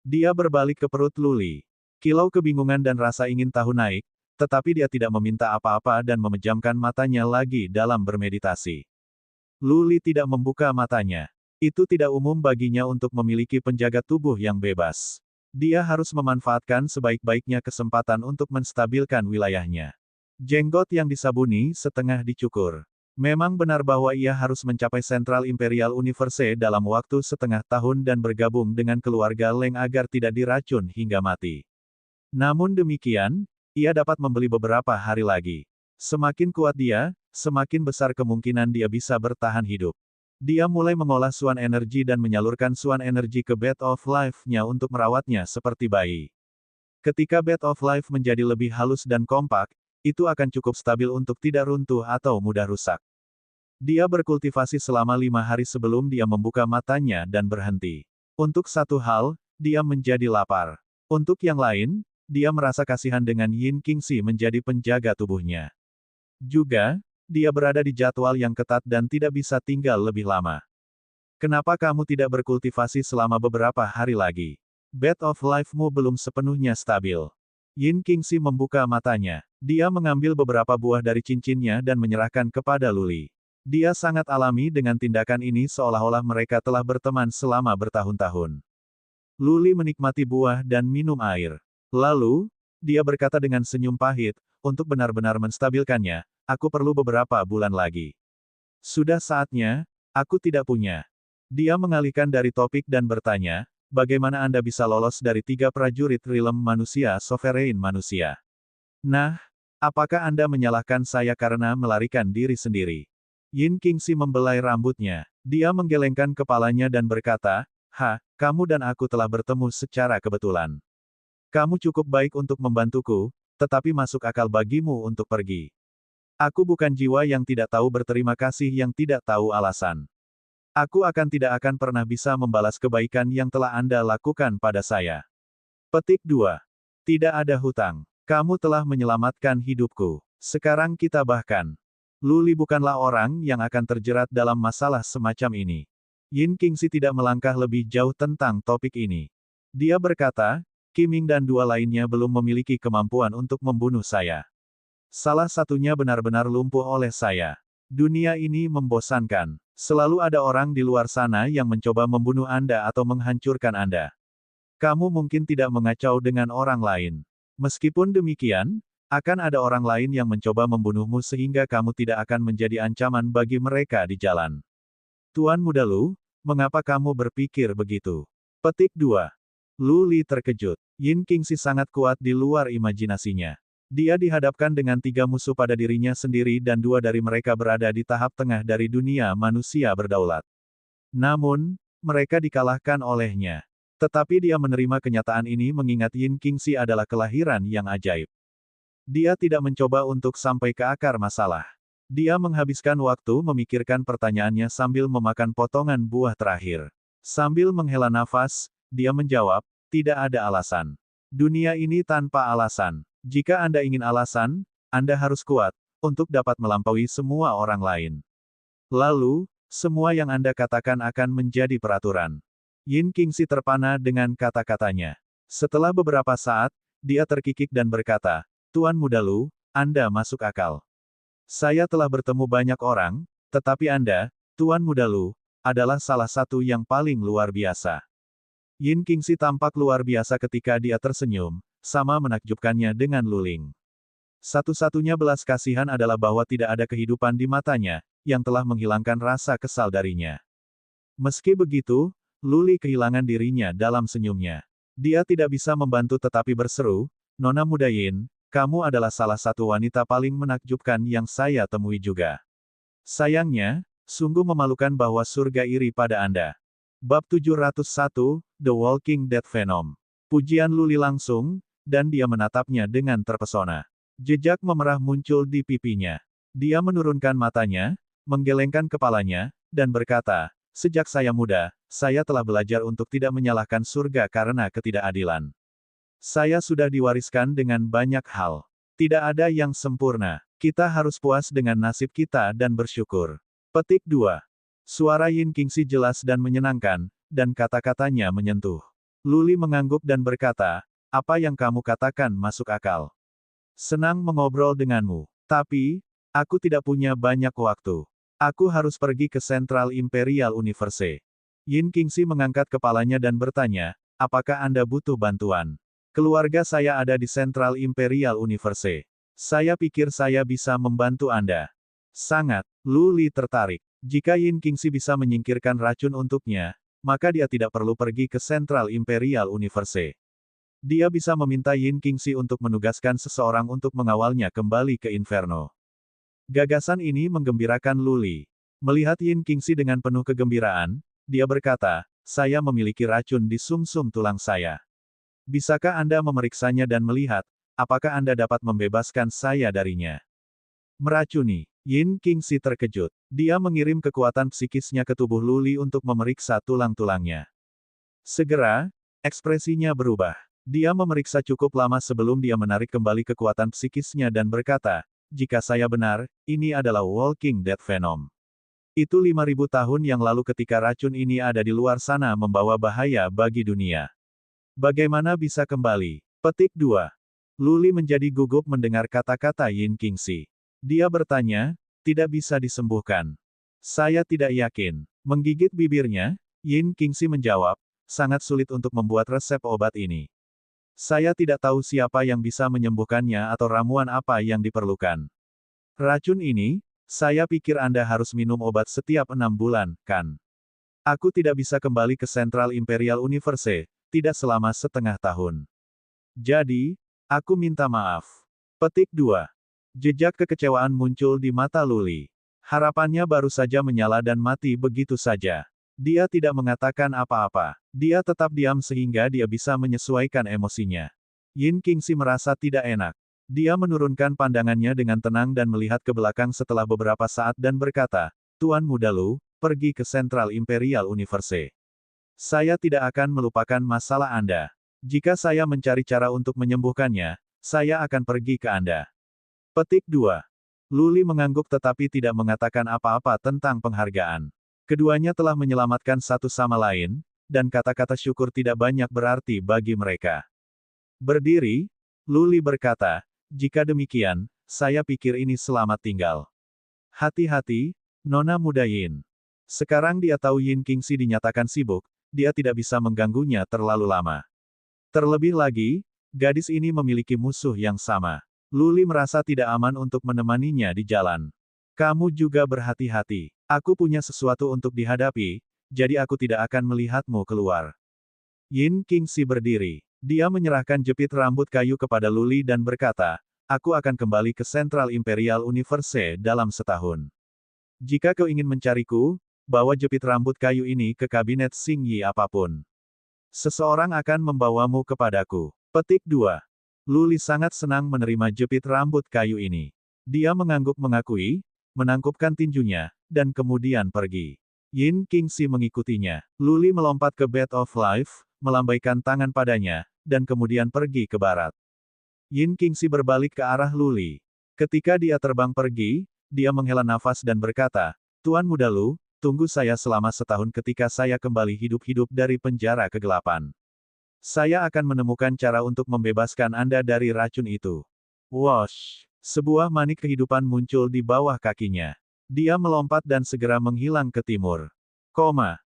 Dia berbalik ke perut Luli. Kilau kebingungan dan rasa ingin tahu naik, tetapi dia tidak meminta apa-apa dan memejamkan matanya lagi dalam bermeditasi. Luli tidak membuka matanya. Itu tidak umum baginya untuk memiliki penjaga tubuh yang bebas. Dia harus memanfaatkan sebaik-baiknya kesempatan untuk menstabilkan wilayahnya. Jenggot yang disabuni setengah dicukur. Memang benar bahwa ia harus mencapai Central Imperial Universe dalam waktu setengah tahun dan bergabung dengan keluarga Leng agar tidak diracun hingga mati. Namun demikian, ia dapat membeli beberapa hari lagi. Semakin kuat dia, semakin besar kemungkinan dia bisa bertahan hidup. Dia mulai mengolah Suan Energi dan menyalurkan Suan Energi ke Bed of Life-nya untuk merawatnya seperti bayi. Ketika Bed of Life menjadi lebih halus dan kompak, itu akan cukup stabil untuk tidak runtuh atau mudah rusak. Dia berkultivasi selama 5 hari sebelum dia membuka matanya dan berhenti. Untuk satu hal, dia menjadi lapar. Untuk yang lain, dia merasa kasihan dengan Yin Qingxi menjadi penjaga tubuhnya. Juga, dia berada di jadwal yang ketat dan tidak bisa tinggal lebih lama. "Kenapa kamu tidak berkultivasi selama beberapa hari lagi? Bed of Life-mu belum sepenuhnya stabil." Yin Qingxi membuka matanya. Dia mengambil beberapa buah dari cincinnya dan menyerahkan kepada Luli. Dia sangat alami dengan tindakan ini seolah-olah mereka telah berteman selama bertahun-tahun. Luli menikmati buah dan minum air. Lalu, dia berkata dengan senyum pahit, untuk benar-benar menstabilkannya, aku perlu beberapa bulan lagi. Sudah saatnya, aku tidak punya. Dia mengalihkan dari topik dan bertanya, bagaimana Anda bisa lolos dari 3 prajurit Realm Manusia Sovereign Manusia? Nah, apakah Anda menyalahkan saya karena melarikan diri sendiri? Yin Qingxi membelai rambutnya. Dia menggelengkan kepalanya dan berkata, kamu dan aku telah bertemu secara kebetulan. Kamu cukup baik untuk membantuku, tetapi masuk akal bagimu untuk pergi. Aku bukan jiwa yang tidak tahu berterima kasih yang tidak tahu alasan. Aku tidak akan pernah bisa membalas kebaikan yang telah Anda lakukan pada saya. Petik 2. Tidak ada hutang. Kamu telah menyelamatkan hidupku. Sekarang kita bahkan. Luli bukanlah orang yang akan terjerat dalam masalah semacam ini. Yin Qingxi tidak melangkah lebih jauh tentang topik ini. Dia berkata, Qiming dan 2 lainnya belum memiliki kemampuan untuk membunuh saya. Salah satunya benar-benar lumpuh oleh saya. Dunia ini membosankan. Selalu ada orang di luar sana yang mencoba membunuh Anda atau menghancurkan Anda. Kamu mungkin tidak mengacau dengan orang lain. Meskipun demikian, akan ada orang lain yang mencoba membunuhmu sehingga kamu tidak akan menjadi ancaman bagi mereka di jalan. Tuan Muda Lu, mengapa kamu berpikir begitu? Petik 2. Lu Li terkejut. Yin Qingxi sangat kuat di luar imajinasinya. Dia dihadapkan dengan 3 musuh pada dirinya sendiri dan 2 dari mereka berada di tahap tengah dari dunia manusia berdaulat. Namun, mereka dikalahkan olehnya. Tetapi dia menerima kenyataan ini mengingat Yin Qingxi adalah kelahiran yang ajaib. Dia tidak mencoba untuk sampai ke akar masalah. Dia menghabiskan waktu memikirkan pertanyaannya sambil memakan potongan buah terakhir. Sambil menghela nafas, dia menjawab, tidak ada alasan. Dunia ini tanpa alasan. Jika Anda ingin alasan, Anda harus kuat, untuk dapat melampaui semua orang lain. Lalu, semua yang Anda katakan akan menjadi peraturan. Yin Qingxi terpana dengan kata-katanya. Setelah beberapa saat, dia terkikik dan berkata, Tuan Muda Lu, Anda masuk akal. Saya telah bertemu banyak orang, tetapi Anda, Tuan Muda Lu, adalah salah satu yang paling luar biasa. Yin Qingxi tampak luar biasa ketika dia tersenyum, sama menakjubkannya dengan Luling. Satu-satunya belas kasihan adalah bahwa tidak ada kehidupan di matanya, yang telah menghilangkan rasa kesal darinya. Meski begitu, Luli kehilangan dirinya dalam senyumnya. Dia tidak bisa membantu tetapi berseru, Nona Muda Yin, kamu adalah salah satu wanita paling menakjubkan yang saya temui juga. Sayangnya, sungguh memalukan bahwa surga iri pada Anda. Bab 701, The Walking Dead Venom. Pujian Luli langsung, dan dia menatapnya dengan terpesona. Jejak memerah muncul di pipinya. Dia menurunkan matanya, menggelengkan kepalanya, dan berkata, sejak saya muda, saya telah belajar untuk tidak menyalahkan surga karena ketidakadilan. Saya sudah diwariskan dengan banyak hal. Tidak ada yang sempurna. Kita harus puas dengan nasib kita dan bersyukur. Petik 2. Suara Yin Qingxi jelas dan menyenangkan, dan kata-katanya menyentuh. Luli mengangguk dan berkata, apa yang kamu katakan masuk akal. Senang mengobrol denganmu. Tapi, aku tidak punya banyak waktu. Aku harus pergi ke Central Imperial Universe. Yin Qingxi mengangkat kepalanya dan bertanya, apakah Anda butuh bantuan? Keluarga saya ada di Central Imperial Universe. Saya pikir saya bisa membantu Anda. Sangat. Lu Li tertarik. Jika Yin Qingxi bisa menyingkirkan racun untuknya, maka dia tidak perlu pergi ke Central Imperial Universe. Dia bisa meminta Yin Qingxi untuk menugaskan seseorang untuk mengawalnya kembali ke Inferno. Gagasan ini menggembirakan Luli. Melihat Yin Qingxi dengan penuh kegembiraan, dia berkata, saya memiliki racun di sumsum tulang saya. Bisakah Anda memeriksanya dan melihat, apakah Anda dapat membebaskan saya darinya? Meracuni. Yin Qingxi terkejut. Dia mengirim kekuatan psikisnya ke tubuh Luli untuk memeriksa tulang-tulangnya. Segera, ekspresinya berubah. Dia memeriksa cukup lama sebelum dia menarik kembali kekuatan psikisnya dan berkata, jika saya benar, ini adalah Walking Dead Venom. Itu 5.000 tahun yang lalu ketika racun ini ada di luar sana membawa bahaya bagi dunia. Bagaimana bisa kembali? Petik 2. Luli menjadi gugup mendengar kata-kata Yin Qingxi. Dia bertanya, tidak bisa disembuhkan. Saya tidak yakin. Menggigit bibirnya, Yin Qingxi menjawab, sangat sulit untuk membuat resep obat ini. Saya tidak tahu siapa yang bisa menyembuhkannya atau ramuan apa yang diperlukan. Racun ini, saya pikir Anda harus minum obat setiap 6 bulan, kan? Aku tidak bisa kembali ke Central Imperial Universe, tidak selama setengah tahun. Jadi, aku minta maaf. Petik 2. Jejak kekecewaan muncul di mata Luli. Harapannya baru saja menyala dan mati begitu saja. Dia tidak mengatakan apa-apa. Dia tetap diam sehingga dia bisa menyesuaikan emosinya. Yin Qingxi merasa tidak enak. Dia menurunkan pandangannya dengan tenang dan melihat ke belakang setelah beberapa saat dan berkata, Tuan Muda Lu, pergi ke Central Imperial Universe. Saya tidak akan melupakan masalah Anda. Jika saya mencari cara untuk menyembuhkannya, saya akan pergi ke Anda. Petik 2. Luli mengangguk tetapi tidak mengatakan apa-apa tentang penghargaan. Keduanya telah menyelamatkan satu sama lain, dan kata-kata syukur tidak banyak berarti bagi mereka. Berdiri, Luli berkata, jika demikian, saya pikir ini selamat tinggal. Hati-hati, Nona Muda Yin. Sekarang dia tahu Yin Qingxi dinyatakan sibuk, dia tidak bisa mengganggunya terlalu lama. Terlebih lagi, gadis ini memiliki musuh yang sama. Luli merasa tidak aman untuk menemaninya di jalan. Kamu juga berhati-hati. Aku punya sesuatu untuk dihadapi, jadi aku tidak akan melihatmu keluar. Yin Qingxi berdiri. Dia menyerahkan jepit rambut kayu kepada Luli dan berkata, aku akan kembali ke Central Imperial Universe dalam setahun. Jika kau ingin mencariku, bawa jepit rambut kayu ini ke kabinet Xing Yi apapun. Seseorang akan membawamu kepadaku. Petik 2. Luli sangat senang menerima jepit rambut kayu ini. Dia mengangguk mengakui, menangkupkan tinjunya, dan kemudian pergi. Yin Qingxi mengikutinya. Luli melompat ke Bed of Life, melambaikan tangan padanya, dan kemudian pergi ke barat. Yin Qingxi berbalik ke arah Luli. Ketika dia terbang pergi, dia menghela nafas dan berkata, Tuan Muda Lu, tunggu saya selama setahun ketika saya kembali hidup-hidup dari penjara kegelapan. Saya akan menemukan cara untuk membebaskan Anda dari racun itu. Wosh! Sebuah manik kehidupan muncul di bawah kakinya. Dia melompat dan segera menghilang ke timur.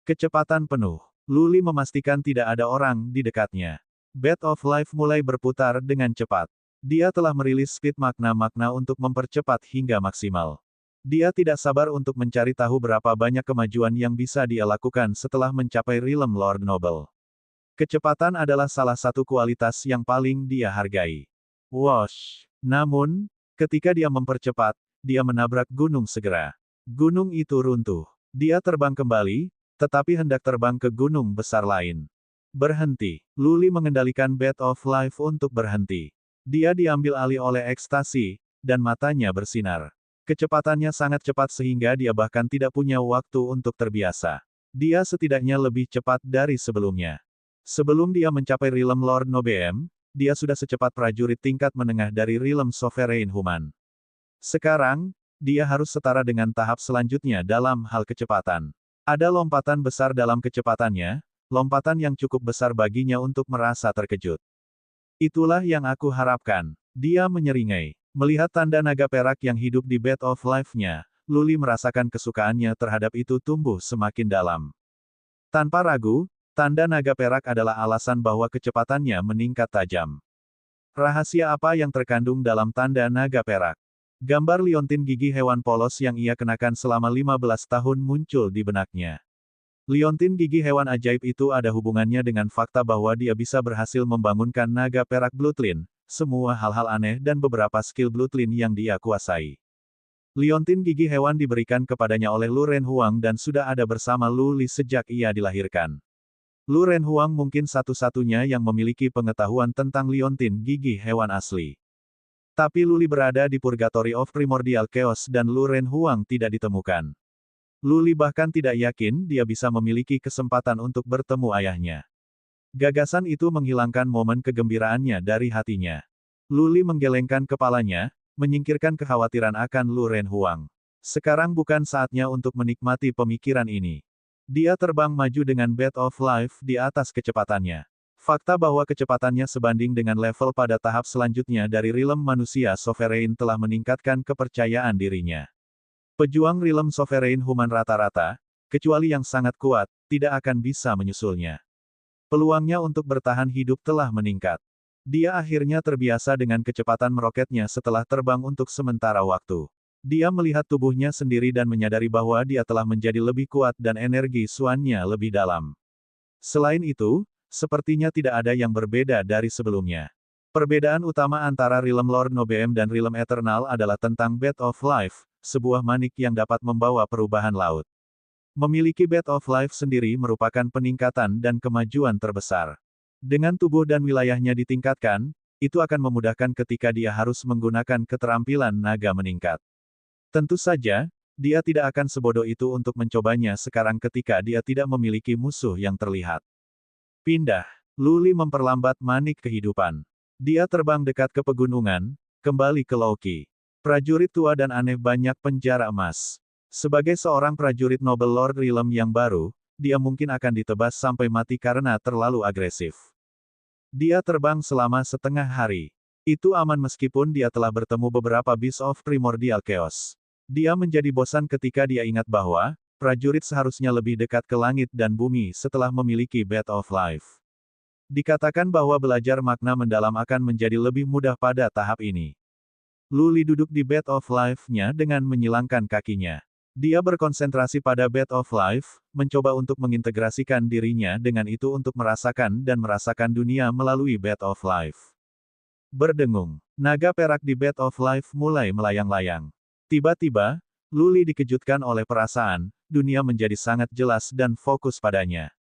Kecepatan penuh. Luli memastikan tidak ada orang di dekatnya. Bed of Life mulai berputar dengan cepat. Dia telah merilis speed makna-makna untuk mempercepat hingga maksimal. Dia tidak sabar untuk mencari tahu berapa banyak kemajuan yang bisa dia lakukan setelah mencapai Realm Lord Noble. Kecepatan adalah salah satu kualitas yang paling dia hargai. Wosh! Namun, ketika dia mempercepat, dia menabrak gunung segera. Gunung itu runtuh. Dia terbang kembali, tetapi hendak terbang ke gunung besar lain. Berhenti. Luli mengendalikan Bed of Life untuk berhenti. Dia diambil alih oleh ekstasi, dan matanya bersinar. Kecepatannya sangat cepat sehingga dia bahkan tidak punya waktu untuk terbiasa. Dia setidaknya lebih cepat dari sebelumnya. Sebelum dia mencapai Realm Lord Nobeem, dia sudah secepat prajurit tingkat menengah dari Realm Sovereign Human. Sekarang, dia harus setara dengan tahap selanjutnya dalam hal kecepatan. Ada lompatan besar dalam kecepatannya, lompatan yang cukup besar baginya untuk merasa terkejut. Itulah yang aku harapkan. Dia menyeringai. Melihat tanda naga perak yang hidup di Bed of Life-nya, Luli merasakan kesukaannya terhadap itu tumbuh semakin dalam. Tanpa ragu, tanda naga perak adalah alasan bahwa kecepatannya meningkat tajam. Rahasia apa yang terkandung dalam tanda naga perak? Gambar liontin gigi hewan polos yang ia kenakan selama 15 tahun muncul di benaknya. Liontin gigi hewan ajaib itu ada hubungannya dengan fakta bahwa dia bisa berhasil membangunkan naga perak Bloodline, semua hal-hal aneh dan beberapa skill Bloodline yang dia kuasai. Liontin gigi hewan diberikan kepadanya oleh Lu Renhuang dan sudah ada bersama Lu Li sejak ia dilahirkan. Lu Renhuang mungkin satu-satunya yang memiliki pengetahuan tentang liontin gigi hewan asli. Tapi Luli berada di Purgatory of Primordial Chaos dan Lu Renhuang tidak ditemukan. Luli bahkan tidak yakin dia bisa memiliki kesempatan untuk bertemu ayahnya. Gagasan itu menghilangkan momen kegembiraannya dari hatinya. Luli menggelengkan kepalanya, menyingkirkan kekhawatiran akan Lu Renhuang. Sekarang bukan saatnya untuk menikmati pemikiran ini. Dia terbang maju dengan Bed of Life di atas kecepatannya. Fakta bahwa kecepatannya sebanding dengan level pada tahap selanjutnya dari realm manusia sovereign telah meningkatkan kepercayaan dirinya. Pejuang realm sovereign human rata-rata, kecuali yang sangat kuat, tidak akan bisa menyusulnya. Peluangnya untuk bertahan hidup telah meningkat. Dia akhirnya terbiasa dengan kecepatan meroketnya setelah terbang untuk sementara waktu. Dia melihat tubuhnya sendiri dan menyadari bahwa dia telah menjadi lebih kuat dan energi suannya lebih dalam. Selain itu, sepertinya tidak ada yang berbeda dari sebelumnya. Perbedaan utama antara realm Lord Nobeem dan realm Eternal adalah tentang Bat of Life, sebuah manik yang dapat membawa perubahan laut. Memiliki Bat of Life sendiri merupakan peningkatan dan kemajuan terbesar. Dengan tubuh dan wilayahnya ditingkatkan, itu akan memudahkan ketika dia harus menggunakan keterampilan naga meningkat. Tentu saja, dia tidak akan sebodoh itu untuk mencobanya sekarang ketika dia tidak memiliki musuh yang terlihat. Pindah. Luli memperlambat manik kehidupan. Dia terbang dekat ke pegunungan, kembali ke Loki. Prajurit tua dan aneh banyak penjara emas. Sebagai seorang prajurit Noble Lord Realm yang baru, dia mungkin akan ditebas sampai mati karena terlalu agresif. Dia terbang selama setengah hari. Itu aman meskipun dia telah bertemu beberapa Beast of Primordial Chaos. Dia menjadi bosan ketika dia ingat bahwa, prajurit seharusnya lebih dekat ke langit dan bumi setelah memiliki Bat of Life. Dikatakan bahwa belajar makna mendalam akan menjadi lebih mudah pada tahap ini. Luli duduk di Bat of Life-nya dengan menyilangkan kakinya. Dia berkonsentrasi pada Bat of Life, mencoba untuk mengintegrasikan dirinya dengan itu untuk merasakan dunia melalui Bat of Life. Berdengung. Naga perak di Bat of Life mulai melayang-layang. Tiba-tiba, Luli dikejutkan oleh perasaan, dunia menjadi sangat jelas dan fokus padanya.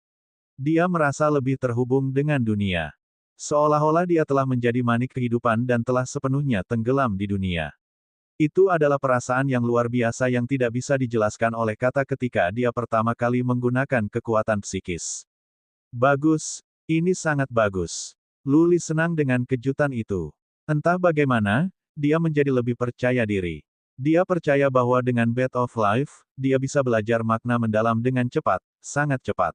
Dia merasa lebih terhubung dengan dunia. Seolah-olah dia telah menjadi manik kehidupan dan telah sepenuhnya tenggelam di dunia. Itu adalah perasaan yang luar biasa yang tidak bisa dijelaskan oleh kata ketika dia pertama kali menggunakan kekuatan psikis. Bagus, ini sangat bagus. Luli senang dengan kejutan itu. Entah bagaimana, dia menjadi lebih percaya diri. Dia percaya bahwa dengan Bat of Life, dia bisa belajar makna mendalam dengan cepat, sangat cepat.